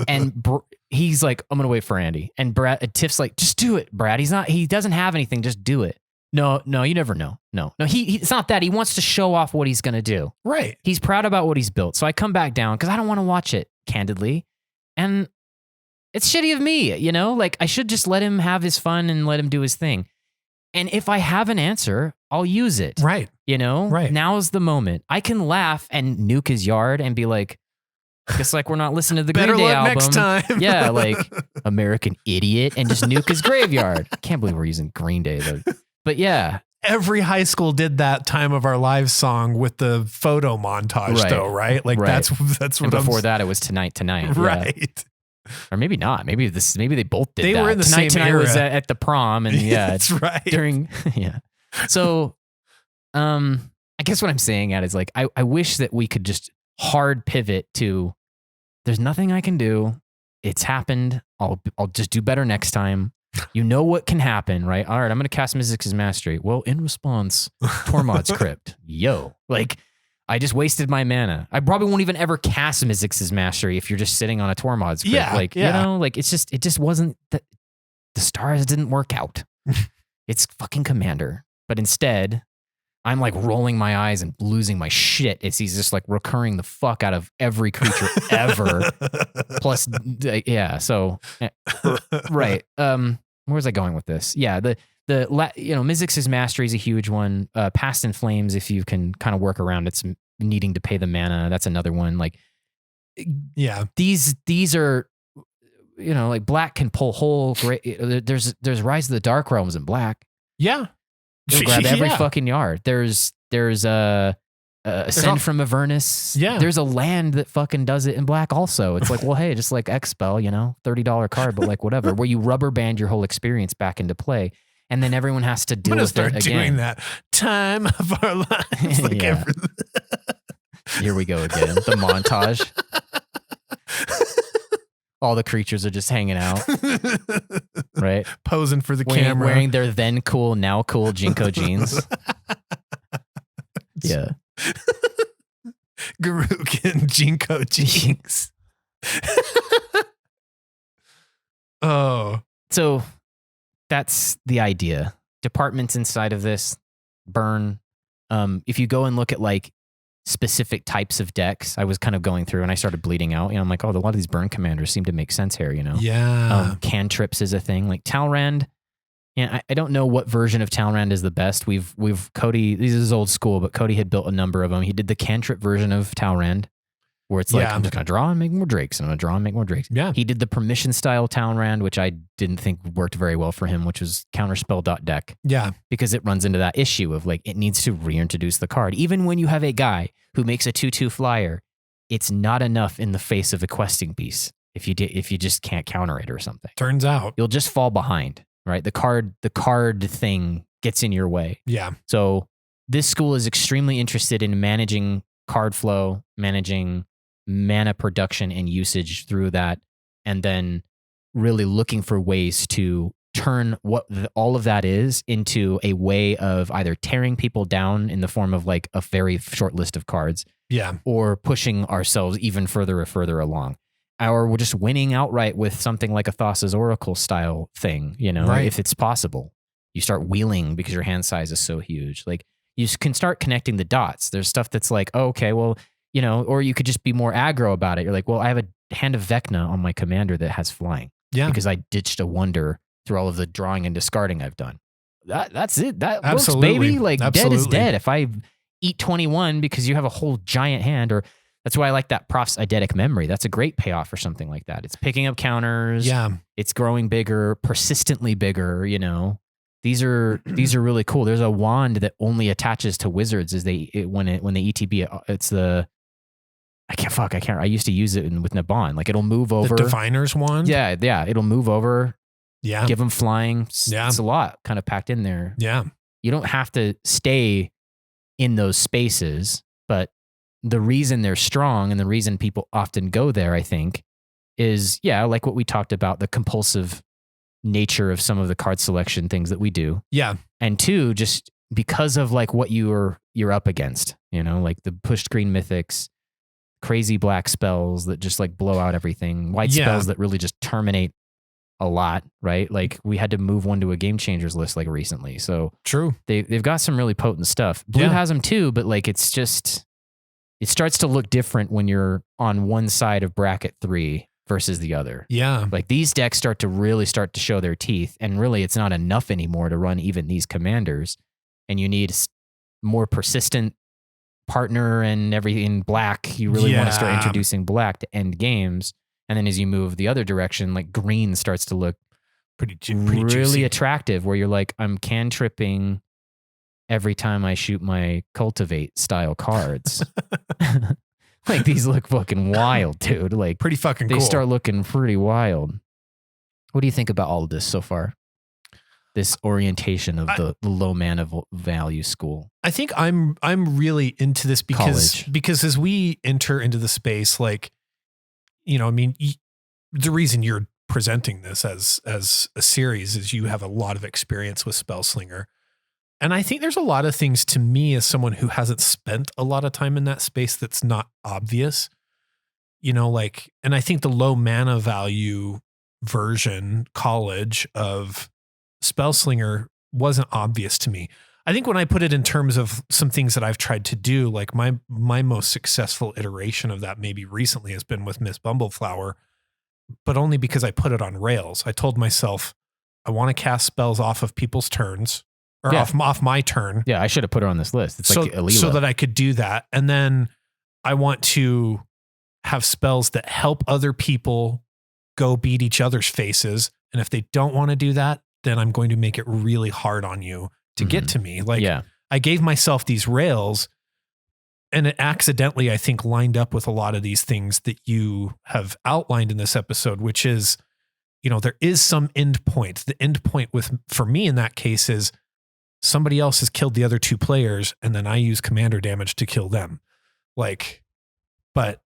S2: and he's like, I'm going to wait for Andy. And Tiff's like, just do it, Brad. He doesn't have anything. Just do it. No, you never know. No, it's not that. He wants to show off what he's going to do.
S1: Right.
S2: He's proud about what he's built. So I come back down because I don't want to watch it candidly. And it's shitty of me, like I should just let him have his fun and let him do his thing. And if I have an answer, I'll use it.
S1: Right.
S2: Right. Now's the moment. I can laugh and nuke his yard and be like, I guess like we're not listening to the Green Day album.
S1: Next time.
S2: Yeah, like American Idiot, and just nuke his graveyard. I can't believe we're using Green Day though. But yeah.
S1: Every high school did that Time of Our Lives song with the photo montage though, right? Like that's what.
S2: And before that it was Tonight.
S1: Right.
S2: Yeah. Or maybe not. Maybe they both did that.
S1: They were in the same
S2: Tonight
S1: era.
S2: was at the prom, and
S1: that's right.
S2: Yeah. So, I guess what I'm saying is like, I wish that we could just hard pivot to, there's nothing I can do. It's happened. I'll just do better next time. You know what can happen, right? All right, I'm going to cast Mizzix's Mastery. Well, in response, Tormod's Crypt. Yo, like I just wasted my mana. I probably won't even ever cast Mizzix's Mastery if you're just sitting on a Tormod's Crypt.
S1: Yeah,
S2: like, like it just wasn't the stars didn't work out. It's fucking Commander. But instead, I'm like rolling my eyes and losing my shit as he's just like recurring the fuck out of every creature ever. Plus, yeah. So, right. Where was I going with this? Yeah. Mizzix's Mastery is a huge one. Past in Flames, if you can kind of work around it's needing to pay the mana. That's another one. Like,
S1: yeah.
S2: These are, like black can pull whole. There's Rise of the Dark Realms in black.
S1: Yeah.
S2: You'll grab every fucking yard. There's Ascend from Avernus.
S1: Yeah.
S2: There's a land that fucking does it in black also. It's like, well, hey, just like X-Spell, $30 card, but like whatever, where you rubber band your whole experience back into play. And then everyone has to deal with it again.
S1: Doing that. Time of our lives. Like
S2: Here we go again. The montage. All the creatures are just hanging out, right?
S1: Posing for the camera.
S2: Wearing their then cool, now cool Jinko jeans. Yeah.
S1: Garukin Jinko jeans. Oh.
S2: So that's the idea. Departments inside of this burn. If you go and look at like specific types of decks, I was kind of going through and I started bleeding out. I'm like, oh, a lot of these burn commanders seem to make sense here,
S1: Yeah.
S2: Cantrips is a thing. Like Talrand. Yeah, I don't know what version of Talrand is the best. We've Cody, this is old school, but Cody had built a number of them. He did the cantrip version of Talrand, where it's like, I'm just going to draw and make more Drakes, and I'm going to draw and make more Drakes.
S1: Yeah.
S2: He did the permission style Talrand, which I didn't think worked very well for him, which was counterspell.deck.
S1: Yeah.
S2: Because it runs into that issue of like, it needs to reintroduce the card. Even when you have a guy who makes a 2/2 flyer, it's not enough in the face of a questing beast if you just can't counter it or something.
S1: Turns out.
S2: You'll just fall behind. Right, the card thing gets in your way.
S1: Yeah.
S2: So this school is extremely interested in managing card flow, managing mana production and usage through that, and then really looking for ways to turn what all of that is into a way of either tearing people down in the form of like a very short list of cards, or pushing ourselves even further along, or we're just winning outright with something like a Thassa's Oracle style thing, if it's possible. You start wheeling because your hand size is so huge. Like, you can start connecting the dots. There's stuff that's like, oh, okay, well, or you could just be more aggro about it. You're like, well, I have a hand of Vecna on my commander that has flying. Yeah. Because I ditched a wonder through all of the drawing and discarding I've done. That's it. That works, baby. Like, dead is dead. If I eat 21 because you have a whole giant hand, or that's why I like that Prof's eidetic memory. That's a great payoff for something like that. It's picking up counters. Yeah. It's growing bigger, persistently bigger, These are really cool. There's a wand that only attaches to wizards when they ETB. It's the I used to use it with Naban. Like, it'll move over.
S1: The Diviner's wand.
S2: Yeah. It'll move over.
S1: Yeah.
S2: Give them flying. It's a lot kind of packed in there.
S1: Yeah.
S2: You don't have to stay in those spaces, but the reason they're strong and the reason people often go there, I think, is like what we talked about, the compulsive nature of some of the card selection things that we do.
S1: Yeah.
S2: And two, just because of like what you're up against, like the pushed green mythics, crazy black spells that just like blow out everything, white spells that really just terminate a lot, right? Like, we had to move one to a game changers list like recently. So
S1: true.
S2: They've got some really potent stuff. Blue has them too, but like, it starts to look different when you're on one side of bracket 3 versus the other.
S1: Yeah.
S2: Like, these decks start to show their teeth, and really it's not enough anymore to run even these commanders. And you need more persistent partner and everything black. You really want to start introducing black to end games. And then as you move the other direction, like, green starts to look pretty really juicy. Attractive, where you're like, I'm cantripping every time I shoot my cultivate style cards. Like, these look fucking wild, dude. Like,
S1: pretty fucking cool.
S2: They start looking pretty wild. What do you think about all of this so far? This orientation of the low mana value school.
S1: I think I'm really into this because as we enter into the space, like, the reason you're presenting this as a series is you have a lot of experience with Spellslinger. And I think there's a lot of things, to me, as someone who hasn't spent a lot of time in that space, that's not obvious, and I think the low mana value version college of Spellslinger wasn't obvious to me. I think when I put it in terms of some things that I've tried to do, like my most successful iteration of that maybe recently has been with Miss Bumbleflower, but only because I put it on rails. I told myself, I want to cast spells off of people's turns, or off my turn.
S2: Yeah, I should have put her on this list. It's like Alila.
S1: So that I could do that. And then I want to have spells that help other people go beat each other's faces. And if they don't want to do that, then I'm going to make it really hard on you to get to me. Like, I gave myself these rails, and it accidentally, I think, lined up with a lot of these things that you have outlined in this episode, which is, there is some end point. The end point for me in that case is somebody else has killed the other two players, and then I use commander damage to kill them. Like, but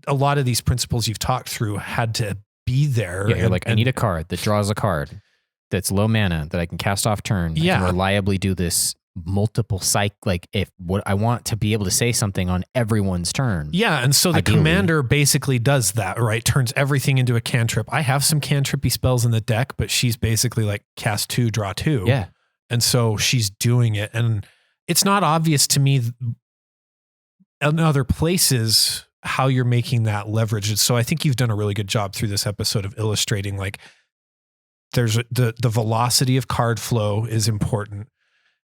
S1: a lot of these principles you've talked through had to be there.
S2: Yeah, you're like, I need a card that draws a card that's low mana that I can cast off turn. I can reliably do this multiple like, if what I want to be able to say something on everyone's turn.
S1: Yeah, and so the commander basically does that, right? Turns everything into a cantrip. I have some cantrippy spells in the deck, but she's basically like cast 2, draw 2.
S2: Yeah.
S1: And so she's doing it. And it's not obvious to me in other places how you're making that leverage. And so I think you've done a really good job through this episode of illustrating, like, there's the velocity of card flow is important,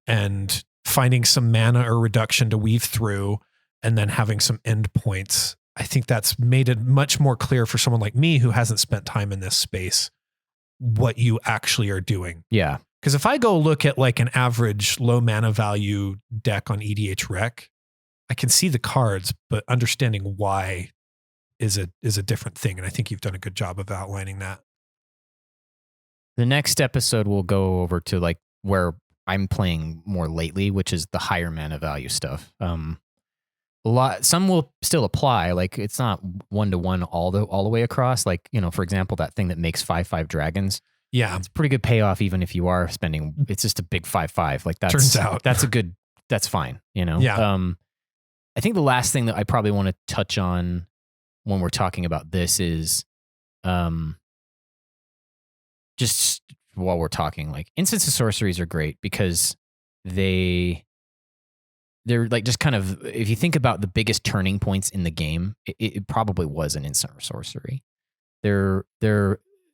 S1: and finding some mana or reduction to weave through, and then having some end points. I think that's made it much more clear for someone like me who hasn't spent time in this space what you actually are doing.
S2: Yeah.
S1: Because if I go look at like an average low mana value deck on EDH Rec, I can see the cards, but understanding why is a different thing. And I think you've done a good job of outlining that.
S2: The next episode will go over to like where I'm playing more lately, which is the higher mana value stuff.
S3: some will still apply. Like it's not 1-to-1 all the way across. Like, for example, that thing that makes 5/5 dragons.
S1: Yeah.
S3: It's a pretty good payoff, even if you are spending, it's just a big 5/5. Like
S1: turns out
S3: that's fine.
S1: Yeah.
S3: I think the last thing that I probably want to touch on when we're talking about this is, just while we're talking, like instants of sorceries are great because they're like just kind of, if you think about the biggest turning points in the game, it probably was an instant or sorcery. They're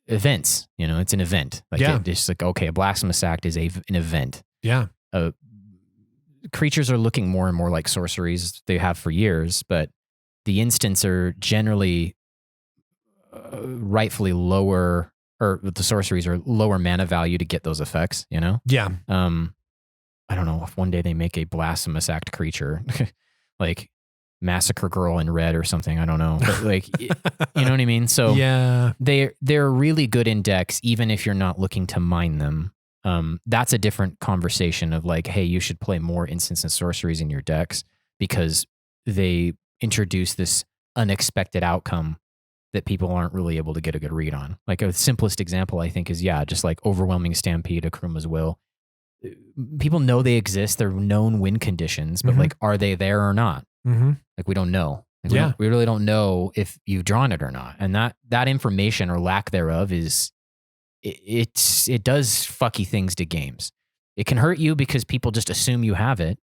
S3: events, it's an event. Like it's like, okay, a blasphemous act is an event.
S1: Yeah.
S3: Creatures are looking more and more like sorceries they have for years, but the instants are generally rightfully lower, or the sorceries are lower mana value to get those effects,
S1: Yeah.
S3: I don't know if one day they make a blasphemous act creature like Massacre Girl in red or something. I don't know. But like, you know what I mean? So
S1: yeah,
S3: they're really good in decks, even if you're not looking to mine them. That's a different conversation of like, hey, you should play more instants and sorceries in your decks because they introduce this unexpected outcome that people aren't really able to get a good read on. Like a simplest example, I think, is just like Overwhelming Stampede, Akuma's Will. People know they exist. They're known win conditions, but like, are they there or not?
S1: Mm-hmm.
S3: Like, we don't know. Like, we really don't know if you've drawn it or not. And that information or lack thereof is, it does fucky things to games. It can hurt you because people just assume you have it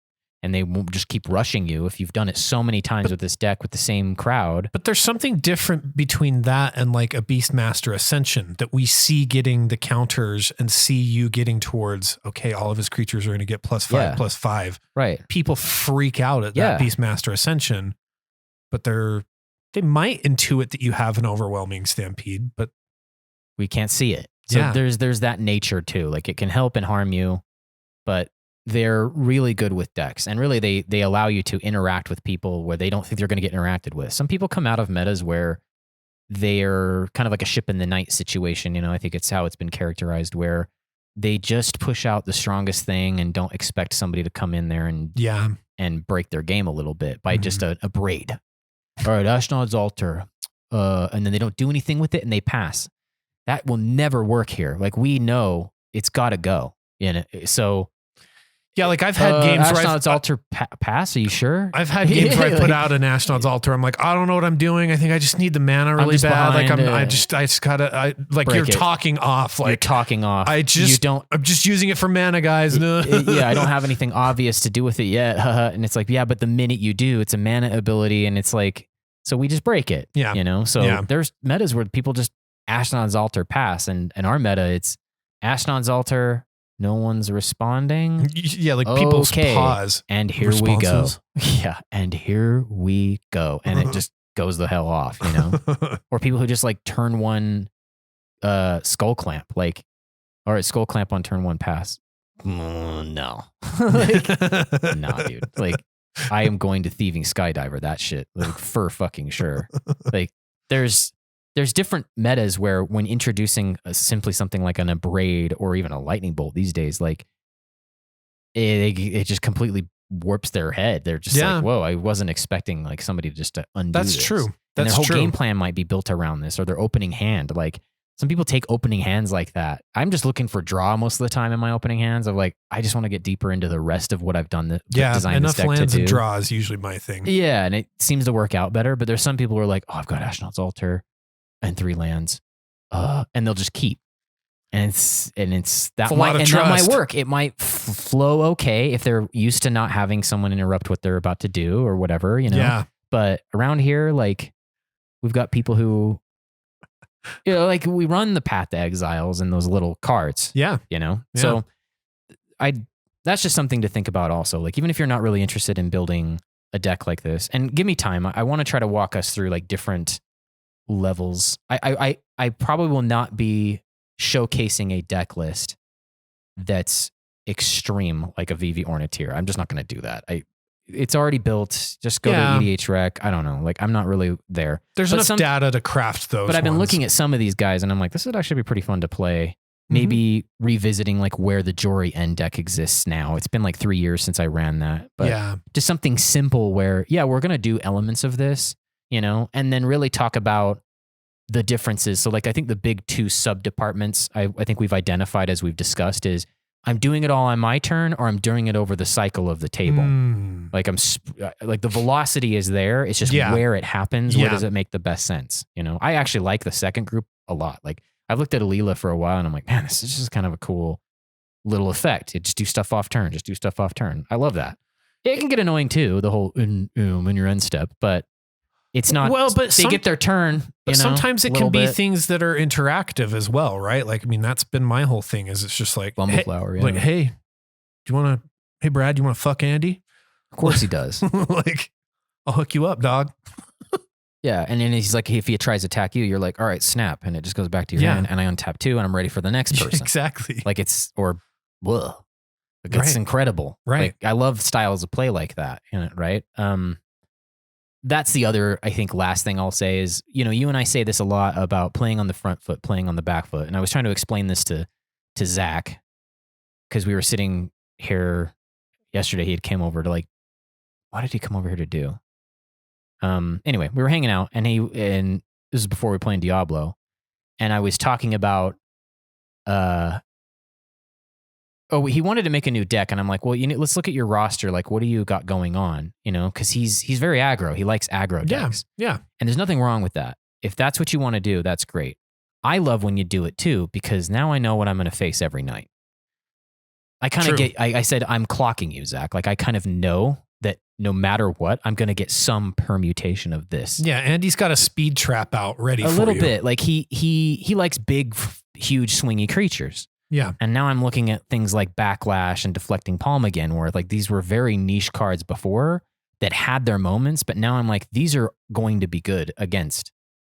S3: and they won't just keep rushing you if you've done it so many times with this deck with the same crowd.
S1: But there's something different between that and like a Beastmaster Ascension that we see getting the counters and see you getting towards, okay, all of his creatures are going to get +5/+5.
S3: Right.
S1: People freak out at that Beastmaster Ascension, but they might intuit that you have an Overwhelming Stampede, but
S3: we can't see it. So there's that nature too. Like it can help and harm you, but they're really good with decks. And really they allow you to interact with people where they don't think they're going to get interacted with. Some people come out of metas where they're kind of like a ship in the night situation. I think it's how it's been characterized, where they just push out the strongest thing and don't expect somebody to come in there and break their game a little bit by just a braid. All right, Ashnod's Altar. And then they don't do anything with it and they pass. That will never work here. Like, we know it's got to go. So
S1: yeah, like I've had games where
S3: Ashnod's Altar pass. Are you sure?
S1: I've had games where I put out an Ashnod's Altar. I'm like, I don't know what I'm doing. I think I just need the mana really bad. Like I just gotta like you're talking off. Like
S3: you're talking off.
S1: I'm just using it for mana, guys.
S3: I don't have anything obvious to do with it yet. And it's like, yeah, but the minute you do, it's a mana ability, and it's like, so we just break it.
S1: Yeah.
S3: So there's metas where people just Ashnod's Altar pass, and our meta, it's Ashnod's Altar. No one's responding.
S1: Yeah, like people's pause.
S3: And here we go. Yeah, and here we go. And it just goes the hell off, Or people who just like turn one skull clamp, like, all right, skull clamp on turn one pass. No. Like, nah, dude. Like, I am going to Thieving Skydiver that shit. Like, for fucking sure. Like, there's different metas where when introducing simply something like an abrade or even a lightning bolt these days, like it just completely warps their head. They're just like, whoa, I wasn't expecting like somebody just to undo
S1: That's
S3: this.
S1: True.
S3: And
S1: That's
S3: their whole
S1: true.
S3: game plan might be built around this, or their opening hand. Like, some people take opening hands like that. I'm just looking for draw most of the time in my opening hands of like, I just want to get deeper into the rest of what I've done. Designed
S1: enough
S3: this deck
S1: lands
S3: to do.
S1: and draw is usually my thing.
S3: Yeah, and it seems to work out better. But there's some people who are like, oh, I've got Ashnod's Altar and 3 lands, and they'll just keep, and that might work. It might flow okay if they're used to not having someone interrupt what they're about to do or whatever, Yeah. But around here, like, we've got people who, like, we run the Path to Exiles and those little cards.
S1: Yeah.
S3: So that's just something to think about also. Like, even if you're not really interested in building a deck like this, and give me time, I want to try to walk us through like different levels. I probably will not be showcasing a deck list that's extreme like a VV Ornithir. I'm just not going to do that. It's already built. Just go to EDH Rec. I don't know. Like, I'm not really there.
S1: There's enough data to craft those.
S3: But I've been looking at some of these guys and I'm like, this would actually be pretty fun to play maybe revisiting like where the Jory end deck exists now. It's been like 3 years since I ran that, but just something simple where, we're going to do elements of this, and then really talk about the differences. So like, I think the big two sub departments I think we've identified as we've discussed is I'm doing it all on my turn or I'm doing it over the cycle of the table. Like like the velocity is there. It's just where it happens. Where does it make the best sense? I actually like the second group a lot. Like I've looked at Alila for a while and I'm like, man, this is just kind of a cool little effect. It just do stuff off turn. I love that. It can get annoying too, the whole in your end step, but it's not, but they get their turn.
S1: But sometimes it can be things that are interactive as well, right? Like, I mean, that's been my whole thing is it's just like,
S3: Bumbleflower,
S1: like, hey, hey, Brad, you want to fuck Andy?
S3: Of course he does.
S1: Like, I'll hook you up, dog.
S3: Yeah, and then he's like, if he tries to attack you, you're like, all right, snap, and it just goes back to your hand, and I untap 2, and I'm ready for the next person.
S1: Exactly.
S3: Like it's incredible.
S1: Right.
S3: Like, I love styles of play like that, right? That's the other, I think, last thing I'll say is, you and I say this a lot about playing on the front foot, playing on the back foot, and I was trying to explain this to Zach because we were sitting here yesterday. He had came over to like, what did he come over here to do? Anyway, we were hanging out and this is before we were playing Diablo, and I was talking about, he wanted to make a new deck, and I'm like, well, let's look at your roster. Like, what do you got going on? Because he's very aggro. He likes aggro decks.
S1: Yeah.
S3: And there's nothing wrong with that. If that's what you want to do, that's great. I love when you do it too, because now I know what I'm going to face every night. I kind of I said, I'm clocking you, Zach. Like, I kind of know that no matter what, I'm going to get some permutation of this.
S1: Yeah, Andy's got a speed trap out ready for you.
S3: A little bit. Like he likes big, huge, swingy creatures.
S1: Yeah.
S3: And now I'm looking at things like Backlash and Deflecting Palm again, where like these were very niche cards before that had their moments, but now I'm like, these are going to be good against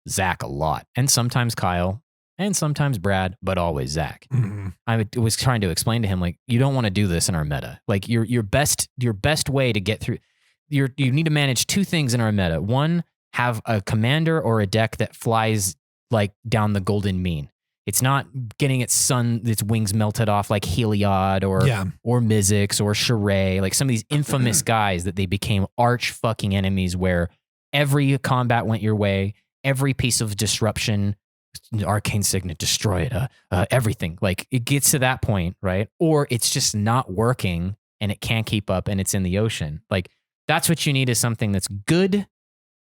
S3: Zach a lot. And sometimes Kyle and sometimes Brad, but always Zach.
S1: Mm-hmm.
S3: I was trying to explain to him, like, you don't want to do this in our meta. Like your best way to get through, you need to manage 2 things in our meta. One, have a commander or a deck that flies like down the golden mean. It's not getting its wings melted off like Heliod or Mizzix or Sheree, like some of these infamous guys that they became arch fucking enemies where every combat went your way, every piece of disruption, arcane signet, destroy it, everything. Like it gets to that point, right? Or it's just not working and it can't keep up and it's in the ocean. Like that's what you need, is something that's good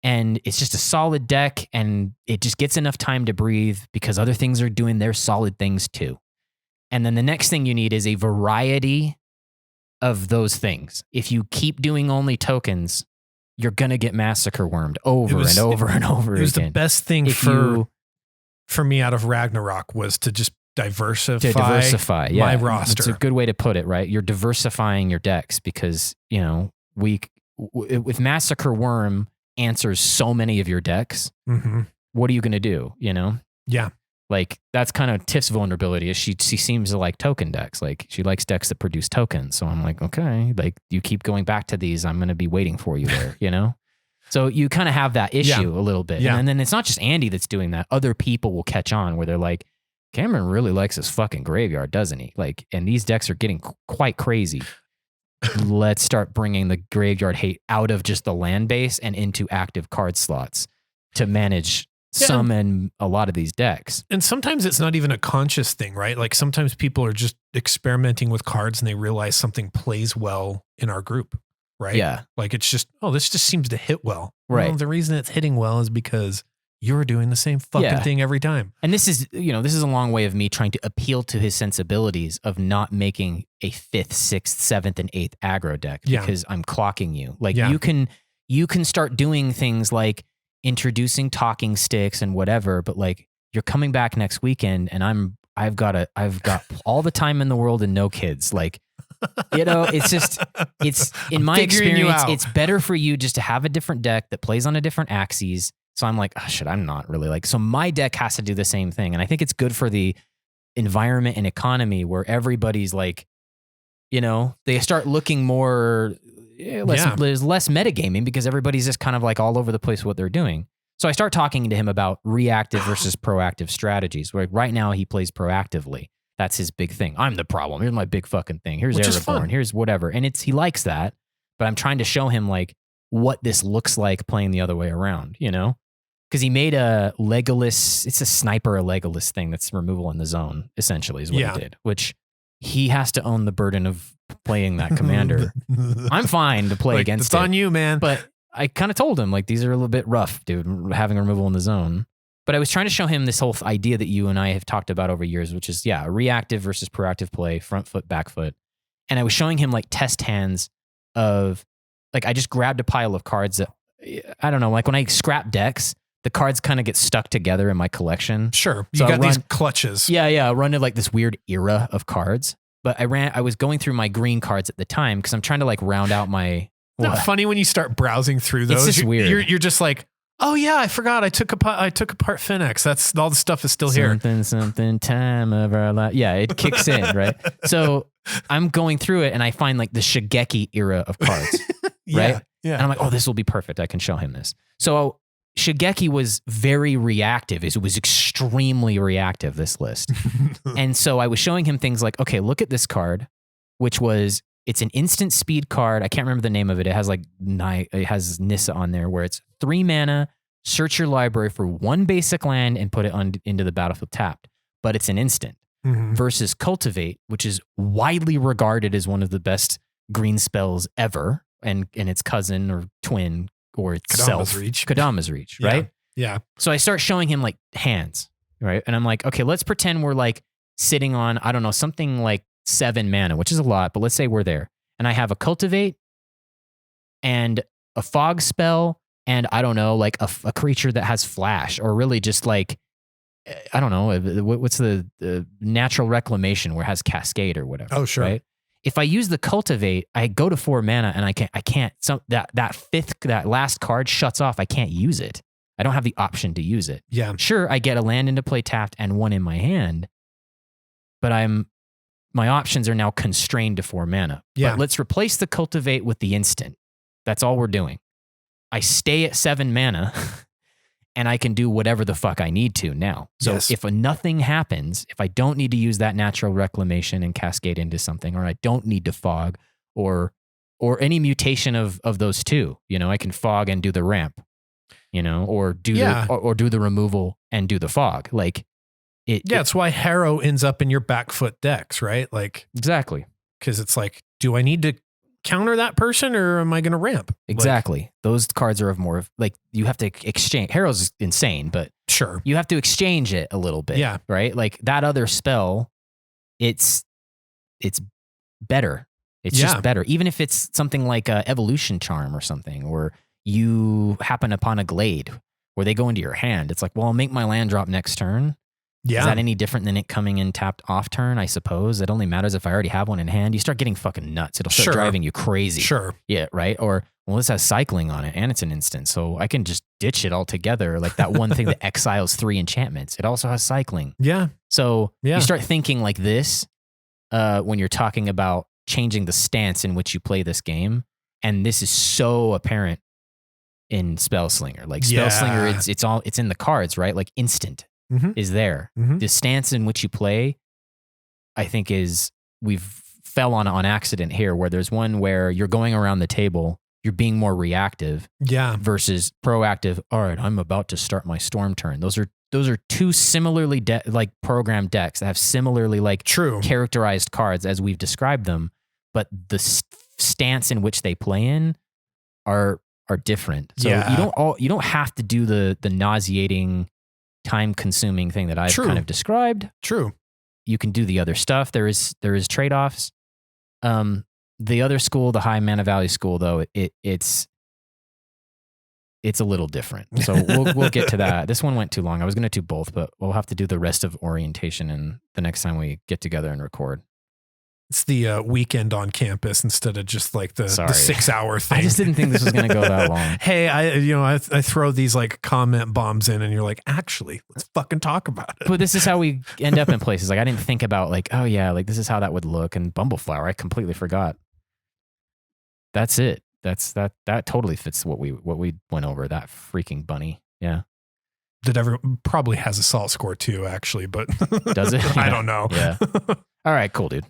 S3: and it's just a solid deck and it just gets enough time to breathe because other things are doing their solid things too. And then the next thing you need is a variety of those things. If you keep doing only tokens, you're going to get massacre wormed over and over and over again.
S1: It was the best thing for me out of Ragnarok was to just diversify my roster.
S3: It's a good way to put it, right? You're diversifying your decks because, with Massacre Worm answers so many of your decks, what are you going to do,
S1: Yeah.
S3: Like, that's kind of Tiff's vulnerability is she seems to like token decks. Like, she likes decks that produce tokens. So I'm like, okay, like, you keep going back to these, I'm going to be waiting for you there, So you kind of have that issue a little bit.
S1: Yeah.
S3: And then it's not just Andy that's doing that. Other people will catch on where they're like, Cameron really likes his fucking graveyard, doesn't he? Like, and these decks are getting quite crazy. Let's start bringing the graveyard hate out of just the land base and into active card slots to manage some and a lot of these decks.
S1: And sometimes it's not even a conscious thing, right? Like sometimes people are just experimenting with cards and they realize something plays well in our group, right?
S3: Yeah.
S1: Like it's just, this just seems to hit well.
S3: Right.
S1: Well, the reason it's hitting well is because you're doing the same fucking thing every time.
S3: And this is a long way of me trying to appeal to his sensibilities of not making a 5th, 6th, 7th, and 8th aggro deck because I'm clocking you. Like you can start doing things like introducing talking sticks and whatever, but like you're coming back next weekend and I've got all the time in the world and no kids. Like, it's in my experience, it's better for you just to have a different deck that plays on a different axes. So I'm like, I'm not really like, so my deck has to do the same thing. And I think it's good for the environment and economy where everybody's like, they start looking more, there's less metagaming because everybody's just kind of like all over the place with what they're doing. So I start talking to him about reactive versus proactive strategies, where right now he plays proactively. That's his big thing. I'm the problem. Here's my big fucking thing. Here's
S1: Which is fun.
S3: Aragorn. Here's whatever. And he likes that, but I'm trying to show him like what this looks like playing the other way around, you know? Because he made a Legolas, it's a sniper, a Legolas thing that's removal in the zone, essentially, is what he did, which he has to own the burden of playing that commander. I'm fine to play against
S1: it. It's on you, man.
S3: But I kind of told him, like, these are a little bit rough, dude, having removal in the zone. But I was trying to show him this whole idea that you and I have talked about over years, which is, reactive versus proactive play, front foot, back foot. And I was showing him, like, test hands of, like, I just grabbed a pile of cards that, I don't know, like when I scrap decks, the cards kind of get stuck together in my collection.
S1: Sure. You got these clutches.
S3: Yeah. I run into like this weird era of cards. But I was going through my green cards at the time because I'm trying to like round out my...
S1: Isn't it funny when you start browsing through those?
S3: It's just weird.
S1: You're just like, oh yeah, I forgot. I took apart Finnex. That's all the stuff is still here.
S3: Something time of our life. Yeah, it kicks in, right? So I'm going through it and I find like the Shigeki era of cards, right?
S1: Yeah.
S3: And I'm like, oh, this will be perfect. I can show him this. So Shigeki was very reactive. It was extremely reactive, this list. And so I was showing him things like, okay, look at this card, which it's an instant speed card. I can't remember the name of it. It has it has Nissa on there where it's 3 mana, search your library for 1 basic land and put it into the battlefield tapped. But it's an instant. Versus Cultivate, which is widely regarded as one of the best green spells ever, and its cousin or twin or itself, Kodama's Reach, right?
S1: Yeah.
S3: So I start showing him like hands, right? And I'm like, okay, let's pretend we're like sitting on, I don't know, something like 7 mana, which is a lot, but let's say we're there. And I have a Cultivate and a Fog spell and I don't know, like a creature that has Flash, or really just like, I don't know, what's the Natural Reclamation where it has Cascade or whatever.
S1: Oh, sure.
S3: Right? If I use the Cultivate, I go to 4 mana and I can't, that last card shuts off. I can't use it. I don't have the option to use it.
S1: Yeah.
S3: Sure, I get a land into play tapped and 1 in my hand, but my options are now constrained to 4 mana.
S1: Yeah.
S3: But let's replace the Cultivate with the instant. That's all we're doing. I stay at 7 mana and I can do whatever the fuck I need to now. So if nothing happens, if I don't need to use that Natural Reclamation and cascade into something, or I don't need to fog or any mutation of those two, you know, I can fog and do the ramp, you know, or do the removal and do the fog. Like
S1: it's why Harrow ends up in your back foot decks, right? Like
S3: exactly.
S1: Because it's like, do I need to counter that person or am I going to ramp?
S3: Exactly. Like, those cards are like you have to exchange. Harrow's insane, but
S1: sure, you
S3: have to exchange it a little bit.
S1: Yeah.
S3: Right. Like that other spell, it's better. It's just better. Even if it's something like a Evolution Charm or something, or you happen upon a Glade where they go into your hand. It's like, well, I'll make my land drop next turn. Yeah. Is that any different than it coming in tapped off turn? I suppose it only matters if I already have one in hand. You start getting fucking nuts. It'll start driving you crazy.
S1: Sure.
S3: Yeah. Right. Or, well, this has cycling on it and it's an instant. So I can just ditch it altogether. Like that one thing that exiles 3 enchantments. It also has cycling.
S1: Yeah.
S3: So you start thinking like this when you're talking about changing the stance in which you play this game. And this is so apparent in Spellslinger. Like Spellslinger, it's in the cards, right? Like instant. Is there. The stance in which you play, I think we've fell on accident here, where there's one where you're going around the table, you're being more reactive versus proactive. All right, I'm about to start my storm turn. Those are two similarly like programmed decks that have similarly like characterized cards as we've described them, but the stance in which they play in are different. So you don't have to do the nauseating, time-consuming thing that I've kind of described.
S1: True.
S3: You can do the other stuff. There is trade-offs. The other school, the high mana value school, though, it's a little different. So we'll get to that. This one went too long. I was going to do both, but we'll have to do the rest of orientation and the next time we get together and record.
S1: It's the weekend on campus instead of just like the 6-hour thing.
S3: I just didn't think this was going to go that long.
S1: Hey, I throw these like comment bombs in and you're like, actually, let's fucking talk about it.
S3: But this is how we end up in places. Like I didn't think about like, oh yeah, like this is how that would look. And Bumbleflower, I completely forgot. That's it. That totally fits what we went over. That freaking bunny. Yeah.
S1: that probably has a salt score too, actually, but
S2: does it?
S1: I don't know.
S2: Yeah. All right, cool, dude.